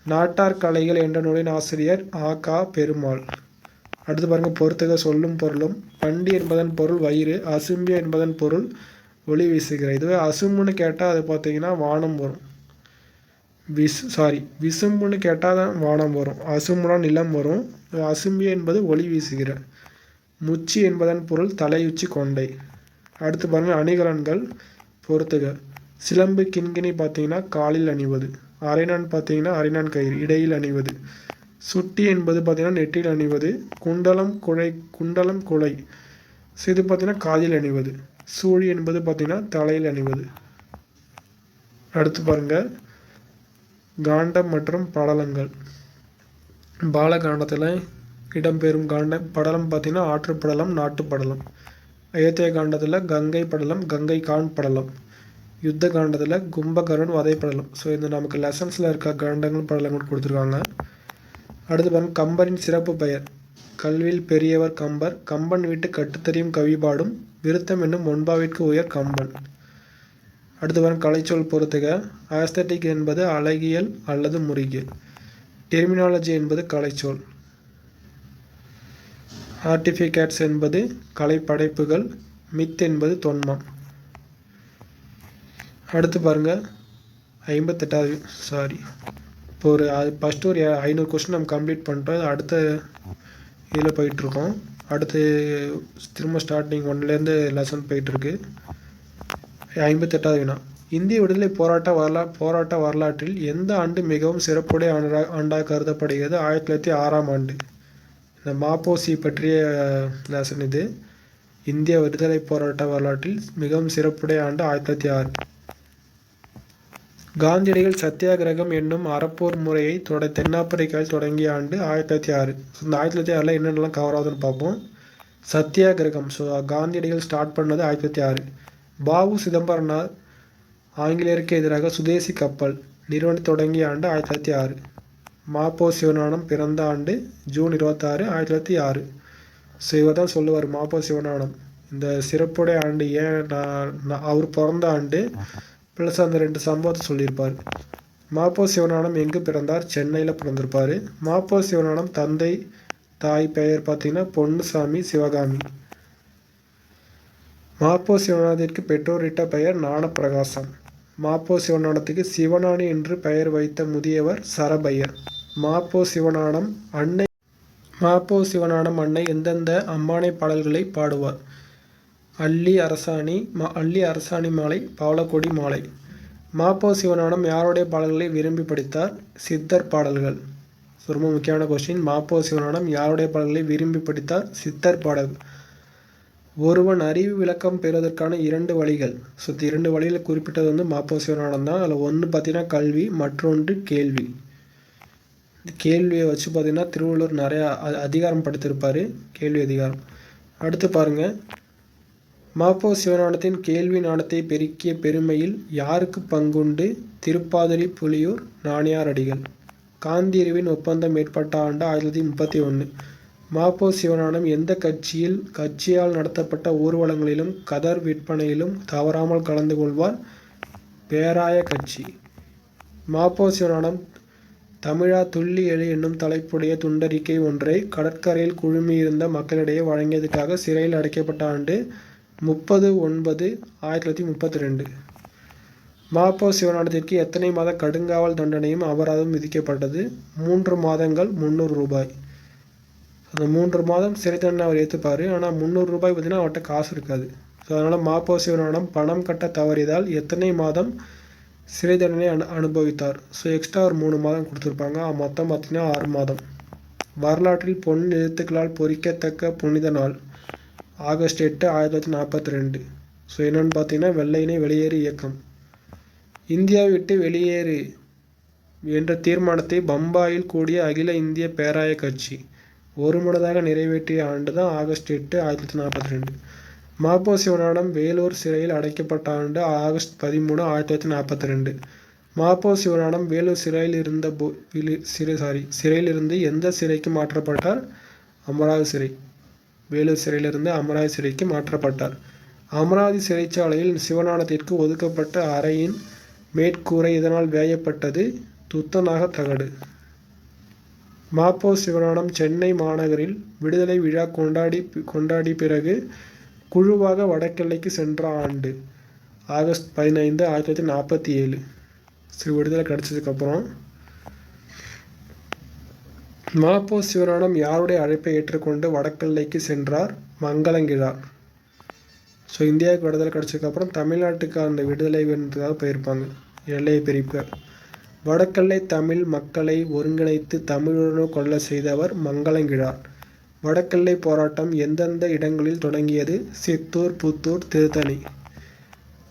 நாட்டார் கலைகள் என்ற நூலின் ஆசிரியர் ஆ. பெருமாள். அடுத்து பாருங்கள், பொறுத்துக சொல்லும் பொருளும். பண்டி என்பதன் பொருள் வயிறு, அசும்பி என்பதன் பொருள் ஒளி வீசுகிற. இதுவே அசும்புன்னு கேட்டால் அது பார்த்தீங்கன்னா வானம் வரும். விசும்புன்னு கேட்டால் தான் வானம் வரும். அசும்புனா நிலம் வரும். அசும்பி என்பது ஒளி வீசுகிற. முச்சி என்பதன் பொருள் தலையுச்சி கொண்டை. அடுத்து பாருங்கள், அணிகலன்கள் பொறுத்துக. சிலம்பு கிண்கிணி பார்த்தீங்கன்னா காலில் அணிவது. அரைநான் பார்த்தீங்கன்னா அரைநான் கயிறு இடையில் அணிவது. சுட்டி என்பது பார்த்தீங்கன்னா நெற்றியில் அணிவது. குண்டலம் குலை இது பார்த்தீங்கன்னா காதில் அணிவது. சூழி என்பது பார்த்தீங்கன்னா தலையில் அணிவது. அடுத்து பாருங்கள், காண்டம் மற்றும் படலங்கள். பாலகாண்டத்தில் இடம்பெறும் படலம் பார்த்தீங்கன்னா ஆற்றுப்படலம், நாட்டுப்படலம். அயோத்திய காண்டத்தில் கங்கை படலம், கங்கை கான் படலம். யுத்த காண்டத்தில் கும்பகர்ணன் வதைப்படலம். ஸோ இந்த நமக்கு லெசன்ஸில் இருக்க காண்டங்கள் படலங்கள் கொடுத்துருக்காங்க. அடுத்து பாருங்கள், கம்பரின் சிறப்பு பெயர். கல்வியில் பெரியவர் கம்பர். கம்பன் வீட்டு கட்டுத்தறியும் கவி பாடும். விருத்தம் என்னும் ஒன்பாவிற்கு உயர் கம்பன். அடுத்து பாருங்கள், கலைச்சொல் பொறுத்துக. ஆஸ்தட்டிக் என்பது அழகியல் அல்லது முறிகியல். டெர்மினாலஜி என்பது கலைச்சொல். ஆர்டிஃபிகேட்ஸ் என்பது கலைப்படைப்புகள். மித் என்பது தொன்மம். அடுத்து பாருங்கள், 58வது இப்போ ஃபஸ்ட்டு ஒரு 500 கொஸ்டின் நம்ம கம்ப்ளீட் பண்ணிட்டோம். அடுத்த இதில் போயிட்டுருக்கோம். அடுத்து திரும்ப ஸ்டார்டிங் 1லேருந்து லெசன் போயிட்டுருக்கு. 58வது வினா. இந்திய விடுதலை போராட்ட வரலாற்றில் எந்த ஆண்டு மிகவும் சிறப்புடைய ஆண்டாக கருதப்படுகிறது? 1906ஆம் ஆண்டு. இந்த மாப்போசி பற்றிய லெசன் இது. இந்திய விடுதலை போராட்ட வரலாற்றில் மிகவும் சிறப்புடைய ஆண்டு 1906. காந்தியடிகள் சத்தியாகிரகம் என்னும் அறப்போர் முறையை தென்னாப்பிரிக்காவில் தொடங்கிய ஆண்டு 1906. இந்த 1906 என்னென்னலாம் கவர் ஆகுதுன்னு பார்ப்போம். சத்தியாகிரகம், ஸோ காந்தியடிகள் ஸ்டார்ட் பண்ணது 1906. பாவு சிதம்பரனார் ஆங்கிலேயருக்கு எதிராக சுதேசி கப்பல் நிறுவனம் தொடங்கிய ஆண்டு 1906. மாப்போ சிவஞானம் பிறந்த ஆண்டு ஜூன் 26, 1906. ஸோ இவர் தான் சொல்லுவார், மாப்போ சிவஞானம் இந்த சிறப்புடைய ஆண்டு ஏன் அவர் பிறந்த ஆண்டு ப்ளஸ் அந்த 2 சம்பவத்தை சொல்லியிருப்பார். மாப்போ சிவஞானம் எங்கு பிறந்தார்? சென்னையில் பிறந்திருப்பார். மாப்போ சிவஞானம் தந்தை தாய் பெயர் பார்த்தீங்கன்னா பொன்னுசாமி, சிவகாமி. மாப்போ சிவஞானத்திற்கு பெற்றோரிட்ட பெயர் ஞானப்பிரகாசம். மாப்போ சிவஞானத்துக்கு சிவஞானி என்று பெயர் வைத்த முதியவர் சரபையர். மாப்போ சிவஞானம் அன்னை எந்தெந்த அம்மானை பாடல்களை பாடுவார்? அள்ளி அரசாணி மாலை, பவளக்கொடி மாலை. மாப்போ சிவஞானம் யாருடைய பாடல்களை விரும்பி படித்தார்? சித்தர் பாடல்கள். ரொம்ப முக்கியமான கொஸ்டின். மாப்போ சிவஞானம் யாருடைய பாடல்களை விரும்பி படித்தார்? சித்தர் பாடல். ஒருவன் அறிவு விளக்கம் பெறுவதற்கான 2 வழிகள். ஸோ 2 வழியில் குறிப்பிட்டது வந்து மாப்போ சிவஞானம் தான். அதில் ஒன்று பார்த்தீங்கன்னா கல்வி, மற்றொன்று கேள்வி. கேள்வியை வச்சு பார்த்தீங்கன்னா திருவள்ளுவர் நிறையா அதிகாரம் படுத்திருப்பார், கேள்வி அதிகாரம். அடுத்து பாருங்கள், மாப்போ சிவஞானத்தின் கேள்வி ஞானத்தை பெருக்கிய பெருமையில் யாருக்கு பங்குண்டு? திருப்பாதிரி புலியூர் நாணியார் அடிகள். காந்தியறிவின் ஒப்பந்தம் ஏற்பட்ட ஆண்டு 1931. மாப்போ சிவஞானம் எந்த கட்சியால் நடத்தப்பட்ட ஊர்வலங்களிலும் கதர் விற்பனையிலும் தவறாமல் கலந்து கொள்வார்? பேராய கட்சி. மாப்போ சிவஞானம் தமிழா துள்ளி எழு என்னும் தலைப்புடைய துண்டறிக்கை ஒன்றை கடற்கரையில் குழுமியிருந்த மக்களிடையே வழங்கியதுக்காக சிறையில் அடைக்கப்பட்ட ஆண்டு 30/9/1932. மாப்போ சிவஞானத்திற்கு எத்தனை மாத கடுங்காவல் தண்டனையும் அபராதமும் விதிக்கப்பட்டது? 3 மாதங்கள் 300 ரூபாய். அந்த 3 மாதம் சிறை தண்டனை அவர் ஏற்றுப்பார். ஆனால் 300 ரூபாய் பார்த்தீங்கன்னா அவர்கிட்ட காசு இருக்காது. ஸோ அதனால் மாப்போ சிவஞானம் பணம் கட்ட தவறியதால் எத்தனை மாதம் சிறை தண்டனை அனுபவித்தார்? ஸோ எக்ஸ்ட்ரா ஒரு 3 மாதம் கொடுத்துருப்பாங்க. மொத்தம் பார்த்திங்கன்னா 6 மாதம். வரலாற்றில் பொன் எழுத்துக்களால் பொறிக்கத்தக்க புனித நாள் ஆகஸ்ட் 8, 1942. ஸோ என்னென்னு பார்த்தீங்கன்னா வெள்ளையினை வெளியேறு இயக்கம். இந்தியாவை விட்டு வெளியேறு என்ற தீர்மானத்தை பம்பாயில் கூடிய அகில இந்திய பேராய கட்சி ஒருமனதாக நிறைவேற்றிய ஆண்டு தான் ஆகஸ்ட் 8, 1942. மாப்போ சிவஞானம் வேலூர் சிறையில் அடைக்கப்பட்ட ஆண்டு ஆகஸ்ட் 13, 1942. மாப்போ சிவஞானம் வேலூர் சிறையிலிருந்து எந்த சிறைக்கு மாற்றப்பட்டார்? அமராவதி சிறை. வேலூர் சிறையிலிருந்து அமராவதி சிறைக்கு மாற்றப்பட்டார். அமராவதி சிறைச்சாலையில் சிவஞானத்திற்கு ஒதுக்கப்பட்ட அறையின் மேற்கூரை இதனால் வேயப்பட்டது. துத்தநாக தகடு. மாப்போ சிவஞானம் சென்னை மாநகரில் விடுதலை விழா கொண்டாடி பிறகு குழுவாக வடக்கெல்லைக்கு சென்ற ஆண்டு ஆகஸ்ட் 15, 1947. விடுதலை கிடைச்சதுக்கப்புறம் மாப்போ சிவஞானம் யாருடைய அழைப்பை ஏற்றுக்கொண்டு வடக்கெல்லைக்கு சென்றார்? மங்களங்கிழார். இந்தியாவுக்கு விடுதலை கிடைச்சதுக்கப்புறம் தமிழ்நாட்டுக்கு அந்த விடுதலை வேணுன்றதாக போயிருப்பாங்க, எல்லையை பிரிக்க. வடக்கெல்லை தமிழ் மக்களை ஒருங்கிணைத்து தமிழுடன் கொள்ள செய்தவர் மங்களங்கிழார். வடக்கெல்லை போராட்டம் எந்தெந்த இடங்களில் தொடங்கியது? சித்தூர், புத்தூர், திருத்தணி.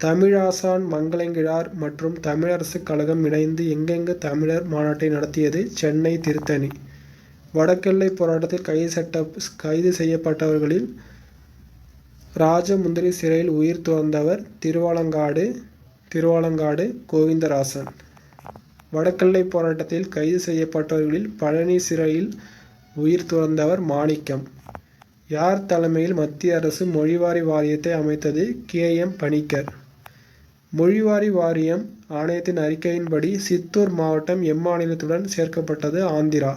தமிழாசான் மங்களங்கிழார் மற்றும் தமிழரசு கழகம் இணைந்து எங்கெங்கு தமிழர் மாநாட்டை நடத்தியது? சென்னை, திருத்தணி. வடக்கெல்லை போராட்டத்தில் கைது செய்யப்பட்டவர்களில் ராஜமுந்திரி சிறையில் உயிர் துறந்தவர் திருவாலங்காடு கோவிந்தராசன். வடக்கெல்லை போராட்டத்தில் கைது செய்யப்பட்டவர்களில் பழனி சிறையில் உயிர் துறந்தவர் மாணிக்கம். யார் தலைமையில் மத்திய அரசு மொழிவாரி வாரியத்தை அமைத்தது? K.M. பணிக்கர். மொழிவாரி வாரியம் ஆணையத்தின் அறிக்கையின்படி சித்தூர் மாவட்டம் எம்மாநிலத்துடன் சேர்க்கப்பட்டது? ஆந்திரா.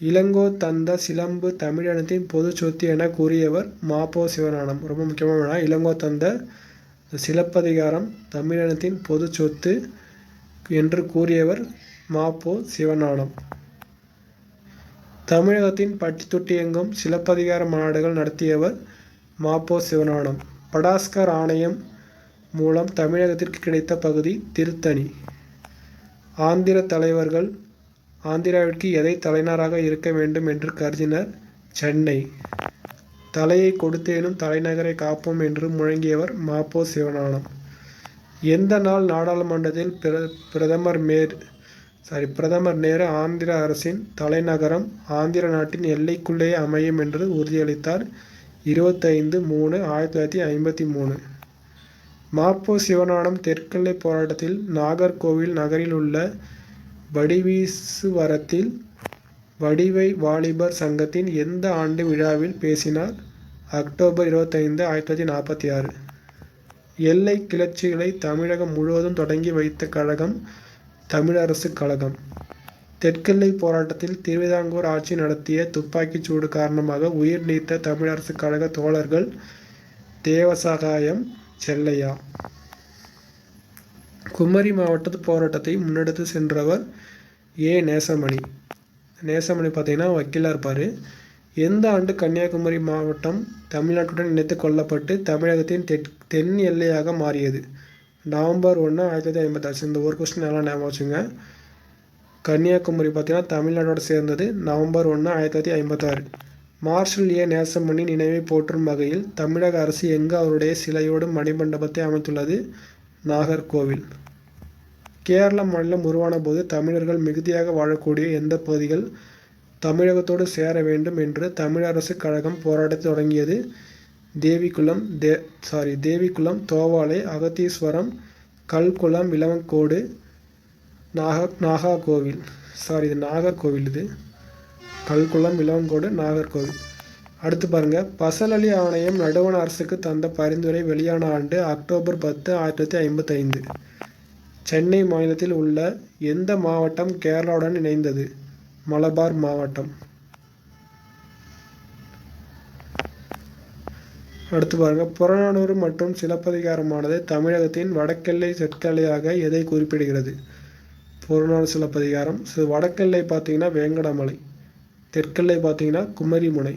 இளங்கோ தந்த சிலம்பு தமிழினத்தின் பொது சொத்து என கூறியவர் மாப்போ சிவஞானம். ரொம்ப முக்கியமான இளங்கோ தந்த சிலப்பதிகாரம் தமிழினத்தின் பொது சொத்து என்று கூறியவர் மாப்போ சிவஞானம். தமிழகத்தின் பட்டி தொட்டி எங்கும் சிலப்பதிகார மாநாடுகள் நடத்தியவர் மாப்போ சிவஞானம். படாஸ்கர் ஆணையம் மூலம் தமிழகத்திற்கு கிடைத்த பகுதி திருத்தணி. ஆந்திர தலைவர்கள் ஆந்திராவிற்கு எதை தலைநகராக இருக்க வேண்டும் என்று கருதினர்? சென்னை. தலையை கொடுத்தேனும் தலைநகரை காப்போம் என்று முழங்கியவர் மாப்போ சிவஞானம். எந்த நாள் நாடாளுமன்றத்தில் பிரதமர் நேரு ஆந்திர அரசின் தலைநகரம் ஆந்திர நாட்டின் எல்லைக்குள்ளேயே அமையும் என்று உறுதியளித்தார்? 25/3/1953. மாப்போ சிவஞானம் தெற்கெல்லை போராட்டத்தில் நாகர்கோவில் நகரில் உள்ள வடிவீசுவரத்தில் வடிவை வாலிபர் சங்கத்தின் எந்த ஆண்டு விழாவில் பேசினார்? அக்டோபர் 25, 1946. எல்லை கிளர்ச்சிகளை தமிழகம் முழுவதும் தொடங்கி வைத்த கழகம் தமிழரசு கழகம். தெற்கெல்லை போராட்டத்தில் திருவிதாங்கூர் ஆட்சி நடத்திய துப்பாக்கிச் சூடு காரணமாக உயிர் நீத்த தமிழரசு கழக தோழர்கள் தேவசகாயம், செல்லையா. குமரி மாவட்டத்து போராட்டத்தை முன்னெடுத்து சென்றவர் ஏ. நேசமணி. நேசமணி பார்த்தீங்கன்னா வக்கீலாக இருப்பார். எந்த ஆண்டு கன்னியாகுமரி மாவட்டம் தமிழ்நாட்டுடன் இணைத்து கொள்ளப்பட்டு தமிழகத்தின் தென் எல்லையாக மாறியது? நவம்பர் 1, 1956. இந்த ஒரு கொஸ்டின் நல்லா ஞாபகம் வச்சுங்க. கன்னியாகுமரி பார்த்தீங்கன்னா தமிழ்நாட்டோடு சேர்ந்தது நவம்பர் 1, 1956. மார்ஷல் ஏ. நேசமணி நினைவை போற்றும் வகையில் தமிழக அரசு எங்கு அவருடைய சிலையோடு மணிமண்டபத்தை அமைத்துள்ளது? நாகர்கோவில். கேரள மாநிலம் உருவான போது தமிழர்கள் மிகுதியாக வாழக்கூடிய எந்த பகுதிகள் தமிழகத்தோடு சேர வேண்டும் என்று தமிழரசு கழகம் போராட்டத்தை தொடங்கியது? தேவிக்குளம், தோவாளை, அகத்தீஸ்வரம், கல்குளம், இளவங்கோடு, நாகர்கோவில். இது நாகர்கோவில். இது கல்குளம், இளவங்கோடு, நாகர்கோவில். அடுத்து பாருங்கள். பசல் அலி ஆணையம் நடுவண் அரசுக்கு தந்த பரிந்துரை வெளியான ஆண்டு அக்டோபர் 10, 1955. சென்னை மாநிலத்தில் உள்ள எந்த மாவட்டம் கேரளாவுடன் இணைந்தது? மலபார் மாவட்டம். அடுத்து பாருங்கள். புறநானூறு மற்றும் சிலப்பதிகாரமானது தமிழகத்தின் வடக்கெல்லை தெற்கெல்லையாக எதை குறிப்பிடுகிறது? புறநானூறு, சிலப்பதிகாரம். வடக்கெல்லை பார்த்தீங்கன்னா வேங்கடமலை, தெற்கெல்லை பார்த்தீங்கன்னா குமரிமுனை.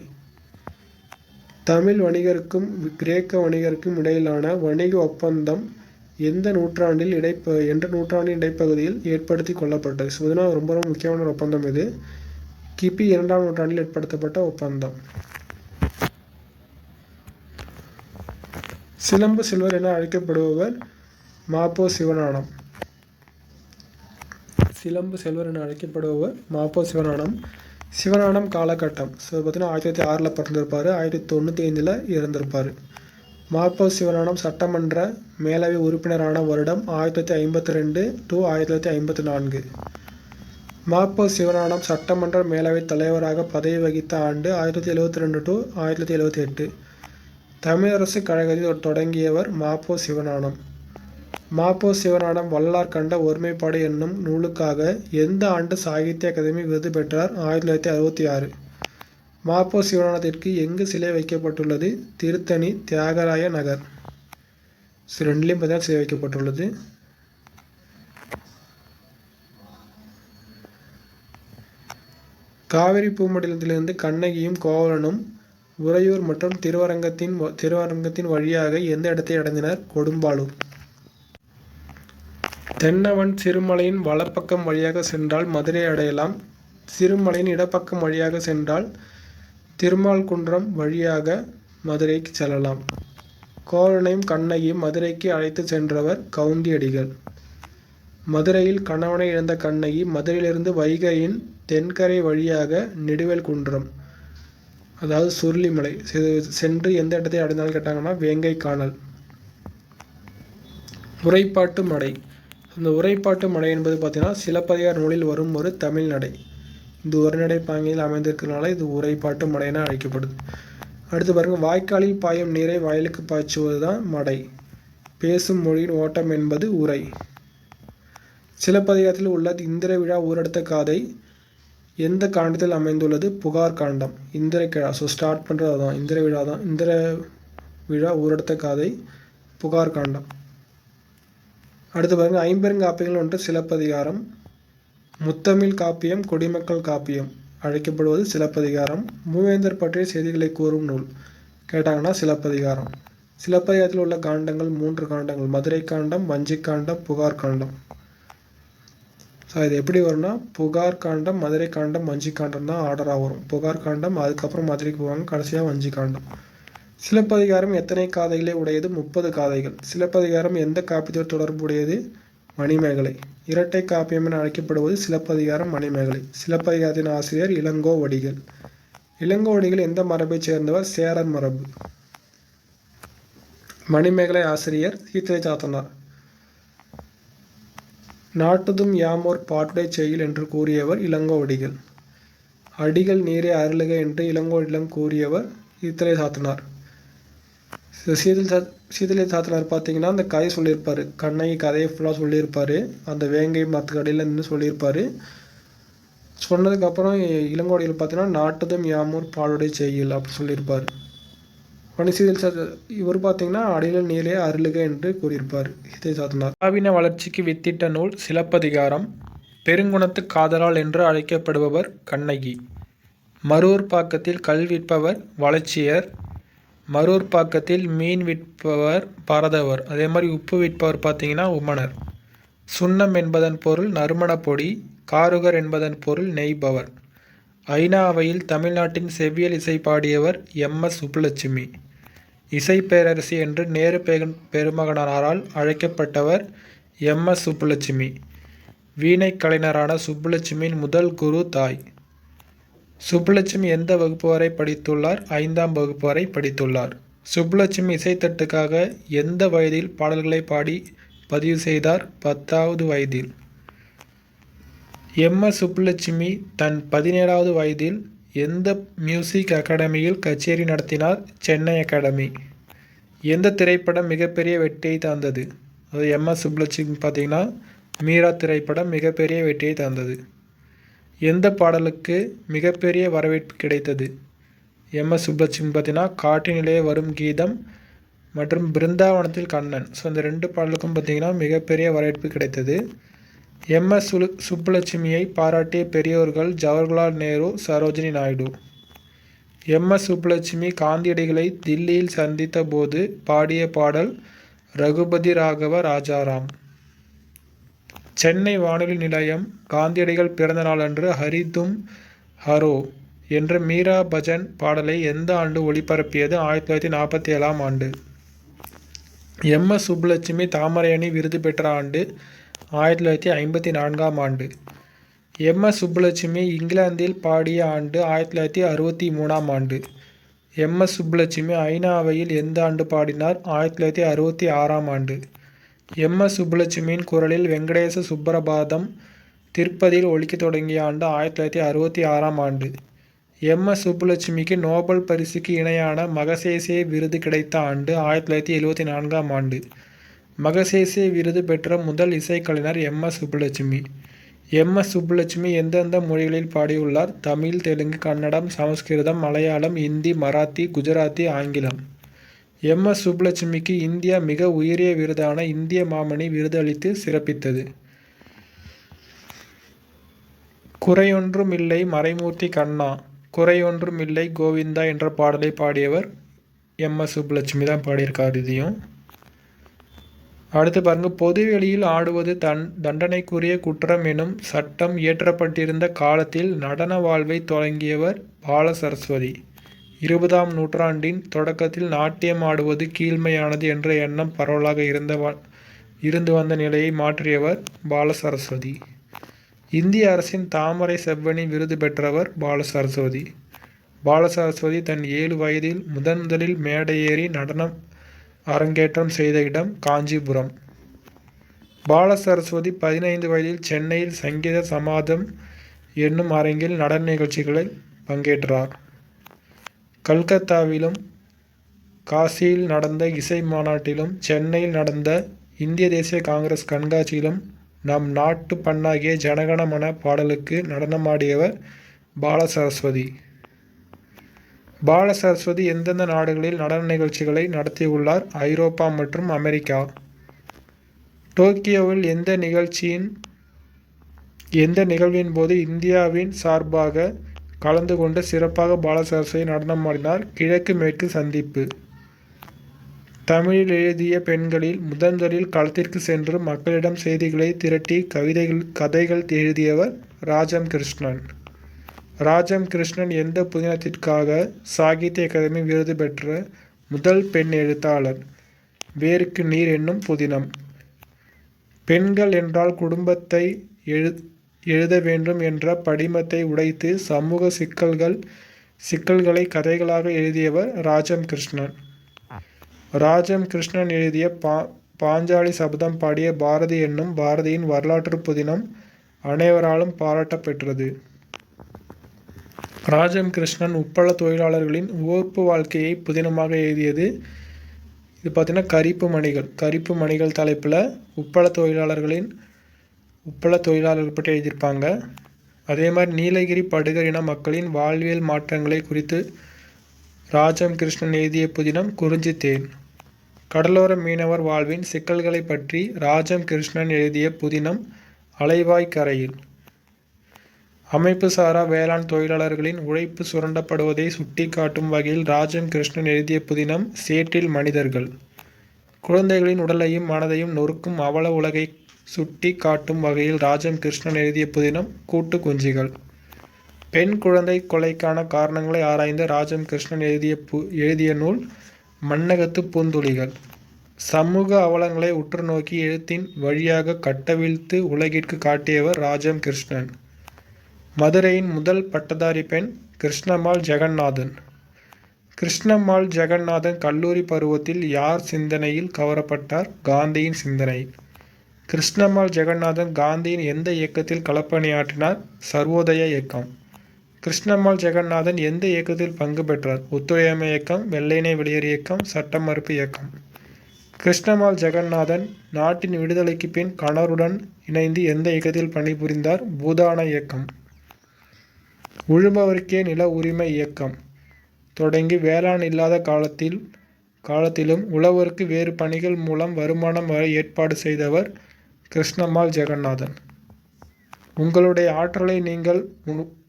தமிழ் வணிகருக்கும் கிரேக்க வணிகருக்கும் இடையிலான வணிக ஒப்பந்தம் எந்த நூற்றாண்டின் இடைப்பகுதியில் ஏற்படுத்தி கொள்ளப்பட்டது? இதுதான் ரொம்ப ரொம்ப முக்கியமான ஒரு ஒப்பந்தம். இது கிபி 2ஆம் நூற்றாண்டில் ஏற்படுத்தப்பட்ட ஒப்பந்தம். சிலம்பு செல்வர் என அழைக்கப்படுபவர் மாப்போ சிவஞானம். சிலம்பு செல்வர் என அழைக்கப்படுபவர் மாப்போ சிவஞானம். சிவஞானம் காலகட்டம் பார்த்தீங்கன்னா 1906 பிறந்திருப்பார், 1995 இறந்திருப்பார். மாப்போ சிவஞானம் சட்டமன்ற மேலவை உறுப்பினரான வருடம் 1952 to 1954. மாப்போ சிவஞானம் சட்டமன்ற மேலவை தலைவராக பதவி வகித்த ஆண்டு 1972 to 1978. தமிழரசு கழகத்தில் தொடங்கியவர் மாப்போ சிவஞானம். மாப்போ சிவஞானம் வள்ளலார் கண்ட ஒருமைப்பாடு என்னும் நூலுக்காக எந்த ஆண்டு சாகித்ய அகாதமி விருது பெற்றார்? 1966. மாப்போ சிவஞானத்திற்கு எங்கு சிலை வைக்கப்பட்டுள்ளது? திருத்தணி, தியாகராய நகர். ரெண்டுலேயும் பார்த்தீங்கன்னா சிலை வைக்கப்பட்டுள்ளது. காவிரி பூமண்டலத்திலிருந்து கண்ணகியும் கோவலனும் உறையூர் மற்றும் திருவரங்கத்தின் வழியாக எந்த இடத்தை அடைந்தனர்? கொடும்பாளூர். தென்னவன் சிறுமலையின் வலப்பக்கம் வழியாக சென்றால் மதுரை அடையலாம். சிறுமலையின் இடப்பக்கம் வழியாக சென்றால் திருமால்குன்றம் வழியாக மதுரைக்கு செல்லலாம். கோவலனையும் கண்ணகியும் மதுரைக்கு அழைத்து சென்றவர் கவுந்தியடிகள். மதுரையில் கணவனை இழந்த கண்ணகி மதுரையிலிருந்து வைகையின் தென்கரை வழியாக நெடுவேல் குன்றம், அதாவது சுருளிமலை சென்று எந்த இடத்தை அடைந்தாலும் கேட்டாங்கன்னா வேங்கை காணல். உரைப்பாட்டு மடை. இந்த உரைப்பாட்டு மடை என்பது பார்த்தீங்கன்னா சிலப்பதிகார நூலில் வரும் ஒரு தமிழ் நடை. இந்த உரைநடை பாங்கில் அமைந்திருக்கிறதுனால இது உரைப்பாட்டு மடை என அழைக்கப்படுது. அடுத்து பாருங்கள், வாய்க்காலில் பாயும் நீரை வயலுக்கு பாய்ச்சுவது தான் மடை. பேசும் மொழியின் ஓட்டம் என்பது உரை. சிலப்பதிகாரத்தில் உள்ள இந்திர விழா ஊரெடுத்த காதை எந்த காண்டத்தில் அமைந்துள்ளது? புகார் காண்டம். இந்திர கிழா, ஸ்டார்ட் பண்ணுறது தான் இந்திர விழா தான். இந்திர விழா ஊரெடுத்த காதை புகார் காண்டம். அடுத்து பாருங்கள், ஐம்பெருங்காப்பியங்கள் ஒன்று சிலப்பதிகாரம். முத்தமிழ் காப்பியம், குடிமக்கள் காப்பியம் அழைக்கப்படுவது சிலப்பதிகாரம். மூவேந்தர் பற்றிய செய்திகளை கூறும் நூல் கேட்டாங்கன்னா சிலப்பதிகாரம். சிலப்பதிகாரத்தில் உள்ள காண்டங்கள் 3 காண்டங்கள்: மதுரை காண்டம், வஞ்சி காண்டம், புகார் காண்டம். ஸோ இது எப்படி வரும்னா புகார் காண்டம், மதுரை காண்டம், வஞ்சி காண்டம் தான் ஆர்டராக வரும். புகார் காண்டம், அதுக்கப்புறம் மதுரைக்கு போவாங்க, கடைசியாக வஞ்சி காண்டம். சிலப்பதிகாரம் எத்தனை காதைகளை உடையது? 30 காதைகள். சிலப்பதிகாரம் எந்த காப்பியத்தோடு தொடர்புடையது? மணிமேகலை. இரட்டை காப்பியம் என அழைக்கப்படுவது சிலப்பதிகாரம், மணிமேகலை. சிலப்பதிகாரத்தின் ஆசிரியர் இளங்கோவடிகள். இளங்கோவடிகள் எந்த மரபைச் சேர்ந்தவர்? சேரர் மரபு. மணிமேகலை ஆசிரியர் சீத்தலை சாத்தனார். நாட்டுதும் யாமோர் பாட்டுடை செய்யுள் என்று கூறியவர் இளங்கோவடிகள். அடிகள் நீரே அருளுக என்று இளங்கோவடிகளிடம் கூறியவர் சீத்தலை சாத்தனார். சீத்தலை சாத்தனார் பார்த்தீங்கன்னா அந்த கதை சொல்லியிருப்பார். கண்ணகி கதையை ஃபுல்லாக சொல்லியிருப்பார். அந்த வேங்கை மரத்துக்கு அடியில் நின்று சொல்லியிருப்பார். சொன்னதுக்கப்புறம் இளங்கோவடிகள் பார்த்தீங்கன்னா நாட்டுதும் யாமோர் பாட்டுடை செய்யுள் அப்படி சொல்லியிருப்பார். இவர் பார்த்தீங்கன்னா அடியில் நீலே அருளுக என்று கூறியிருப்பார் சீத்தலை சாத்தனார். காவின வளர்ச்சிக்கு வித்திட்ட நூல் சிலப்பதிகாரம். பெருங்குணத்து காதலால் என்று அழைக்கப்படுபவர் கண்ணகி. மரூர் பாக்கத்தில் கல் விற்பவர் வளச்சியர். மரூர் பாக்கத்தில் மீன் விற்பவர் பரதவர். அதே மாதிரி உப்பு விற்பவர் பார்த்தீங்கன்னா உமனர். சுண்ணம் என்பதன் பொருள் நறுமண பொடி. காருகர் என்பதன் பொருள் நெய்பவர். ஐநா அவையில் தமிழ்நாட்டின் செவ்வியல் இசை பாடியவர் எம்.எஸ். சுப்புலட்சுமி. இசை பேரரசி என்று நேரு பெருமகனாரால் அழைக்கப்பட்டவர் எம்.எஸ். சுப்புலட்சுமி. வீணை கலைஞரான சுப்புலட்சுமியின் முதல் குரு தாய். சுப்புலட்சுமி எந்த வகுப்பு வரை படித்துள்ளார்? 5ஆம் வகுப்பு வரை படித்துள்ளார். சுப்புலட்சுமி இசைத்தட்டுக்காக எந்த வயதில் பாடல்களை பாடி பதிவு செய்தார்? 10வது வயதில். எம்.எஸ். சுப்புலட்சுமி தன் 17வது வயதில் எந்த மியூசிக் அகாடமியில் கச்சேரி நடத்தினார்? சென்னை அகாடமி. எந்த திரைப்படம் மிகப்பெரிய வெற்றியை தந்தது? அது எம்.எஸ். சுப்புலட்சுமி பார்த்தீங்கன்னா மீரா திரைப்படம் மிகப்பெரிய வெற்றியை தந்தது. எந்த பாடலுக்கு மிகப்பெரிய வரவேற்பு கிடைத்தது? எம்.எஸ். சுப்புலட்சுமி பார்த்தீங்கன்னா காற்றினிலே வரும் கீதம் மற்றும் பிருந்தாவனத்தில் கண்ணன். ஸோ இந்த 2 பாடலுக்கும் பார்த்தீங்கன்னா மிகப்பெரிய வரவேற்பு கிடைத்தது. எம்.எஸ். சுப்புலட்சுமியை பாராட்டிய பெரியோர்கள் ஜவஹர்லால் நேரு, சரோஜினி நாயுடு. எம்.எஸ். சுப்புலட்சுமி காந்தியடிகளை தில்லியில் சந்தித்த போது பாடிய பாடல் ரகுபதி ராகவ ராஜாராம். சென்னை வானொலி நிலையம் காந்தியடிகள் பிறந்த நாளன்று ஹரி தும் ஹரோ என்ற மீரா பஜன் பாடலை எந்த ஆண்டு ஒளிபரப்பியது? 1947ஆம் ஆண்டு. எம்.எஸ். சுப்புலட்சுமி தாமரை அணி விருது பெற்ற ஆண்டு 1954ஆம் ஆண்டு. எம்.எஸ். சுப்புலட்சுமி இங்கிலாந்தில் பாடிய ஆண்டு 1963ஆம் ஆண்டு. எம்.எஸ். சுப்புலட்சுமி ஐநா அவையில் எந்த ஆண்டு பாடினார்? 1966ஆம் ஆண்டு. எம்.எஸ். சுப்புலட்சுமியின் குரலில் வெங்கடேச சுப்ரபாதம் திருப்பதியில் ஒலிக்க தொடங்கிய ஆண்டு 1966ஆம் ஆண்டு. எம்.எஸ். சுப்புலட்சுமிக்கு நோபல் பரிசுக்கு இணையான மகசேசே விருது கிடைத்த ஆண்டு 1974ஆம் ஆண்டு. மகசேசே விருது பெற்ற முதல் இசைக்கலைஞர் எம்.எஸ். சுப்புலட்சுமி. எம்.எஸ். சுப்புலட்சுமி எந்தெந்த மொழிகளில் பாடியுள்ளார்? தமிழ், தெலுங்கு, கன்னடம், சமஸ்கிருதம், மலையாளம், இந்தி, மராத்தி, குஜராத்தி, ஆங்கிலம். எம்.எஸ். சுப்புலட்சுமிக்கு இந்தியா மிக உயரிய விருதான இந்திய மாமணி விருது அளித்து சிறப்பித்தது. குறையொன்றும் இல்லை மறைமூர்த்தி கண்ணா, குறையொன்றும் இல்லை கோவிந்தா என்ற பாடலை பாடியவர் எம்.எஸ். சுப்புலட்சுமி தான் பாடியிருக்கார். இதையும் அடுத்து பாருங்க. பொதுவெளியில் ஆடுவது தண்டனைக்குரிய குற்றம் எனும் சட்டம் இயற்றப்பட்டிருந்த காலத்தில் நடன வாழ்வை தொடங்கியவர் பால சரஸ்வதி. 20ஆம் நூற்றாண்டின் தொடக்கத்தில் நாட்டியம் ஆடுவது கீழ்மையானது என்ற எண்ணம் பரவலாக இருந்து வந்த நிலையை மாற்றியவர் பால சரஸ்வதி. இந்திய அரசின் தாமரை செவ்வனி விருது பெற்றவர் பால சரஸ்வதி. பால சரஸ்வதி தன் 7 வயதில் முதலில் மேடை ஏறி நடனம் அரங்கேற்றம் செய்த இடம் காஞ்சிபுரம். பால சரஸ்வதி 15 வயதில் சென்னையில் சங்கீத சமாதம் என்னும் அரங்கில் நடன நிகழ்ச்சிகளில் பங்கேற்றார். கல்கத்தாவிலும் காசியில் நடந்த இசை மாநாட்டிலும் சென்னையில் நடந்த இந்திய தேசிய காங்கிரஸ் கண்காட்சியிலும் நம் நாட்டு பண்ணாகிய ஜனகணமன பாடலுக்கு நடனமாடியவர் பால சரஸ்வதி. பால சரஸ்வதி எந்தெந்த நாடுகளில் நடன நிகழ்ச்சிகளை நடத்தியுள்ளார்? ஐரோப்பா மற்றும் அமெரிக்கா. டோக்கியோவில் எந்த நிகழ்வின் போது இந்தியாவின் சார்பாக கலந்து கொண்டு சிறப்பாக பால சரஸ்வதி நடனமாடினார்? கிழக்கு மேற்கு சந்திப்பு. தமிழில் எழுதிய பெண்களில் முதலில் களத்திற்கு சென்று மக்களிடம் செய்திகளை திரட்டி கதைகள் எழுதியவர் ராஜம் கிருஷ்ணன். ராஜம் கிருஷ்ணன் எந்த புதினத்திற்காக சாகித்ய அகாதமி விருது பெற்ற முதல் பெண் எழுத்தாளர்? வேருக்கு நீர் என்னும் புதினம். பெண்கள் என்றால் குடும்பத்தை எழுத வேண்டும் என்ற படிமத்தை உடைத்து சமூக சிக்கல்களை கதைகளாக எழுதியவர் ராஜம் கிருஷ்ணன். ராஜம் கிருஷ்ணன் எழுதிய பாஞ்சாலி சபதம் பாடிய பாரதி என்னும் பாரதியின் வரலாற்று புதினம் அனைவராலும் பாராட்ட பெற்றது. ராஜம் கிருஷ்ணன் உப்பள தொழிலாளர்களின் உழைப்பு வாழ்க்கையை புதினமாக எழுதியது. இது பார்த்தீங்கன்னா கரிப்பு மணிகள் தலைப்பில் உப்பள தொழிலாளர்கள் பற்றி எழுதியிருப்பாங்க. அதே மாதிரி நீலகிரி படுகர் இன மக்களின் வாழ்வியல் மாற்றங்களை குறித்து ராஜம் கிருஷ்ணன் எழுதிய புதினம் குறிஞ்சி தேன். கடலோர மீனவர் வாழ்வின் சிக்கல்களை பற்றி ராஜம் கிருஷ்ணன் எழுதிய புதினம் அலைவாய் கரையில். அமைப்பு சாரா வேளாண் தொழிலாளர்களின் உழைப்பு சுரண்டப்படுவதை சுட்டி காட்டும் வகையில் ராஜம் கிருஷ்ணன் எழுதிய புதினம் சேற்றில் மனிதர்கள். குழந்தைகளின் உடலையும் மனதையும் நொறுக்கும் அவல உலகை சுட்டி காட்டும் வகையில் ராஜம் கிருஷ்ணன் எழுதிய புதினம் கூட்டு குஞ்சிகள். பெண் குழந்தை கொலைக்கான காரணங்களை ஆராய்ந்த ராஜம் கிருஷ்ணன் எழுதிய நூல் மண்ணகத்து பூந்துளிகள். சமூக அவலங்களை உற்று நோக்கி எழுத்தின் வழியாக கட்டவிழ்த்து உலகிற்கு காட்டியவர் ராஜம் கிருஷ்ணன். மதுரையின் முதல் பட்டதாரி பெண் கிருஷ்ணம்மாள் ஜெகநாதன். கிருஷ்ணம்மாள் ஜெகநாதன் கல்லூரி பருவத்தில் யார் சிந்தனையில் கவரப்பட்டார்? காந்தியின் சிந்தனையில். கிருஷ்ணம்மாள் ஜெகநாதன் காந்தியின் எந்த இயக்கத்தில் களப்பணியாற்றினார்? சர்வோதய இயக்கம். கிருஷ்ணம்மாள் ஜெகநாதன் எந்த இயக்கத்தில் பங்கு பெற்றார்? ஒத்துழையாமை இயக்கம், வெள்ளையனே வெளியேறு இயக்கம், சட்ட மறுப்பு இயக்கம். கிருஷ்ணம்மாள் ஜெகநாதன் நாட்டின் விடுதலைக்கு பின் கணவருடன் இணைந்து எந்த இயக்கத்தில் பணிபுரிந்தார்? பூதான இயக்கம். உழுபவருக்கே நில உரிமை இயக்கம் தொடங்கி வேளாண் இல்லாத காலத்திலும் உழவருக்கு வேறு பணிகள் மூலம் வருமானம் வர ஏற்பாடு செய்தவர் கிருஷ்ணம்மாள் ஜெகநாதன். உங்களுடைய ஆற்றலை நீங்கள்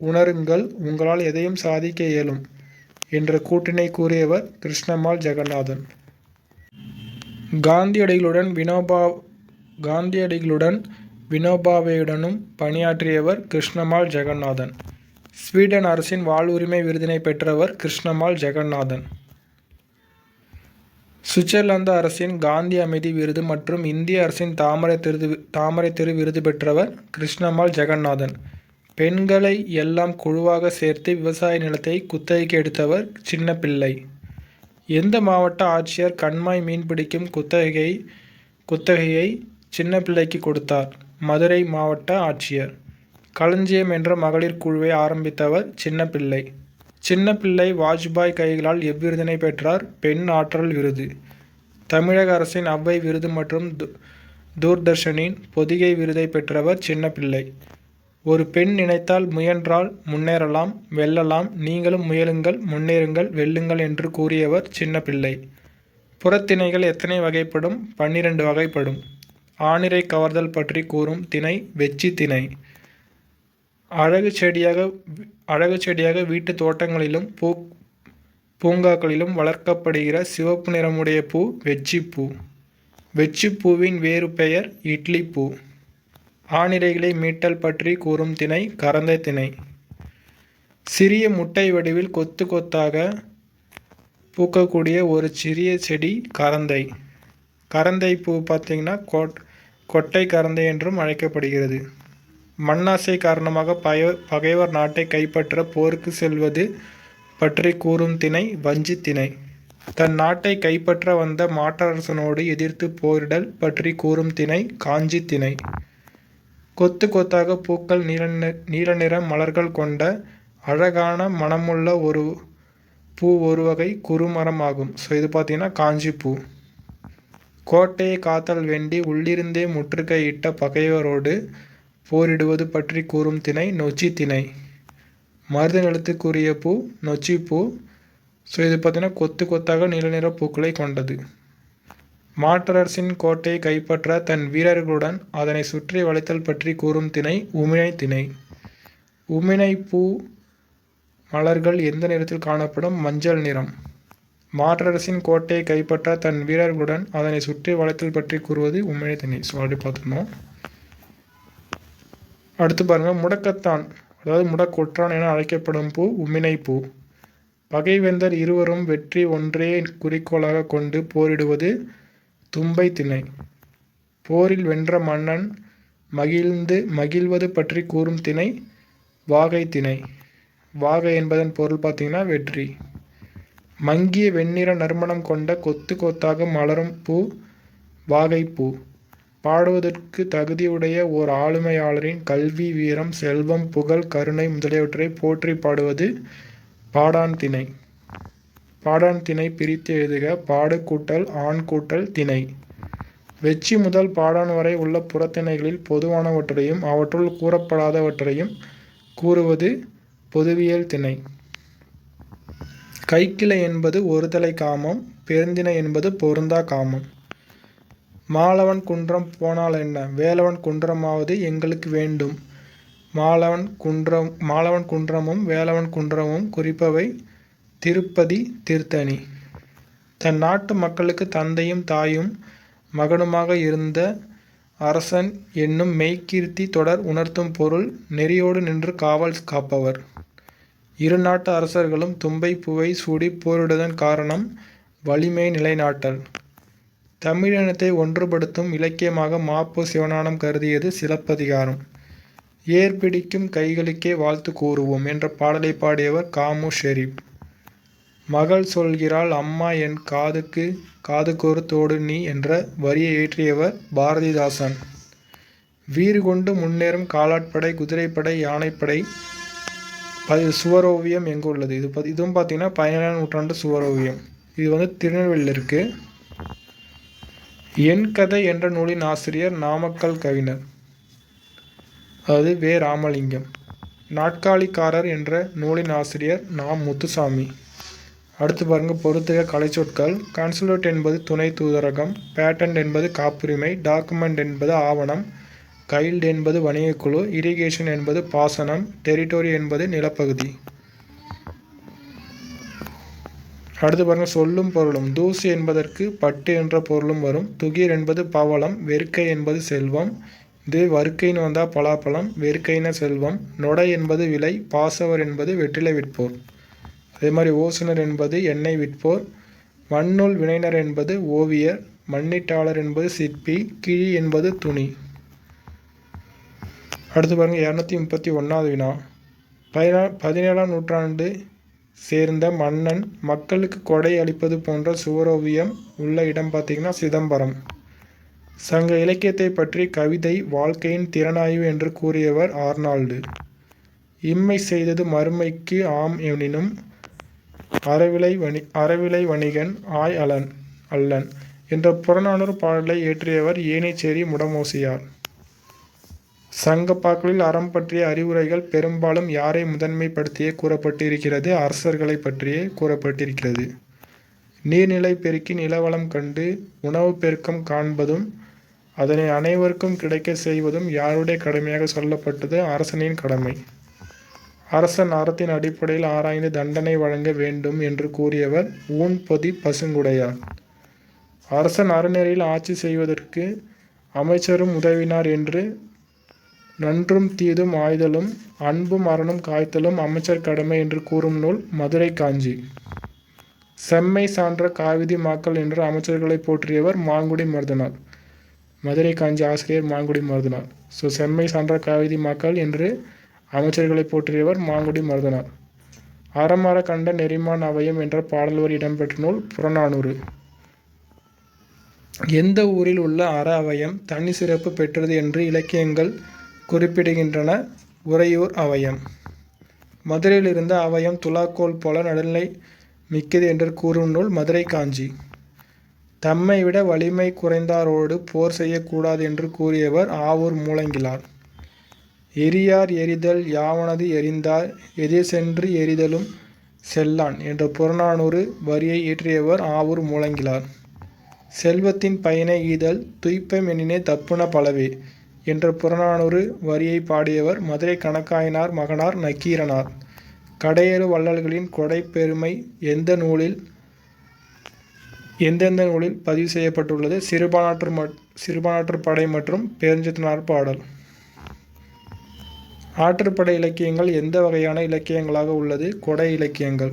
உணருங்கள், உங்களால் எதையும் சாதிக்க இயலும் என்ற கூற்றினை கூறியவர் கிருஷ்ணம்மாள் ஜெகநாதன். காந்தியடிகளுடன் வினோபாவேயுடனும் பணியாற்றியவர் கிருஷ்ணம்மாள் ஜெகநாதன். ஸ்வீடன் அரசின் வாழ்வுரிமை விருதினை பெற்றவர் கிருஷ்ணம்மாள் ஜெகநாதன். சுவிட்சர்லாந்து அரசின் காந்தி அமைதி விருது மற்றும் இந்திய அரசின் தாமரை திரு விருது பெற்றவர் கிருஷ்ணம்மாள் ஜெகநாதன். பெண்களை எல்லாம் குழுவாக சேர்த்து விவசாய நிலத்தை குத்தகைக்கு எடுத்தவர் சின்னப்பிள்ளை. எந்த மாவட்ட ஆட்சியர் கண்மாய் மீன்பிடிக்கும் குத்தகையை சின்னப்பிள்ளைக்கு கொடுத்தார்? மதுரை மாவட்ட ஆட்சியர். களஞ்சியம் என்ற மகளிர் குழுவை ஆரம்பித்தவர் சின்னப்பிள்ளை. சின்னப்பிள்ளை வாஜ்பாய் கைகளால் எவ்விருதினை பெற்றார்? பெண் ஆற்றல் விருது. தமிழக அரசின் அவ்வை விருது மற்றும் தூர்தர்ஷனின் பொதிகை விருதை பெற்றவர் சின்னப்பிள்ளை. ஒரு பெண் நினைத்தால் முயன்றால் முன்னேறலாம், வெல்லலாம். நீங்களும் முயலுங்கள், முன்னேறுங்கள், வெல்லுங்கள் என்று கூறியவர் சின்னப்பிள்ளை. புறத்திணைகள் எத்தனை வகைப்படும்? 12 வகைப்படும். ஆணிரை கவர்தல் பற்றி கூறும் திணை வெச்சி திணை. அழகு செடியாக வீட்டு தோட்டங்களிலும் பூங்காக்களிலும் வளர்க்கப்படுகிற சிவப்பு நிறமுடைய பூ வெச்சிப்பூ. வெச்சிப்பூவின் வேறு பெயர் இட்லி பூ. ஆணிரைகளை மீட்டல் பற்றி கூறும் திணை கரந்தை திணை. சிறிய முட்டை வடிவில் கொத்து கொத்தாக பூக்கக்கூடிய ஒரு சிறிய செடி கரந்தை. கரந்தை பூ பார்த்திங்கன்னா கொட்டை கரந்தை என்றும் அழைக்கப்படுகிறது. மண்ணாசை காரணமாக பகைவர் நாட்டை கைப்பற்ற போருக்கு செல்வது பற்றி கூறும் திணை வஞ்சி திணை. தன் நாட்டை கைப்பற்ற வந்த மாற்றரசனோடு எதிர்த்து போரிடல் பற்றி கூறும் திணை காஞ்சி திணை. கொத்து கொத்தாக பூக்கள் நீல நிற மலர்கள் கொண்ட அழகான மனமுள்ள ஒரு பூ ஒரு வகை குறுமரம் ஆகும். ஸோ இது பார்த்தீங்கன்னா காஞ்சி பூ. கோட்டையை காத்தல் வேண்டி உள்ளிருந்தே முற்றுகையிட்ட பகைவரோடு போரிடுவது பற்றி கூறும் திணை நொச்சி திணை. மருத நிலத்துக்குரிய பூ நொச்சிப்பூ. ஸோ இது பார்த்தீங்கன்னா கொத்து கொத்தாக நீல நிற பூக்களை கொண்டது. மாற்றரசின் கோட்டையை கைப்பற்ற தன் வீரர்களுடன் அதனை சுற்றி வளைத்தல் பற்றி கூறும் திணை உமிழை திணை. உமிழை பூ மலர்கள் எந்த நிறத்தில் காணப்படும்? மஞ்சள் நிறம். மாற்றரசின் கோட்டையை கைப்பற்ற தன் வீரர்களுடன் அதனை சுற்றி வளைத்தல் பற்றி கூறுவது உமிழை திணை. ஸோ அப்படி பார்த்துருந்தோம். அடுத்து பாருங்கள், முடக்கத்தான் அதாவது முடக்கொற்றான் என அழைக்கப்படும் பூ உமிழை பூ. பகைவேந்தர் இருவரும் வெற்றி ஒன்றே குறிக்கோளாக கொண்டு போரிடுவது தும்பை திணை. போரில் வென்ற மன்னன் மகிழ்வது பற்றி கூறும் திணை வாகை திணை. வாகை என்பதன் பொருள் பார்த்திங்கன்னா வெற்றி. மங்கிய வெண்ணிற நறுமணம் கொண்ட கொத்து கொத்தாக மலரும் பூ வாகைப்பூ. பாடுவதற்கு தகுதியுடைய ஓர் ஆளுமையாளரின் கல்வி, வீரம், செல்வம், புகழ், கருணை முதலியவற்றை போற்றி பாடுவது பாடான் திணை. பாடான் திணை பிரித்து எழுதுக. பாடு கூட்டல் ஆண் கூட்டல் திணை. வெச்சி முதல் பாடான் வரை உள்ள புறத்திணைகளில் பொதுவானவற்றையும் அவற்றுள் கூறப்படாதவற்றையும் கூறுவது பொதுவியல் திணை. கைக்கிளை என்பது ஒருதலை காமம், பெருந்திணை என்பது பொருந்தா காமம். மாலவன் குன்றம் போனால் என்ன? வேலவன் குன்றமாவது எங்களுக்கு வேண்டும். மாலவன் குன்றமும் வேலவன் குன்றமும் குறிப்பவை திருப்பதி திருத்தணி. தன் நாட்டு மக்களுக்கு தந்தையும் தாயும் மகனுமாக இருந்த அரசன் என்னும் மெய்கீர்த்தி தொடர் உணர்த்தும் பொருள் நெறியோடு நின்று காவல் காப்பவர். இரு நாட்டு அரசர்களும் தும்பை பூவை சூடி போரிடுவதன் காரணம் வலிமை நிலைநாட்டல். தமிழினத்தை ஒன்றுபடுத்தும் இலக்கியமாக மாப்பு சிவஞானம் கருதியது சிலப்பதிகாரம். ஏர்பிடிக்கும் கைகளுக்கே வாழ்த்து கூறுவோம் என்ற பாடலை பாடியவர் காமு ஷெரீப். மகள் சொல்கிறாள் அம்மா என் காதுக்கொரு தோடு நீ என்ற வரியை இயற்றியவர் பாரதிதாசன். வீறு கொண்டு முன்னேறும் காலாட்படை, குதிரைப்படை, யானைப்படை சுவரோவியம் எங்கு உள்ளது? இதுவும் பார்த்தீங்கன்னா 17ஆம் நூற்றாண்டு சுவரோவியம். இது திருநெல்வேலியில் இருக்குது. என் கதை என்ற நூலின் ஆசிரியர் நாமக்கல் கவிஞர், அதாவது வே. ராமலிங்கம். நாட்காலிக்காரர் என்ற நூலின் ஆசிரியர் நா. முத்துசாமி. அடுத்து பாருங்கள், பொறுத்துக கலைச்சொற்கள். கன்சுலேட் என்பது துணை தூதரகம். பேட்டன்ட் என்பது காப்புரிமை. டாக்குமெண்ட் என்பது ஆவணம். கைல்டு என்பது வணிகக்குழு. இரிகேஷன் என்பது பாசனம். டெரிட்டோரி என்பது நிலப்பகுதி. அடுத்து பாருங்கள், சொல்லும் பொருளும். தூசு என்பதற்கு பட்டு என்ற பொருளும் வரும். துகிர் என்பது பவளம். வெறுக்கை என்பது செல்வம். இது வறுக்கைன்னு வந்தால் பலாப்பழம், வெறுக்கைன செல்வம். நொடை என்பது விலை. பாசவர் என்பது வெற்றிலை விற்போர். அதே மாதிரி ஓசுனர் என்பது எண்ணெய் விற்போர். மண்ணுள் வினைஞர் என்பது ஓவியர். மண்ணீட்டாளர் என்பது சிற்பி. கிழி என்பது துணி. அடுத்து பாருங்கள், 231வது வினா. 17ஆம் நூற்றாண்டு சேர்ந்த மன்னன் மக்களுக்கு கொடை அளிப்பது போன்ற சுவரோவியம் உள்ள இடம் பார்த்திங்கன்னா சிதம்பரம். சங்க இலக்கியத்தை பற்றி கவிதை வாழ்க்கையின் திறனாய்வு என்று கூறியவர் ஆர்னால்டு. இம்மை செய்தது மறுமைக்கு ஆம் எனினும் அறவிலை வணிகன் ஆய் அல்லன். என்ற புறநானூறு பாடலை இயற்றியவர் ஏணிச்சேரி முடமோசியார். சங்கப்பாக்களில் அறம் பற்றிய அறிவுரைகள் பெரும்பாலும் யாரை முதன்மைப்படுத்தியே கூறப்பட்டிருக்கிறது? அரசர்களை பற்றியே கூறப்பட்டிருக்கிறது. நீர்நிலை பெருக்கி நிலவளம் கண்டு உணவு பெருக்கம் காண்பதும் அதனை அனைவருக்கும் கிடைக்க செய்வதும் யாருடைய கடமையாக சொல்லப்பட்டது? அரசனின் கடமை. அரசன் அறத்தின் அடிப்படையில் ஆராய்ந்து தண்டனை வழங்க வேண்டும் என்று கூறியவர் ஊன்பொதி பசுங்குடையார். அரசன் அறநெறியில் ஆட்சி செய்வதற்கு அமைச்சரும் உதவினார் என்று நன்றும் தீதும் ஆய்தலும் அன்பும் அறனும் காய்த்தலும் அமைச்சர் கடமை என்று கூறும் நூல் மதுரை காஞ்சி. செம்மை சான்ற காவிதி மாக்கள் என்று அமைச்சர்களை போற்றியவர் மாங்குடி மருதனார். மதுரை காஞ்சி ஆசிரியர் மாங்குடி மருதனார். செம்மை சான்ற காவிதி மாக்கள் என்று அமைச்சர்களை போற்றியவர் மாங்குடி மருதனார். அறமற கண்ட நெறிமான் அவையம் என்ற பாடல் வரி இடம்பெற்ற நூல் புறநானூறு. எந்த ஊரில் உள்ள அற அவையம் தனி சிறப்பு பெற்றது என்று இலக்கியங்கள் குறிப்பிடுகின்றன? உறையூர் அவையம். மதுரையில் இருந்த அவையம் துலாக்கோல் போல நடுநிலை மிக்கது என்று கூறும் நூல் மதுரை காஞ்சி. தம்மை விட வலிமை குறைந்தாரோடு போர் செய்யக்கூடாது என்று கூறியவர் ஆவூர் மூலங்கிழார். எரியார் எரிதல் யாவனது எரிந்தார் எதிர் சென்று எரிதலும் செல்லான் என்ற புறநானூறு வரியை இயற்றியவர் ஆவூர் மூலங்கிழார். செல்வத்தின் பயனை ஈதல் துய்ப்பம் எனினே தப்புன பலவே என்ற புறநானூறு வரியை பாடியவர் மதுரை கணக்காயனார் மகனார் நக்கீரனார். கடையேறு வள்ளல்களின் கொடை பெருமை எந்தெந்த நூலில் பதிவு செய்யப்பட்டுள்ளது? சிறுபானாற்று படை மற்றும் பெருஞ்சித்திரனார் பாடல். ஆற்றுப்படை இலக்கியங்கள் எந்த வகையான இலக்கியங்களாக உள்ளது? கொடை இலக்கியங்கள்.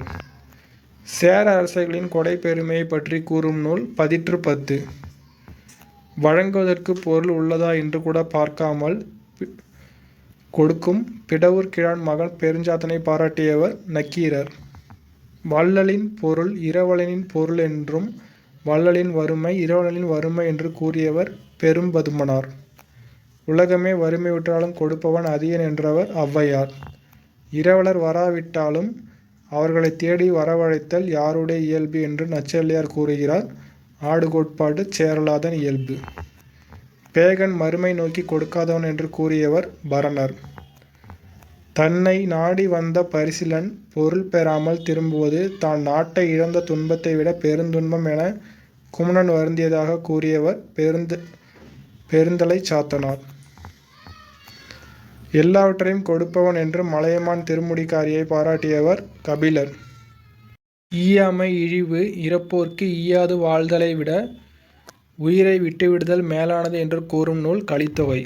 சேர அரசர்களின் கொடை பெருமையை பற்றி கூறும் நூல் பதிற்று பத்து. வழங்குவதற்கு பொருள் உள்ளதா என்று கூட பார்க்காமல் கொடுக்கும் பிடவூர் கிழான் மகன் பெருஞ்சாத்தனை பாராட்டியவர் நக்கீரர். வள்ளலின் பொருள் இரவலனின் பொருள் என்றும் வள்ளலின் வறுமை இரவலனின் வறுமை என்று கூறியவர் பெரும்பதுமனார். உலகமே வறுமையுற்றாலும் கொடுப்பவன் அதியன் என்றவர் ஔவையார். இரவலர் வராவிட்டாலும் அவர்களை தேடி வரவழைத்தல் யாருடைய இயல்பு என்று நச்செல்லியார் கூறுகிறார். ஆடு கோட்பாடு சேரலாதன் இயல்பு. பேகன் மறுமை நோக்கி கொடுக்காதவன் என்று கூறியவர் பரணர். தன்னை நாடி வந்த பரிசிலன் பொருள் பெறாமல் திரும்புவது தான் நாட்டை இழந்த துன்பத்தை விட பெருந்துன்பம் என குமணன் வருந்தியதாக கூறியவர் பெருந்தலை சாத்தனார். எல்லாவற்றையும் கொடுப்பவன் என்று மலையமான் திருமுடிக்காரியை பாராட்டியவர் கபிலர். ஈயாமை இழிவு இறப்போர்க்கு ஈயாது வாழ்தலை விட உயிரை விட்டுவிடுதல் மேலானது என்று கூறும் நூல் கலித்தொகை.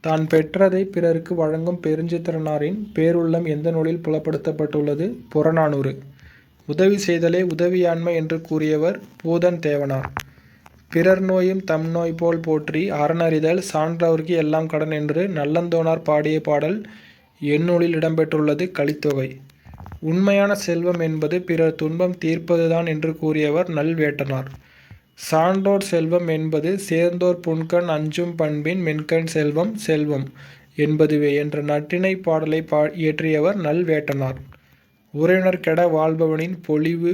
தான் பெற்றதை பிறருக்கு வழங்கும் பெருஞ்சித்திரனாரின் பேருள்ளம் எந்த நூலில் புலப்படுத்தப்பட்டுள்ளது? புறநானூறு. உதவி செய்தலே உதவியாண்மை என்று கூறியவர் பூதன் தேவனார். பிறர் நோயும் தம் நோய் போல் போற்றி அறனறிதல் சான்றவர்க்கு எல்லாம் கடன் என்று நல்லந்தோனார் பாடிய பாடல் எந்நூலில் இடம்பெற்றுள்ளது? கலித்தொகை. உண்மையான செல்வம் என்பது பிறர் துன்பம் தீர்ப்பதுதான் என்று கூறியவர் நல்வேட்டனார். சான்றோர் செல்வம் என்பது சேர்ந்தோர் புன்கண் அஞ்சும் பண்பின் மென்கண் செல்வம் செல்வம் என்பதுவே என்ற நற்றிணை பாடலை இயற்றியவர் நல்வேட்டனார். உறவினர் கெட வாழ்பவனின் பொழிவு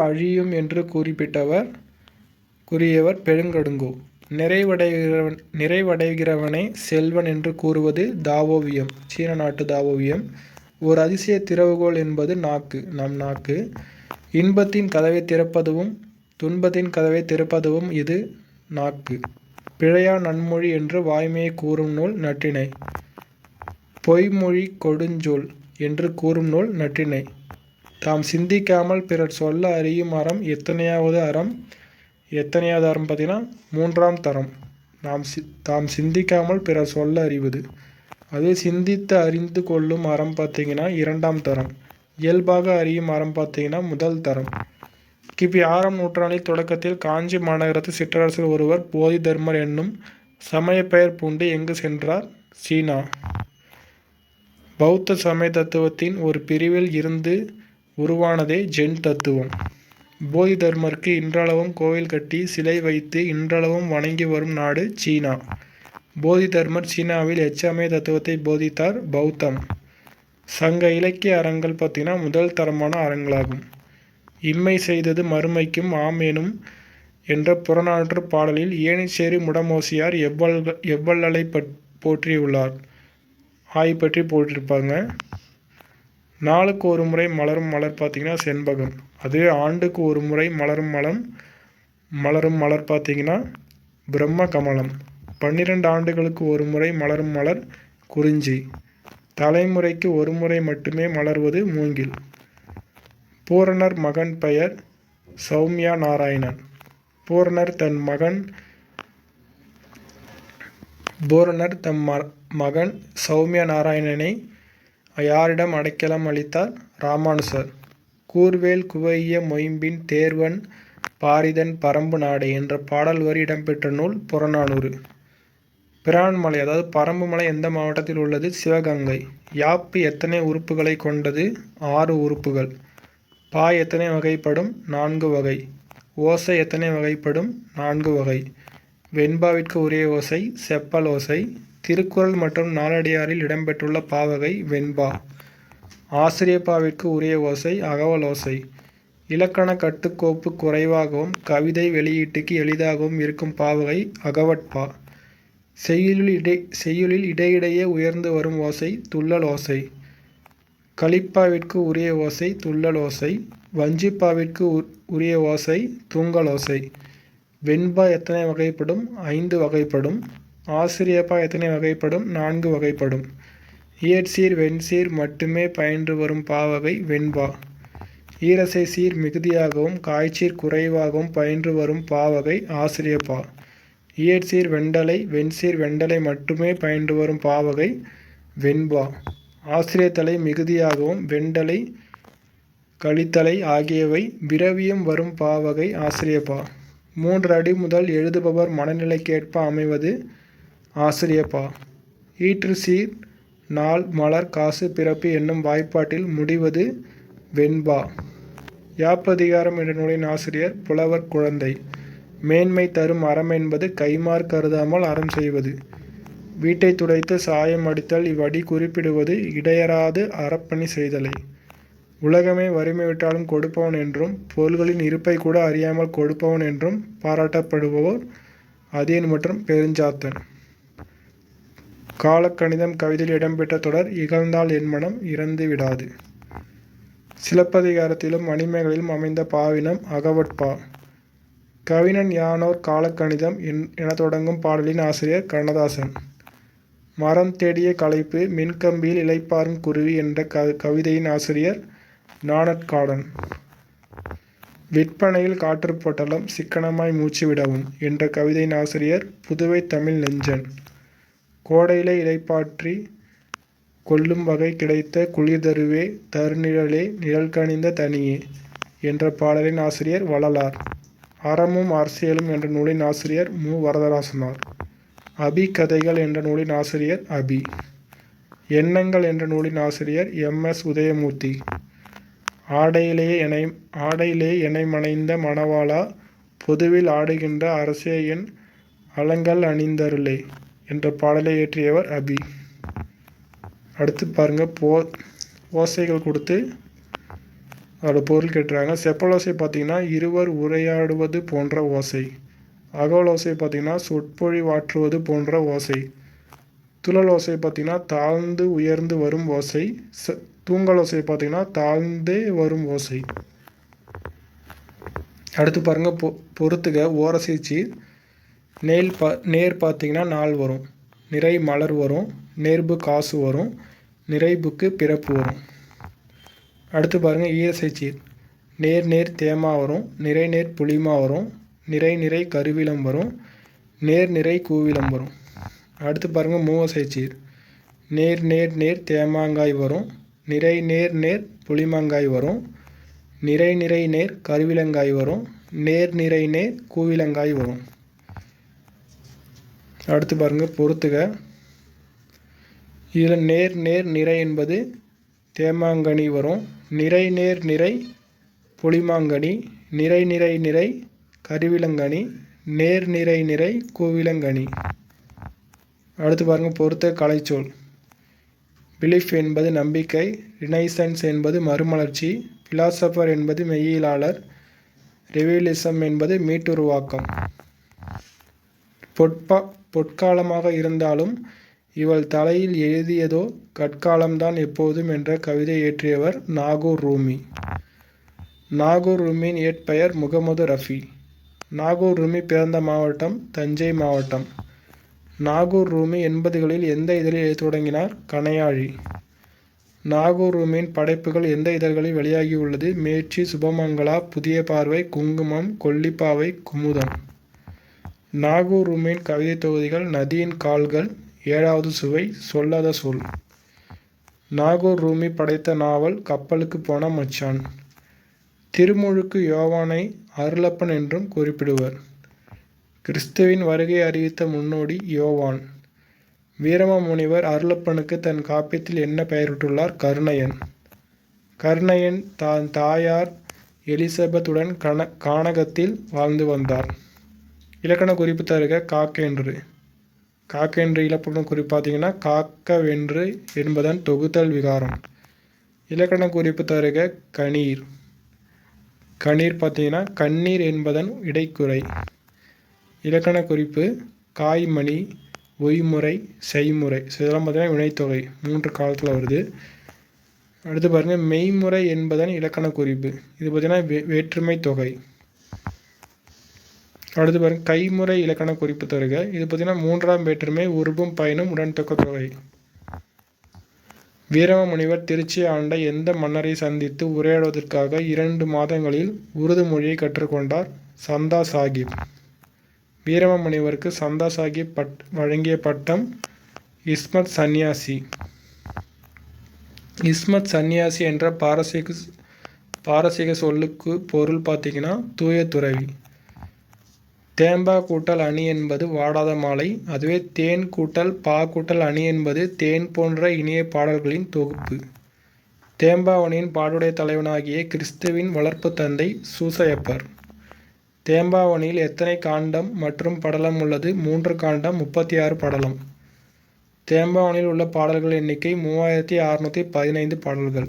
அழியும் என்று கூறியவர் பெருங்கடுங்கோ. நிறைவடைகிறவனை செல்வன் என்று கூறுவது தாவோவியம். சீன நாட்டு தாவோவியம். ஒரு அதிசய திறவுகோல் என்பது நாக்கு. நம் நாக்கு இன்பத்தின் கதவை திறப்பதுவும் துன்பத்தின் கதவை திறப்பதுவும் இது நாக்கு. பிழையா நன்மொழி என்று வாய்மையை கூறும் நூல் நற்றிணை. பொய்மொழி கொடுஞ்சொல் என்று கூறும் நூல் நற்றிணை. தாம் சிந்திக்காமல் பிறர் சொல்ல அறியும் அறம் எத்தனையாவது அறம் பார்த்தீங்கன்னா 3ஆம் தரம். தாம் சிந்திக்காமல் பிறர் சொல்ல அறிவது. அதே சிந்தித்து அறிந்து கொள்ளும் அறம் பார்த்தீங்கன்னா 2ஆம் தரம். இயல்பாக அறியும் அறம் பார்த்தீங்கன்னா 1 தரம். கிபி 6ஆம் நூற்றாண்டில் தொடக்கத்தில் காஞ்சி மாநகரத்து சிற்றரசர் ஒருவர் போதி தர்மர் என்னும் சமய பெயர் பூண்டு எங்கு சென்றார்? சீனா. பௌத்த சமய தத்துவத்தின் ஒரு பிரிவில் இருந்து உருவானதே ஜென் தத்துவம். போதி தர்மருக்கு இன்றளவும் கோவில் கட்டி சிலை வைத்து இன்றளவும் வணங்கி வரும் நாடு சீனா. போதி தர்மர் சீனாவில் எச்சமய தத்துவத்தை போதித்தார்? பௌத்தம். சங்க இலக்கிய அறங்கள் பார்த்திங்கன்னா முதல் தரமான அறங்களாகும். இம்மை செய்தது மறுமைக்கும் ஆம் எனும் என்ற புறநானூற்று பாடலில் ஏணிச்சேரி முடமோசியார் எவ்வள்ளலை போற்றியுள்ளார். ஆய் பற்றி போட்டிருப்பாங்க. நாளுக்கு ஒரு முறை மலரும் மலர் பார்த்திங்கன்னா செண்பகம். அதுவே ஆண்டுக்கு ஒரு முறை மலரும் மலர் பார்த்திங்கன்னா பிரம்ம கமலம். 12 ஆண்டுகளுக்கு ஒரு முறை மலரும் மலர் குறிஞ்சி. தலைமுறைக்கு ஒரு முறை மட்டுமே மலர்வது மூங்கில். பூரணர் மகன் பெயர் சௌமியா நாராயணன். பூரணர் தம் மகன் சௌமியா நாராயணனை யாரிடம் அடைக்கலம் அளித்தார்? ராமானுசர். கூர்வேல் குவைய மொயம்பின் தேர்வன் பாரிதன் பரம்பு நாடே என்ற பாடல் வரி இடம்பெற்ற நூல் புறநானூறு. பிரான்மலை அதாவது பரம்பு மலை எந்த மாவட்டத்தில் உள்ளது? சிவகங்கை. யாப்பு எத்தனை உறுப்புகளை கொண்டது? 6 உறுப்புகள். பா எத்தனை வகைப்படும்? 4 வகை. ஓசை எத்தனை வகைப்படும்? 4 வகை. வெண்பாவிற்கு உரிய ஓசை செப்பல் ஓசை. திருக்குறள் மற்றும் நாலடியாரில் இடம்பெற்றுள்ள பாவகை வெண்பா. ஆசிரியப்பாவிற்கு உரிய ஓசை அகவல் ஓசை. இலக்கண கட்டுக்கோப்பு குறைவாகவும் கவிதை வெளியீட்டுக்கு எளிதாகவும் இருக்கும் பாவகை அகவட்பா. செய்யுளில் இடையிடையே உயர்ந்து வரும் ஓசை துள்ளல் ஓசை. கலிப்பாவிற்கு உரிய ஓசை துள்ளல் ஓசை. வஞ்சிப்பாவிற்கு உரிய ஓசை தூங்கல் ஓசை. வெண்பா எத்தனை வகைப்படும்? 5 வகைப்படும். ஆசிரியப்பா எத்தனை வகைப்படும்? 4 வகைப்படும். இயற்சீர் வெண்சீர் மட்டுமே பயின்று வரும் பாவகை வெண்பா. ஈரசை சீர் மிகுதியாகவும் காய்ச்சீர் குறைவாகவும் பயின்று வரும் பாவகை ஆசிரியப்பா. இயற்சீர் வெண்டலை வெண்சீர் வெண்டலை மட்டுமே பயின்று வரும் பாவகை வெண்பா. ஆசிரியத்தலை மிகுதியாகவும் வெண்டலை கழித்தலை ஆகியவை விரவியும் வரும் பாவகை ஆசிரியப்பா. 3 அடி முதல் எழுதுபவர் மனநிலைக்கேற்ப அமைவது ஆசிரியப்பா. ஈற்று சீர் நாள் மலர் காசு பிறப்பு என்னும் வாய்ப்பாட்டில் முடிவது வெண்பா. யாப்பதிகாரம் என்ற நூலின் ஆசிரியர் புலவர் குழந்தை. மேன்மை தரும் அறம் என்பது கைமாறு கருதாமல் அறம் செய்வது. வீட்டை துடைத்து சாயம் அடித்தல் இவ்வடி குறிப்பிடுவது இடையராது அறப்பணி செய்தலை. உலகமே வறுமை விட்டாலும் கொடுப்பவன் என்றும் பொருள்களின் இருப்பை கூட அறியாமல் கொடுப்பவன் என்றும் பாராட்டப்படுபவர் அதியன் மற்றும் பெருஞ்சாத்தன். காலக்கணிதம் கவிதையில் இடம்பெற்ற தொடர் இகழ்ந்தால் என் மனம் இறந்து விடாது. சிலப்பதிகாரத்திலும் மணிமேகலையிலும் அமைந்த பாவினம் அகவட்பா. கவிஞன் யானோர் காலக்கணிதம் என தொடங்கும் பாடலின் ஆசிரியர் கண்ணதாசன். மரம் தேடிய களைப்பு மின்கம்பியில் இளைப்பாறும் குருவி என்ற கவிதையின் ஆசிரியர் நாணற்காடன். விற்பனையில் காற்றுப்பட்டலம் சிக்கனமாய் மூச்சு விடவும் என்ற கவிதையின் ஆசிரியர் புதுவை தமிழ் நெஞ்சன். கோடையிலே இளைப்பாற்றி கொள்ளும் வகை கிடைத்த குளிர்தருவே தருநிழலே நிழல் கனிந்த தனியே என்ற பாடலின் ஆசிரியர் வள்ளலார். அறமும் அரசியலும் என்ற நூலின் ஆசிரியர் மு. வரதராசனார். அபி கதைகள் என்ற நூலின் ஆசிரியர் அபி. எண்ணங்கள் என்ற நூலின் ஆசிரியர் எம்.எஸ். உதயமூர்த்தி. ஆடையிலே எனை மணைந்த மணவாளா பொதுவில் ஆடுகின்ற அரசே என் அலங்கல் அணிந்தருளே என்ற பாடலை இயற்றியவர் அபி. அடுத்து பாருங்க, ஓசைகள் கொடுத்து அதோட பொருள் கேட்டுறாங்க. செப்பல் ஓசை பார்த்திங்கன்னா இருவர் உரையாடுவது போன்ற ஓசை. அகவல் ஓசை பார்த்திங்கன்னா சொற்பொழிவாற்றுவது போன்ற ஓசை. துள்ளல் ஓசை பார்த்திங்கன்னா தாழ்ந்து உயர்ந்து வரும் ஓசை. தூங்கல் ஓசை பார்த்திங்கன்னா தாழ்ந்தே வரும் ஓசை. அடுத்து பாருங்க, பொறுத்துக ஓரசை சீர். நேர் பார்த்திங்கன்னா நாள் வரும். நிறை மலர் வரும். நேர்பு காசு வரும். நிறைபுக்கு பிறப்பு வரும். அடுத்து பாருங்கள், ஈரசை சீர். நேர் தேமா வரும். நிறை புளிமா வரும். நிறை கருவிலம் வரும். நிறை கூவிலம் வரும். அடுத்து பாருங்கள், மூவசை சீர். நேர் தேமாங்காய் வரும். நிறை புளிமாங்காய் வரும். நிறை கருவிலங்காய் வரும். நிறை கூவிலங்காய் வரும். அடுத்து பாருங்கள், பொறுத்துக. இதில் நிறை என்பது தேமாங்கனி வரும். நிறை புளிமாங்கனி. நிறை கருவிலங்கனி. நிறை கூவிலங்கனி. அடுத்து பாருங்கள், பொறுத்த கலைச்சொல். பிலீஃப் என்பது நம்பிக்கை, ரினைசன்ஸ் என்பது மறுமலர்ச்சி, பிலாசபர் என்பது மெய்யியலாளர், ரெவிலிசம் என்பது மீட்டுருவாக்கம். பொற்காலமாக இருந்தாலும் இவள் தலையில் எழுதியதோ கற்காலம்தான் எப்போதும் என்ற கவிதை இயற்றியவர் நாகூர் ரூமி. நாகூர் ரூமியின் இயற்பெயர் முகமது ரஃபி. நாகூர் ரூமி பிறந்த மாவட்டம் தஞ்சை மாவட்டம். நாகூர் ரூமி 80களில் எந்த இதழில் எழுத தொடங்கினார்? கணையாழி. நாகூர் ரூமியின் படைப்புகள் எந்த இதழ்களில் வெளியாகியுள்ளது? மேட்சி, சுபமங்களா, புதிய பார்வை, குங்குமம், கொல்லிப்பாவை, குமுதம். நாகூர் ரூமியின் கவிதை தொகுதிகள் நதியின் கால்கள், 7வது சுவை, சொல்லாத சொல். நாகூர் ரூமி படைத்த நாவல் கப்பலுக்கு போன மச்சான். திருமுழுக்கு யோவானை அருளப்பன் என்றும் குறிப்பிடுவர். கிறிஸ்துவின் வருகை அறிவித்த முன்னோடி யோவான். வீரமாமுனிவர் அருளப்பனுக்கு தன் காப்பியத்தில் என்ன பெயரிட்டுள்ளார்? கருணையன். கருணையன் தான் தாயார் எலிசபெத்துடன் கானகத்தில் வாழ்ந்து வந்தார். இலக்கண குறிப்பு தருக. காக்கென்று. காக்கென்று இலக்கண குறிப்பு பார்த்தீங்கன்னா காக்கவென்று என்பதன் தொகுத்தல் விகாரம். இலக்கண குறிப்பு தருக. கணீர். கணீர் பார்த்தீங்கன்னா கண்ணீர் என்பதன் இடைக்குறை. இலக்கண குறிப்பு காய்மணி, ஒய்முறை, செய்முறை. இதெல்லாம் பார்த்தீங்கன்னா வினைத்தொகை 3 காலத்தில் வருது. அடுத்து பாருங்கள் மெய்முறை என்பதன் இலக்கண குறிப்பு. இது பார்த்தீங்கன்னா வேற்றுமை தொகை. அடுத்து பாருங்கள் கைமுறை இலக்கண குறிப்பு தருக. இது பார்த்தீங்கன்னா 3ஆம் வேற்றுமை உருபும் பயனும் உடன்தொக்க தொகை. வீரமாமுனிவர் திருச்சி ஆண்ட எந்த மன்னரை சந்தித்து உரையாடுவதற்காக 2 மாதங்களில் உருது மொழியை கற்றுக்கொண்டார்? சந்தா சாஹிப். வீரமாமுனிவருக்கு சந்தா சாஹிப் வழங்கிய பட்டம் இஸ்மத் சந்நியாசி. இஸ்மத் சந்நியாசி என்ற பாரசீக சொல்லுக்கு பொருள் பார்த்தீங்கன்னா தூய துறவி. தேம்பா கூட்டல் அணி என்பது வாடாத மாலை. அதுவே தேன் கூட்டல் பா கூட்டல் அணி என்பது தேன் போன்ற இனிய பாடல்களின் தொகுப்பு. தேம்பாவணியின் பாடுடைய தலைவனாகிய கிறிஸ்துவின் வளர்ப்பு தந்தை சூசையப்பர். தேம்பாவணியில் எத்தனை காண்டம் மற்றும் படலம் உள்ளது? 3 காண்டம், 36 படலம். தேம்பாவணியில் உள்ள பாடல்கள் எண்ணிக்கை 3615 பாடல்கள்.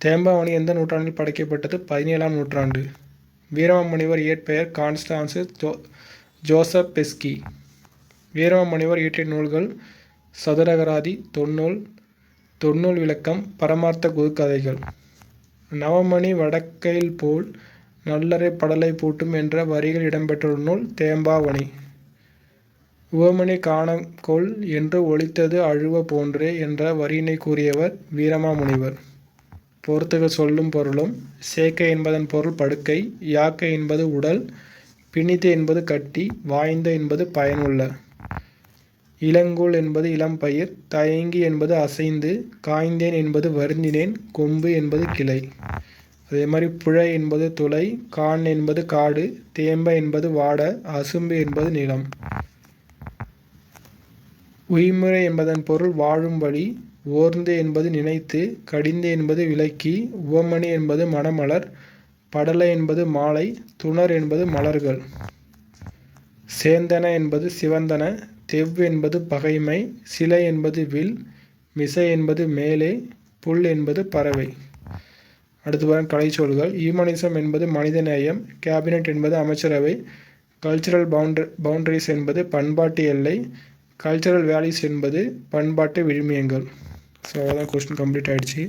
தேம்பாவணி எந்த நூற்றாண்டில் படைக்கப்பட்டது? 17ஆம் நூற்றாண்டு. வீரமாமுனிவர் இயற்பெயர் கான்ஸ்டான்சு ஜோசப் பெஸ்கி. வீரமாமுனிவர் இயற்றிய நூல்கள் சதுரகராதி, தொன்னூல் விளக்கம், பரமார்த்த குருக்கதைகள். நவமணி வடக்கையில் போல் நல்லறை படலை பூட்டும் என்ற வரிகள் இடம்பெற்றுள்ள நூல் தேம்பாவணி. உவமணி காணக்கொள் என்று ஒலித்தது அழுவ போன்றே என்ற வரியினை கூறியவர் வீரமாமுனிவர். பொறுத்துக சொல்லும் பொருளும். சேக்கை என்பதன் பொருள் படுக்கை, யாக்கை என்பது உடல், பிணித்து என்பது கட்டி, வாய்ந்த என்பது பயனுள்ள. இளங்கூழ் என்பது இளம்பயிர், தயங்கி என்பது அசைந்து, காய்ந்தேன் என்பது வருந்தினேன், கொம்பு என்பது கிளை. அதே மாதிரி புழை என்பது துளை, கான் என்பது காடு, தேம்ப என்பது வாட, அசும்பு என்பது நிலம். உய்முறை என்பதன் பொருள் வாழும் வழி, ஓர்ந்து என்பது நினைத்து, கடிந்து என்பது விளக்கி, உவமணி என்பது மணமலர், படலை என்பது மாலை, துணர் என்பது மலர்கள். சேந்தன என்பது சிவந்தன, தெவ் என்பது பகைமை, சிலை என்பது வில், மிசை என்பது மேலே, புல் என்பது பறவை. அடுத்து வரும் கலைச்சொல்கள். ஹியூமனிசம் என்பது மனிதநேயம், கேபினட் என்பது அமைச்சரவை, கல்ச்சுரல் பவுண்டரிஸ் என்பது பண்பாட்டு எல்லை, கல்ச்சுரல் வேல்யூஸ் என்பது பண்பாட்டு விழுமியங்கள். ஸோ அதான் கொஸ்டின் கம்ப்ளீட் ஆகிடுச்சு.